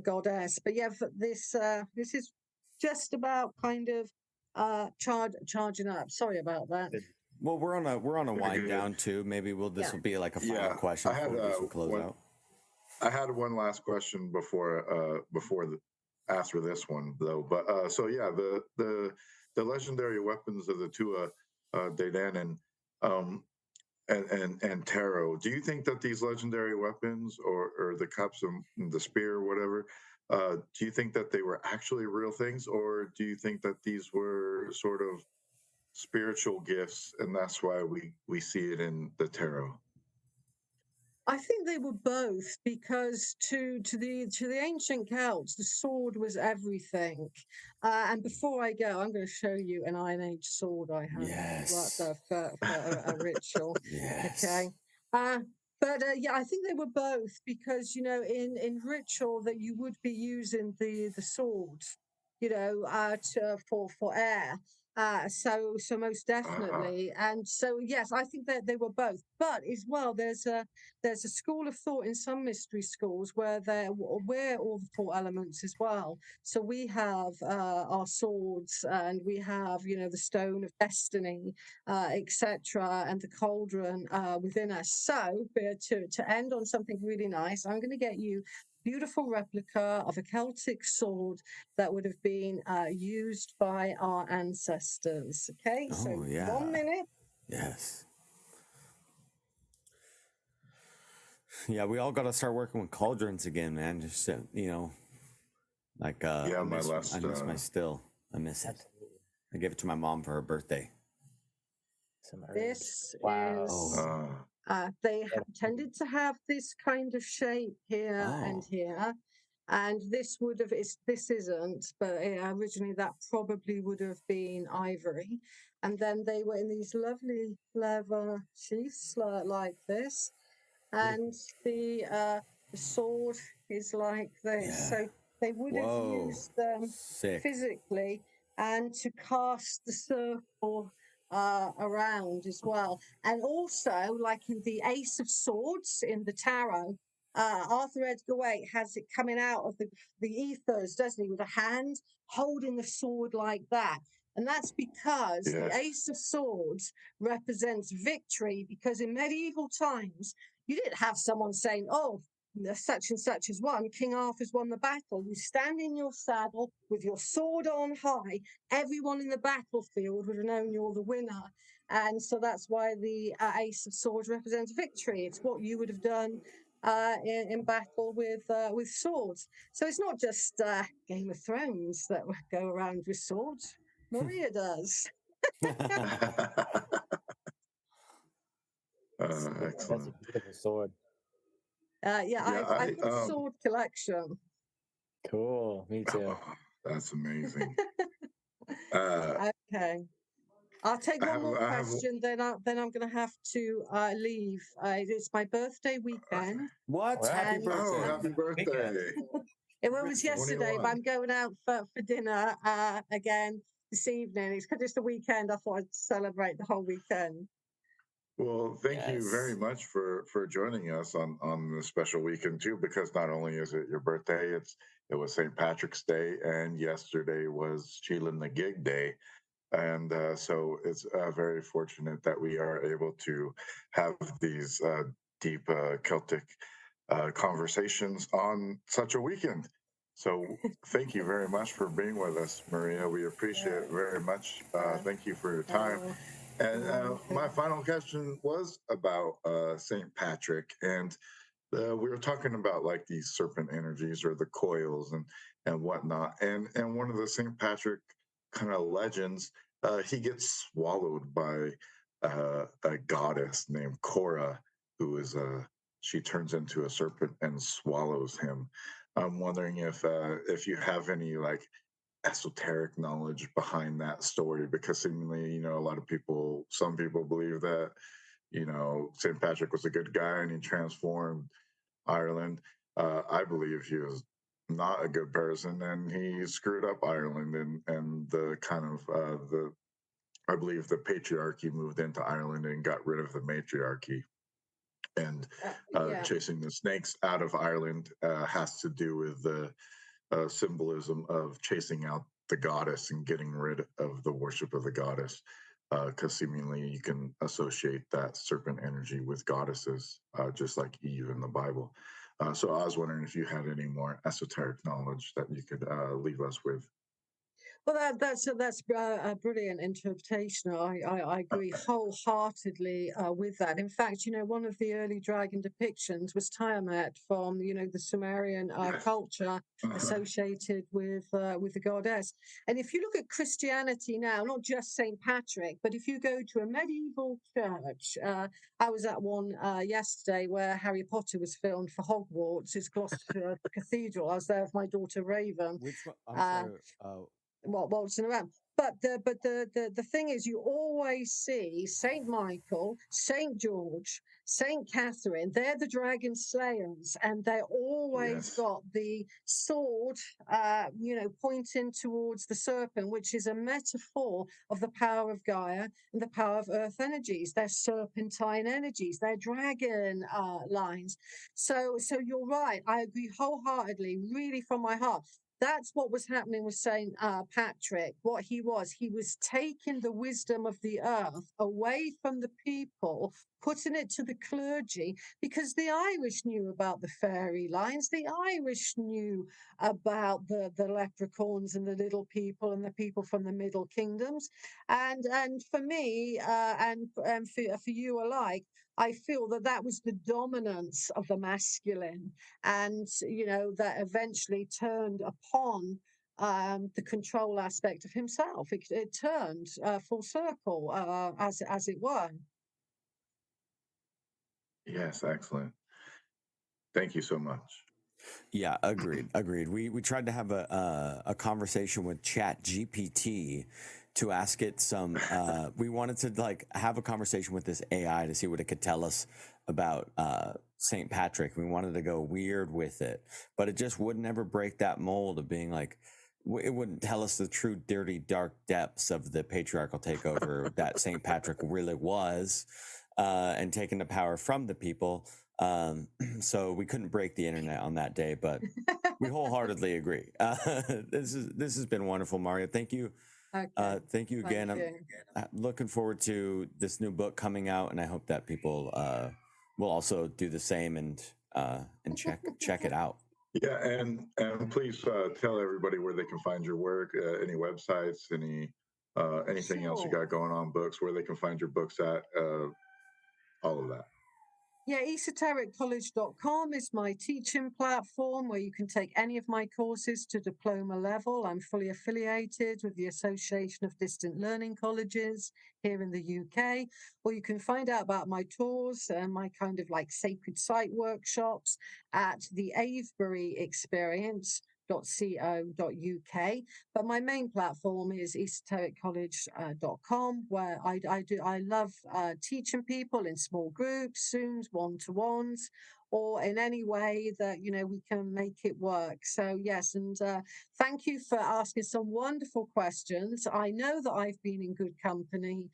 goddess. But yeah, this is just about kind of charging up. Sorry about that. Well, we're on a wind down too. Maybe this will be like a final question before we close out. I had one last question before after this one though. But so yeah, the legendary weapons of the Tua de Dan and tarot. Do you think that these legendary weapons, or the cups and the spear, or whatever, do you think that they were actually real things, or do you think that these were sort of spiritual gifts, and that's why we see it in the tarot? I think they were both, because to the ancient Celts, the sword was everything. And before I go, I'm going to show you an Iron Age sword I have. Yes. For a ritual. Yes. Okay. But I think they were both, because in ritual that you would be using the sword, for air. So most definitely, and so yes, I think that they were both. But as well, there's a school of thought in some mystery schools where we're all the 4 elements as well. So we have our swords, and we have the stone of destiny, etc., and the cauldron within us. So to end on something really nice, I'm going to get you beautiful replica of a Celtic sword that would have been used by our ancestors. Okay, so 1 minute. Yes. Yeah, we all got to start working with cauldrons again, man. Just like I miss my still. I miss it. I gave it to my mom for her birthday. This is. They tended to have this kind of shape here and here, and this isn't, but originally that probably would have been ivory, and then they were in these lovely leather sheaths like this, and the sword is like this. So They would have Whoa. used them Sick. physically and to cast the circle around as well. And also, like in the Ace of Swords in the tarot, Arthur Edgar Waite has it coming out of the ethers, doesn't he, with a hand holding the sword like that. And that's because the Yes. Ace of Swords represents victory, because in medieval times, you didn't have someone saying, oh, such and such has won, King Arthur's won the battle. You stand in your saddle with your sword on high, everyone in the battlefield would have known you're the winner. And so that's why the Ace of Swords represents victory. It's what you would have done in battle with swords. So it's not just Game of Thrones that go around with swords. Maria does. That's a Excellent. beautiful sword. Yeah, I've got a sword collection. Cool. Me too. Oh, that's amazing. Okay. I'll take one more question, then I'm going to have to leave. It's my birthday weekend. What? Happy birthday. Oh, happy birthday. It was yesterday, 21. but I'm going out for dinner again this evening. It's because it's the weekend. I thought I'd celebrate the whole weekend. Well, thank you very much for joining us on this special weekend too, because not only is it your birthday, it was St. Patrick's Day, and yesterday was Sheila and the Gig Day. And so it's very fortunate that we are able to have these deep Celtic conversations on such a weekend. So thank you very much for being with us, Maria. We appreciate it very much. Thank you for your time. And my final question was about St. Patrick. And we were talking about like these serpent energies or the coils and whatnot. And one of the St. Patrick kind of legends, he gets swallowed by a goddess named Cora, who is she turns into a serpent and swallows him. I'm wondering if you have any like esoteric knowledge behind that story, because seemingly, you know, some people believe that, you know, St. Patrick was a good guy and he transformed Ireland. I believe he was not a good person and he screwed up Ireland, and the kind of I believe the patriarchy moved into Ireland and got rid of the matriarchy. And chasing the snakes out of Ireland has to do with the symbolism of chasing out the goddess and getting rid of the worship of the goddess, because seemingly you can associate that serpent energy with goddesses, just like Eve in the Bible. So I was wondering if you had any more esoteric knowledge that you could leave us with. Well, that's a brilliant interpretation. I agree wholeheartedly with that. In fact, you know, one of the early dragon depictions was Tiamat from, you know, the Sumerian culture associated with the goddess. And if you look at Christianity now, not just St. Patrick, but if you go to a medieval church, I was at one yesterday where Harry Potter was filmed for Hogwarts. It's Gloucester Cathedral. I was there with my daughter Raven. Which one? I'm sorry. Waltzing around. But the thing is, you always see Saint Michael, Saint George, Saint Catherine. They're the dragon slayers, and they always got the sword, you know, pointing towards the serpent, which is a metaphor of the power of Gaia and the power of earth energies. They're serpentine energies. They're dragon lines. So you're right. I agree wholeheartedly, really from my heart. That's what was happening with St. Patrick. What he was taking the wisdom of the earth away from the people, putting it to the clergy, because the Irish knew about the fairy lines. The Irish knew about the leprechauns and the little people and the people from the Middle Kingdoms. And for me, and for you alike, I feel that was the dominance of the masculine, and you know, that eventually turned upon the control aspect of himself. It turned full circle, as it were. Yes, excellent. Thank you so much. Yeah, agreed. We tried to have a conversation with Chat GPT, to ask it some. We wanted to like have a conversation with this AI to see what it could tell us about St. Patrick. We wanted to go weird with it, but it just would never break that mold of being like. It wouldn't tell us the true dirty, dark depths of the patriarchal takeover that St. Patrick really was, and taking the power from the people. So we couldn't break the internet on that day, but we wholeheartedly agree. This has been wonderful, Maria. Thank you. Okay. Thank you again. Thank you. I'm looking forward to this new book coming out, and I hope that people will also do the same and check it out. Yeah, and please tell everybody where they can find your work, any websites, anything else you got going on, books, where they can find your books at, all of that. Yeah, esotericcollege.com is my teaching platform where you can take any of my courses to diploma level. I'm fully affiliated with the Association of Distant Learning Colleges here in the UK, or you can find out about my tours and my kind of like sacred site workshops at the Avebury Experience .co.uk, but my main platform is esotericcollege.com, where I love teaching people in small groups, Zooms, one-to-ones, or in any way that we can make it work. So yes, and thank you for asking some wonderful questions. I know that I've been in good company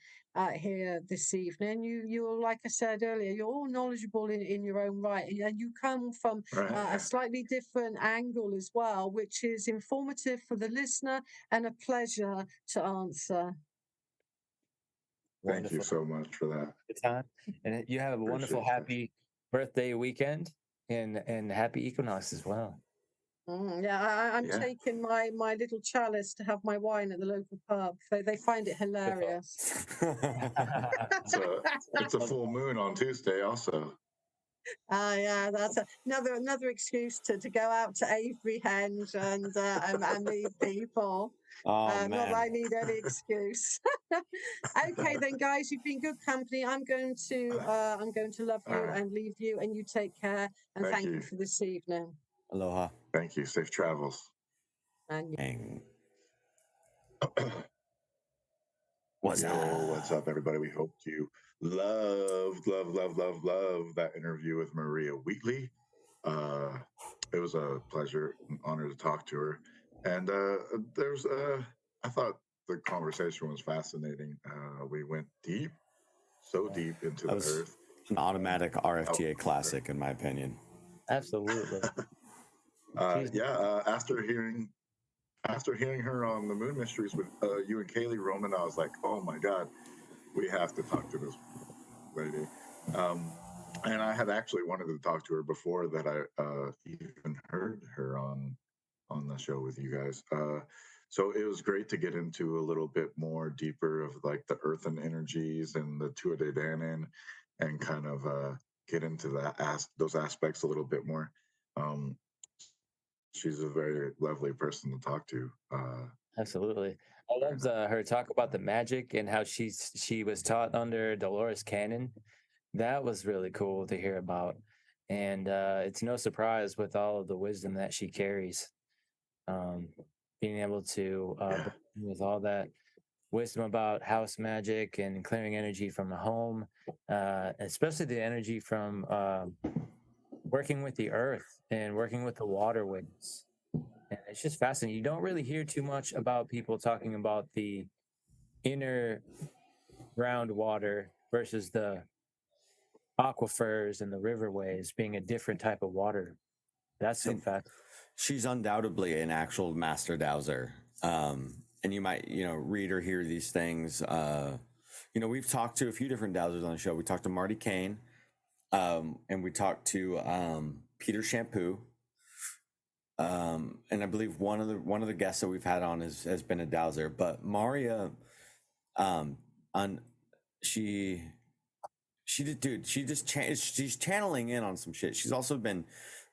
here this evening. You're, like I said earlier, you're all knowledgeable in your own right, and you come from a slightly different angle as well, which is informative for the listener and a pleasure to answer. Thank you so much for that. Good time, and you have a wonderful, happy birthday weekend, and happy equinox as well. I'm taking my little chalice to have my wine at the local pub. They find it hilarious. It's a full moon on Tuesday also. Yeah, that's another excuse to go out to Avebury Henge and meet people. Not that I need any excuse. Okay, then, guys, you've been good company. I'm going to love you and leave you, and you take care. And thank you for this evening. Aloha. Thank you. Safe travels. And what's up, everybody? We hope you love that interview with Maria Wheatley. It was a pleasure and honor to talk to her. And I thought the conversation was fascinating. We went deep, so deep into the earth. An automatic RFTA classic, in my opinion. Absolutely. After hearing her on the Moon Mysteries with you and Kaylee Roman, I was like, oh my God, we have to talk to this lady. And I had actually wanted to talk to her before that I even heard her on the show with you guys. So it was great to get into a little bit more deeper of like the earthen energies and the Tuatha Dé Danann, and kind of get into those aspects a little bit more. She's a very lovely person to talk to. Absolutely. I loved her talk about the magic and how she was taught under Dolores Cannon. That was really cool to hear about. And it's no surprise with all of the wisdom that she carries. Being able to, with all that wisdom about house magic and clearing energy from a home, especially the energy from working with the earth and working with the waterways. And it's just fascinating. You don't really hear too much about people talking about the inner groundwater versus the aquifers and the riverways being a different type of water. That's so fascinating. She's undoubtedly an actual master dowser. And you might, read or hear these things. We've talked to a few different dowsers on the show. We talked to Marty Kane, and we talked to Peter Shampoo. And I believe one of the guests that we've had on has been a dowser. But Maria, she's channeling in on some shit. She's also been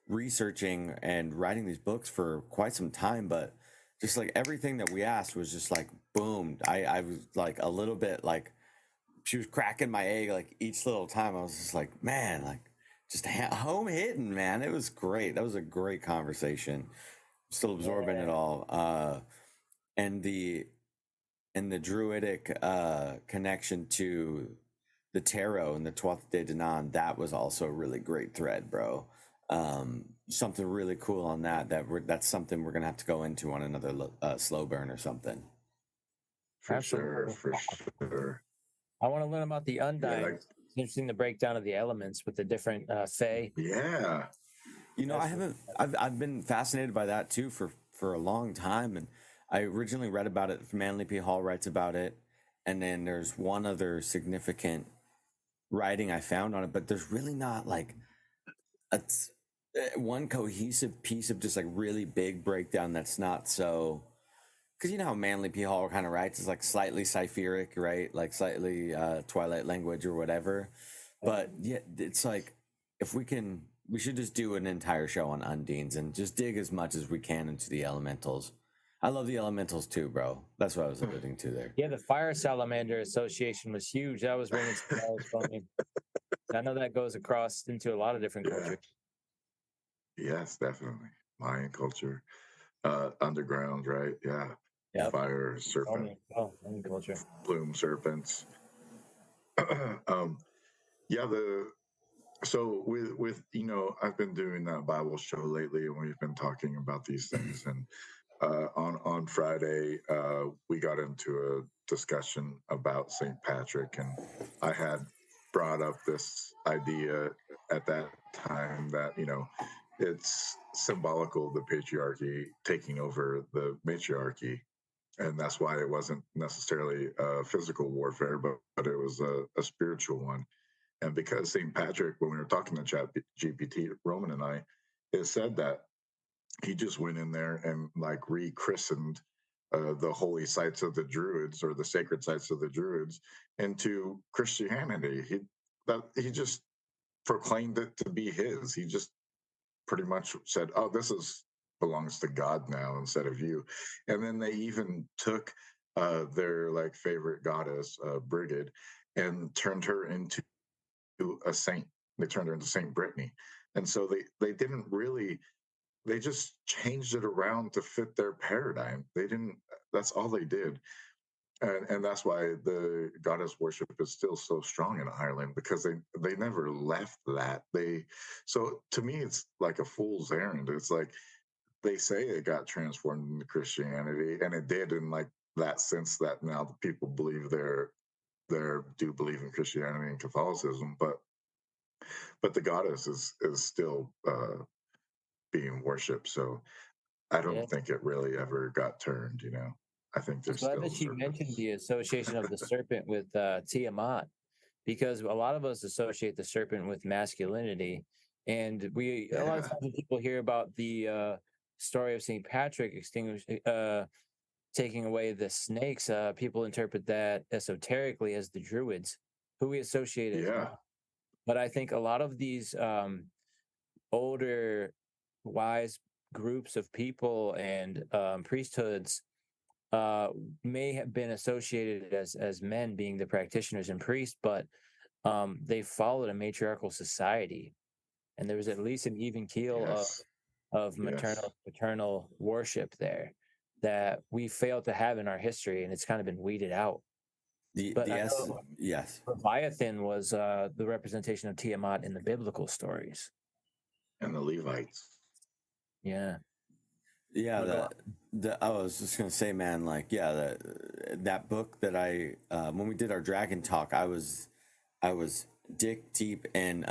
researching and writing these books for quite some time, but just like everything that we asked was just like boom. I was like a little bit like she was cracking my egg like each little time. I was just like, man, like just home hitting, man. It was great. That was a great conversation. Still absorbing it all. And the and the Druidic connection to the tarot and the 12th day Danan, that was also a really great thread, bro. Something really cool on that's something we're gonna have to go into on another slow burn or something. For Absolutely. sure. I want to learn about the Undying. Yeah, It's interesting the breakdown of the elements with the different fae. yeah. You know, I've been fascinated by that too for a long time, and I originally read about it. Manly P. Hall writes about it, and then there's one other significant writing I found on it, but there's really not like one cohesive piece of just like really big breakdown that's not so. Because you know how Manly P. Hall kind of writes is like slightly cypheric, right? Like slightly Twilight language or whatever. But yeah, it's like if we should just do an entire show on Undines and just dig as much as we can into the elementals. I love the elementals too, bro. That's what I was alluding to there. Yeah, the Fire Salamander Association was huge. That was ringing some bells for me. I know that goes across into a lot of different cultures. Yes, definitely. Mayan culture, underground, right? Yeah. Yep. Fire serpent, Mayan culture. plume serpents. Yeah, so with you know, I've been doing that Bible show lately, and we've been talking about these things. And on Friday, we got into a discussion about St. Patrick, and I had brought up this idea at that time that it's symbolical of the patriarchy taking over the matriarchy, and that's why it wasn't necessarily a physical warfare, but it was a spiritual one. And because St. Patrick, when we were talking to Chat GPT, Roman and I, it said that he just went in there and like rechristened the holy sites of the Druids, or the sacred sites of the Druids, into Christianity. He just proclaimed it to be his. He just pretty much said, "Oh, this is belongs to God now instead of you." And then they even took their like favorite goddess, Brigid, and turned her into a saint. They turned her into Saint Brittany. And so they didn't really, they just changed it around to fit their paradigm. They didn't, that's all they did. And that's why the goddess worship is still so strong in Ireland, because they never left that. So to me it's like a fool's errand. It's like they say it got transformed into Christianity, and it did in like that sense that now the people believe do believe in Christianity and Catholicism, but the goddess is still being worshipped. So I don't think it really ever got turned. I think I'm there's glad still that you mentioned the association of the serpent with Tiamat, because a lot of us associate the serpent with masculinity, and a lot of times when people hear about the story of Saint Patrick taking away the snakes, people interpret that esoterically as the Druids, who we associate as men. But I think a lot of these older, wise groups of people and priesthoods may have been associated as men being the practitioners and priests, but they followed a matriarchal society, and there was at least an even keel of maternal worship there that we failed to have in our history, and it's kind of been weeded out. Yes. Leviathan was the representation of Tiamat in the biblical stories. And the Levites. Yeah. Yeah, I was just gonna say, man, like, yeah, that book that I when we did our dragon talk, I was dick deep in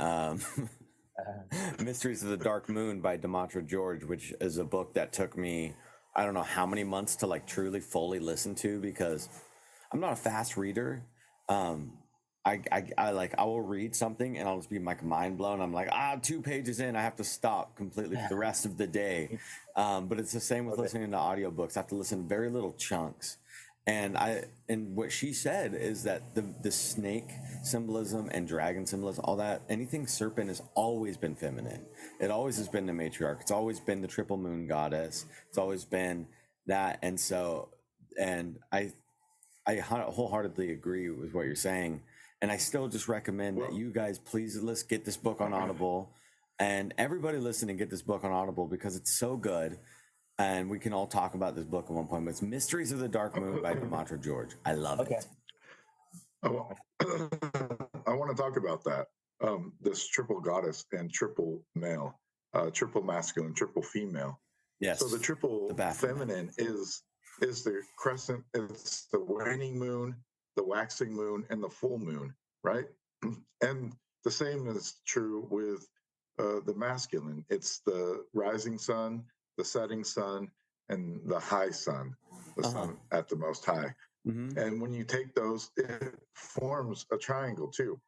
Mysteries of the Dark Moon by Demetra George, which is a book that took me I don't know how many months to like truly fully listen to, because I'm not a fast reader. I will read something and I'll just be like mind blown. I'm like, 2 pages in, I have to stop completely for the rest of the day. But it's the same with listening to audiobooks. I have to listen to very little chunks. And what she said is that the snake symbolism and dragon symbolism, all that, anything serpent has always been feminine. It always has been the matriarch. It's always been the triple moon goddess. It's always been that. And so, and I wholeheartedly agree with what you're saying. And I still just recommend that you guys please let's get this book on Audible, and everybody listening, get this book on Audible because it's so good. and we can all talk about this book at one point. But it's Mysteries of the Dark Moon by Demetra George. I love it. I want to talk about that. This triple goddess and triple male, triple masculine, triple female. Yes. So the triple feminine is the crescent, it's the waning moon, the waxing moon, and the full moon, right? And the same is true with the masculine. It's the rising sun, the setting sun, and the high sun, the sun at the most high. And when you take those, it forms a triangle too.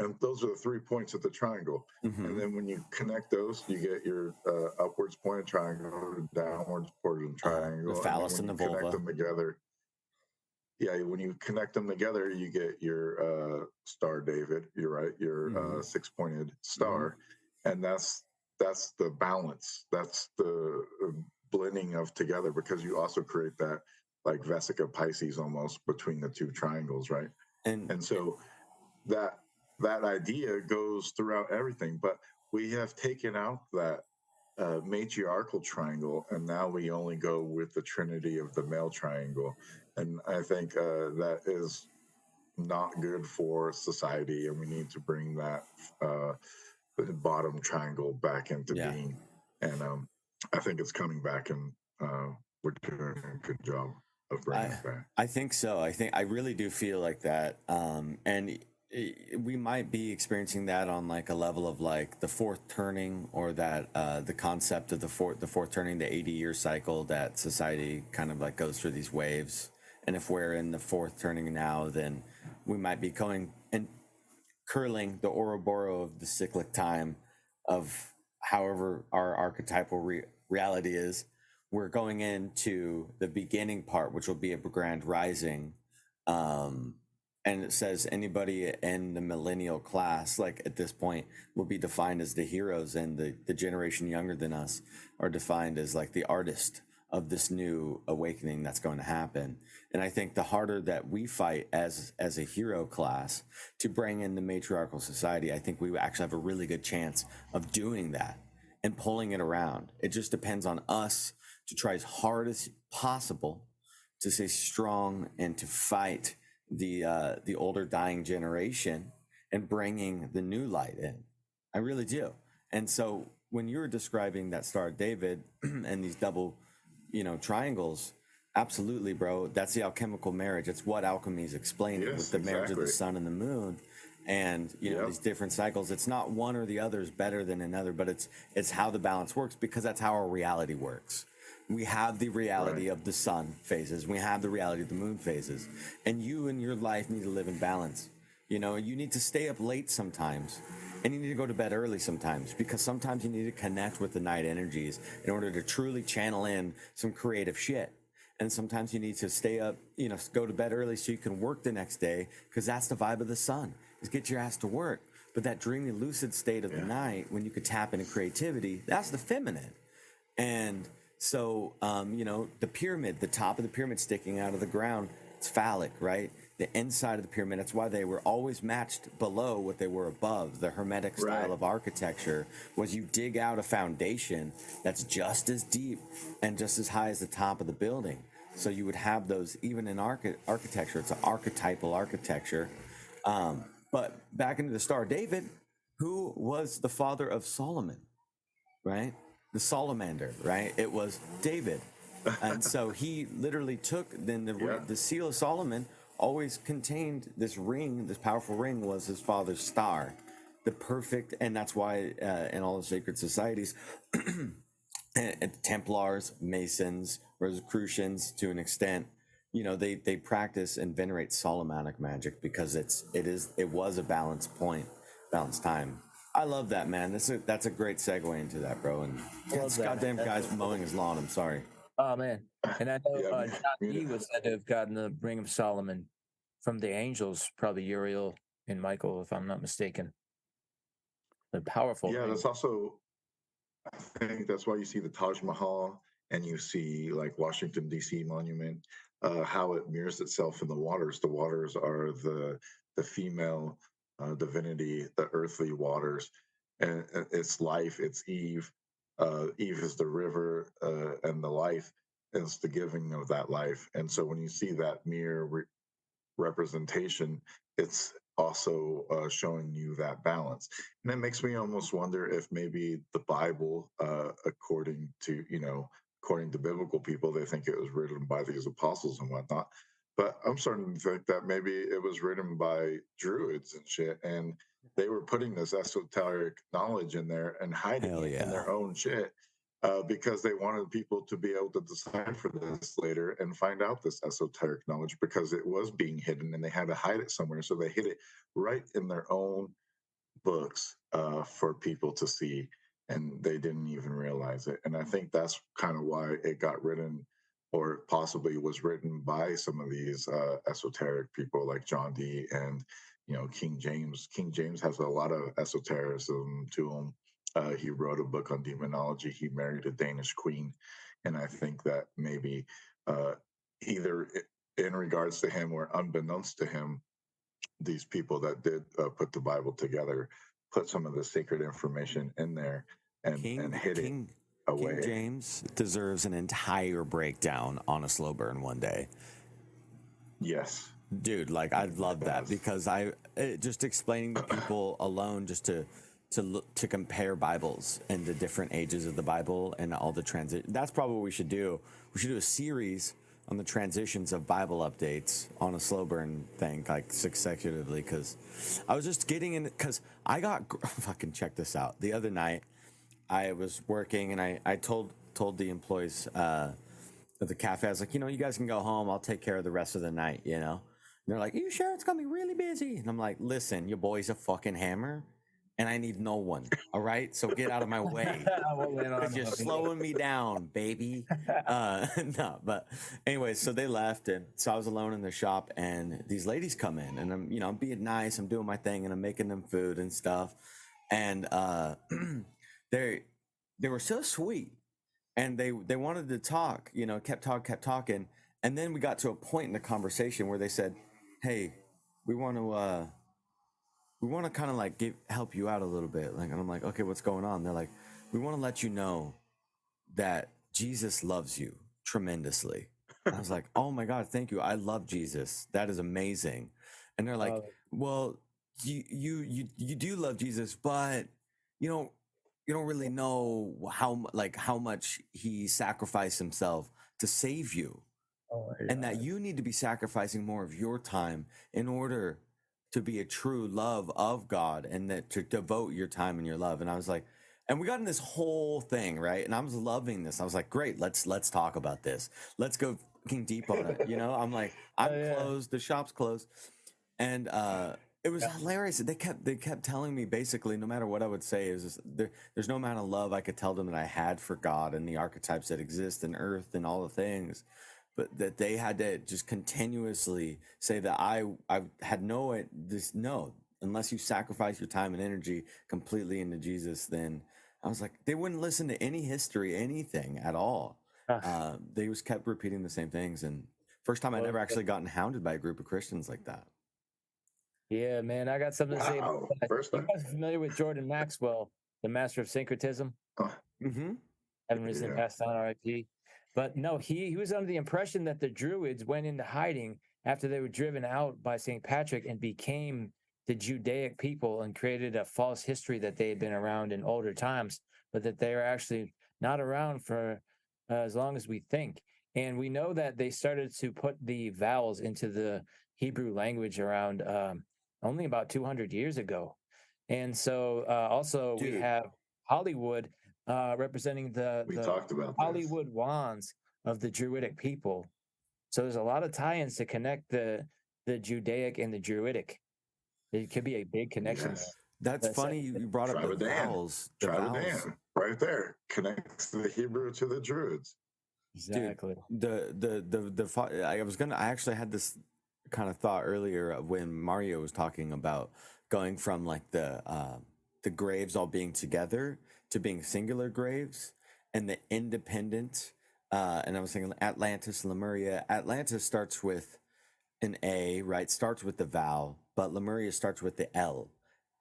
And those are the 3 points of the triangle. And then when you connect those, you get your upwards pointed triangle, downwards pointed triangle. The phallus and the vulva. Connect them together. Yeah, when you connect them together, you get your Star David. You're right, your 6-pointed star, and that's the balance. That's the blending of together, because you also create that like Vesica Pisces almost between the two triangles, right? And so that idea goes throughout everything, but we have taken out that matriarchal triangle, and now we only go with the trinity of the male triangle. And I think that is not good for society, and we need to bring that bottom triangle back into being. And I think it's coming back, and we're doing a good job of bringing it back. I think so. I really do feel like that. And we might be experiencing that on like a level of like the fourth turning, or that the concept of the fourth turning, the 80-year cycle that society kind of like goes through these waves. And if we're in the fourth turning now, then we might be going and curling the Ouroboros of the cyclic time of however our archetypal reality is. We're going into the beginning part, which will be a grand rising. And it says anybody in the millennial class, like at this point, will be defined as the heroes, and the generation younger than us are defined as like the artist of this new awakening that's going to happen. And I think the harder that we fight as a hero class to bring in the matriarchal society, I think we actually have a really good chance of doing that and pulling it around. It just depends on us to try as hard as possible to stay strong and to fight the older dying generation and bringing the new light in. I really do. And so when you were describing that Star of David and these double, triangles, absolutely, bro. That's the alchemical marriage. It's what alchemy is explaining with the marriage of the sun and the moon. And these different cycles. It's not one or the other is better than another, but it's how the balance works, because that's how our reality works. We have the reality of the sun phases. We have the reality of the moon phases. And you in your life need to live in balance. You need to stay up late sometimes, and you need to go to bed early sometimes, because sometimes you need to connect with the night energies in order to truly channel in some creative shit. And sometimes you need to stay up, go to bed early so you can work the next day, because that's the vibe of the sun, is get your ass to work. But that dreamy, lucid state of the night, when you could tap into creativity, that's the feminine. And so, the pyramid, the top of the pyramid sticking out of the ground, it's phallic, right? The inside of the pyramid, that's why they were always matched below what they were above. The Hermetic style of architecture was you dig out a foundation that's just as deep and just as high as the top of the building. So you would have those, even in architecture, it's an archetypal architecture. But back into the Star of David, who was the father of Solomon, right? The salamander, right? It was David. And so he literally took the seal of Solomon always contained this ring. This powerful ring was his father's star, the perfect. And that's why in all the sacred societies, and Templars, Masons, Rosicrucians, to an extent, they practice and venerate Solomonic magic, because it was a balanced point, balanced time. I love that, man. That's a great segue into that, bro. And this goddamn guy's mowing his lawn. I'm sorry. Oh man, and I know John Dee was said to have gotten the Ring of Solomon from the angels, probably Uriel and Michael, if I'm not mistaken. The powerful. Yeah, that's also. I think that's why you see the Taj Mahal, and you see like Washington D.C. Monument, how it mirrors itself in the waters. The waters are the female divinity, the earthly waters, and it's life, it's Eve. Eve is the river, and the life is the giving of that life. And so when you see that mirror representation, it's also showing you that balance. And it makes me almost wonder if maybe the Bible, according to biblical people, they think it was written by these apostles and whatnot. But I'm starting to think that maybe it was written by Druids and shit, and they were putting this esoteric knowledge in there and hiding Hell it in yeah. their own shit, because they wanted people to be able to decipher this later and find out this esoteric knowledge, because it was being hidden and they had to hide it somewhere. So they hid it right in their own books, for people to see, and they didn't even realize it. And I think that's kind of why it got written, or possibly was written by some of these esoteric people like John Dee and King James. King James has a lot of esotericism to him. He wrote a book on demonology. He married a Danish queen, and I think that maybe, either in regards to him or unbeknownst to him, these people that did put the Bible together put some of the sacred information in there and hid it away. King James deserves an entire breakdown on a slow burn one day. Yes, dude. Like I'd love that, because just explaining to people alone, just to compare Bibles and the different ages of the Bible and all the transit. That's probably what we should do. We should do a series on the transitions of Bible updates on a slow burn thing, like consecutively. Because I was just getting in, because I got fucking check this out. The other night, I was working and I told the employees of the cafe, I was like, you guys can go home. I'll take care of the rest of the night. And they're like, are you sure it's gonna be really busy? And I'm like, listen, your boy's a fucking hammer, and I need no one. All right, so get out of my way, because you're slowing me down, baby. No, but anyway, so they left, and so I was alone in the shop, and these ladies come in, and I'm being nice, I'm doing my thing, and I'm making them food and stuff, and they were so sweet, and they wanted to talk, kept talking, and then we got to a point in the conversation where they said, hey, we want to kind of like help you out a little bit. Like, and I'm like, okay, what's going on? They're like, we want to let you know that Jesus loves you tremendously. I was like, oh my God, thank you. I love Jesus. That is amazing. And they're like, well, you do love Jesus, but you don't really know how much he sacrificed himself to save you. And that you need to be sacrificing more of your time in order to be a true love of God, and that to devote your time and your love. And I was like, and we got in this whole thing, right? And I was loving this. I was like, great, let's talk about this. Let's go fucking deep on it. I'm like, I'm closed, the shop's closed. And it was hilarious. They kept telling me, basically, no matter what I would say, there's no amount of love I could tell them that I had for God and the archetypes that exist in Earth and all the things, but that they had to just continuously say that I had no, unless you sacrifice your time and energy completely into Jesus, then I was like, they wouldn't listen to any history, anything at all. They just kept repeating the same things. And first time I'd ever actually gotten hounded by a group of Christians like that. Yeah, man, I got something to say about that. You guys are familiar with Jordan Maxwell, the master of syncretism? Mm-hmm. Haven't recently passed on, RIP. But no, he was under the impression that the Druids went into hiding after they were driven out by St. Patrick and became the Judaic people and created a false history that they had been around in older times, but that they are actually not around for as long as we think. And we know that they started to put the vowels into the Hebrew language around only about 200 years ago. And so also we have Hollywood representing the Hollywood wands of the Druidic people. So there's a lot of tie-ins to connect the Judaic and the Druidic. It could be a big connection there. That's funny you brought up the vowels. The vowels right there connects the Hebrew to the Druids. Exactly. Dude, I actually had this kind of thought earlier of when Mario was talking about going from like the graves all being together to being singular graves, and the independent. And I was thinking Atlantis, Lemuria. Atlantis starts with an A, right? Starts with the vowel, but Lemuria starts with the L.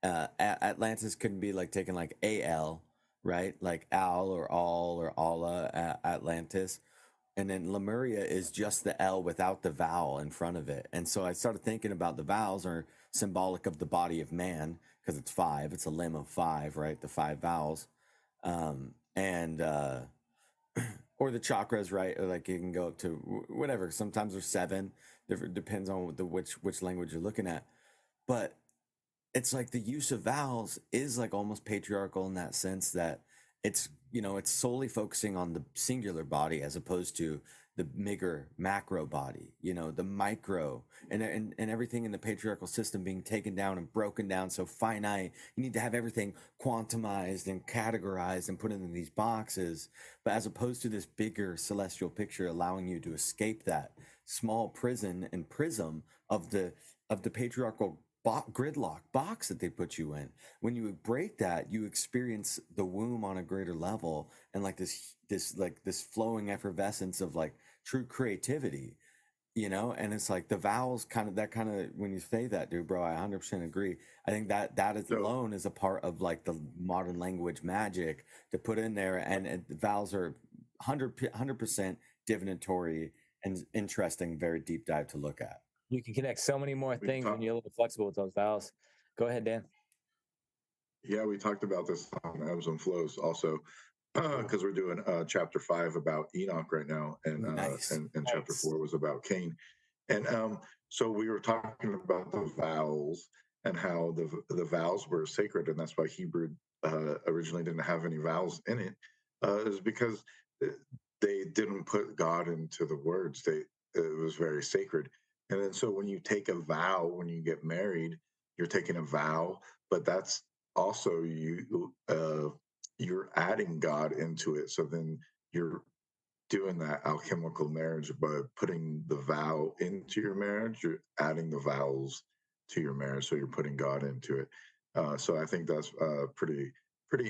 Atlantis couldn't be like taken like AL, right? Like Al or All or Alla, Atlantis. And then Lemuria is just the L without the vowel in front of it. And so I started thinking about the vowels are symbolic of the body of man because it's 5. It's a limb of 5, right? The 5 vowels. And or the chakras, right? Or like you can go up to whatever. Sometimes there's 7. Different depends on which language you're looking at. But it's like the use of vowels is like almost patriarchal in that sense that it's, you know, it's solely focusing on the singular body as opposed to the bigger macro body, you know, the micro and everything in the patriarchal system being taken down and broken down so finite. You need to have everything quantumized and categorized and put into these boxes, but as opposed to this bigger celestial picture allowing you to escape that small prison and prism of the patriarchal gridlock box that they put you in. When you break that, you experience the womb on a greater level and like this flowing effervescence of like true creativity, you know. And it's like the vowels kind of when you say that, dude, bro, I 100% agree. I think that is alone is a part of like the modern language magic to put in there, and the vowels are 100% divinatory and interesting, very deep dive to look at. You can connect so many more things when you're a little flexible with those vowels. Go ahead, Dan. Yeah, we talked about this on Ebbs and Flows also, because we're doing chapter 5 about Enoch right now, and and chapter 4 was about Cain, and so we were talking about the vowels and how the vowels were sacred, and that's why Hebrew originally didn't have any vowels in it, is because they didn't put God into the words. It was very sacred. And then so when you take a vow, when you get married, you're taking a vow, but that's also you're adding God into it. So then you're doing that alchemical marriage by putting the vow into your marriage. You're adding the vowels to your marriage, so you're putting God into it. So I think that's pretty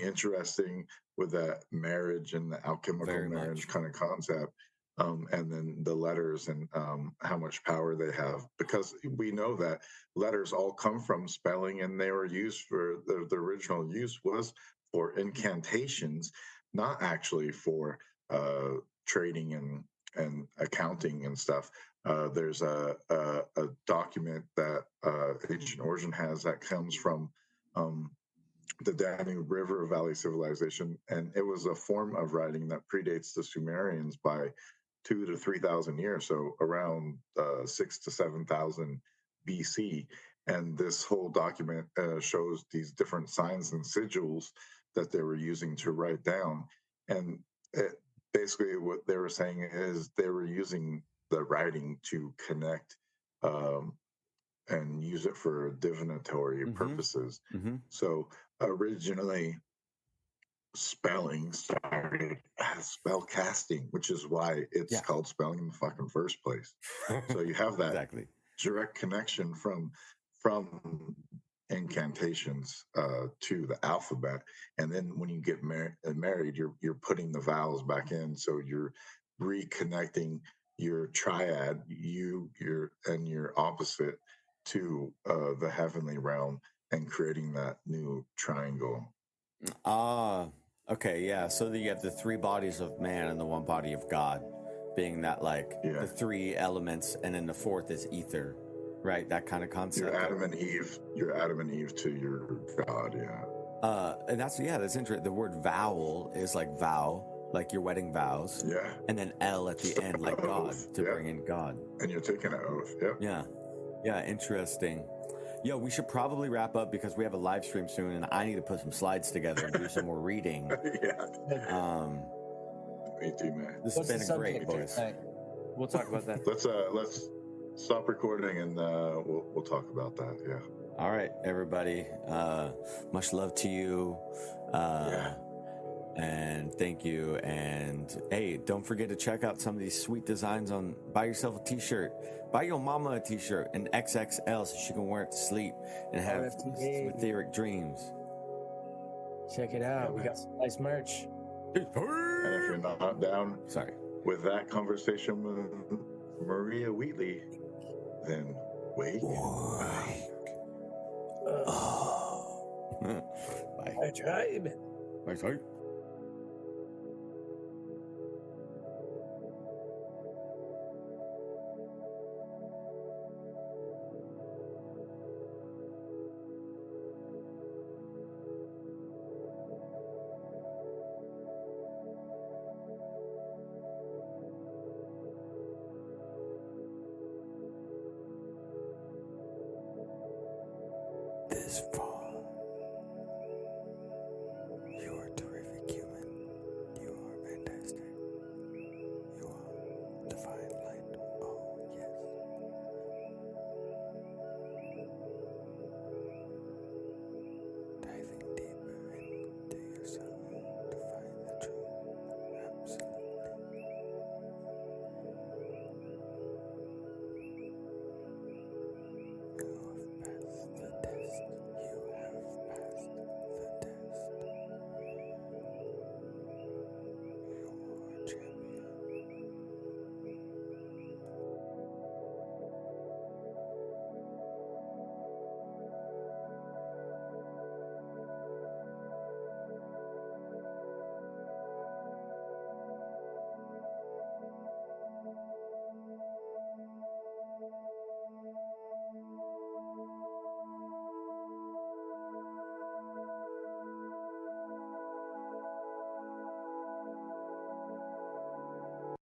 interesting with that marriage and the alchemical marriage kind of concept. And then the letters and how much power they have, because we know that letters all come from spelling, and they were used for the original use was for incantations, not actually for trading and accounting and stuff. There's a document that Ancient Origin has that comes from the Danube River Valley civilization, and it was a form of writing that predates the Sumerians by 2,000 to 3,000 years, so around 6,000 to 7,000 BC. And this whole document shows these different signs and sigils that they were using to write down. And basically, what they were saying is they were using the writing to connect and use it for divinatory purposes. So originally, spelling started as spell casting, which is why it's called spelling in the fucking first place. So you have that direct connection from incantations to the alphabet, and then when you get married, you're putting the vowels back in, so you're reconnecting your triad, your opposite to the heavenly realm, and creating that new triangle. Okay, yeah. So you have the 3 bodies of man and the 1 body of God, being that like the 3 elements, and then the 4th is ether, right? That kind of concept. You're Adam and Eve. You're Adam and Eve to your God, and that's interesting. The word vowel is like vow, like your wedding vows. Yeah. And then L at the end, like God, to bring in God. And you're taking an oath. Yeah. Yeah, interesting. Yo, we should probably wrap up because we have a live stream soon, and I need to put some slides together and do some more reading. Me too, man. This has been great, boys. We'll talk about that. Let's stop recording and we'll talk about that. Yeah. All right, everybody. Much love to you. And thank you. And hey, don't forget to check out some of these sweet designs on. Buy yourself a t-shirt. Buy your mama a t-shirt, an XXL, so she can wear it to sleep and have etheric dreams. Check it out. We got some nice merch. And if you're not down with that conversation with Maria Wheatley, then wait. Bye. I tried. Bye. is for.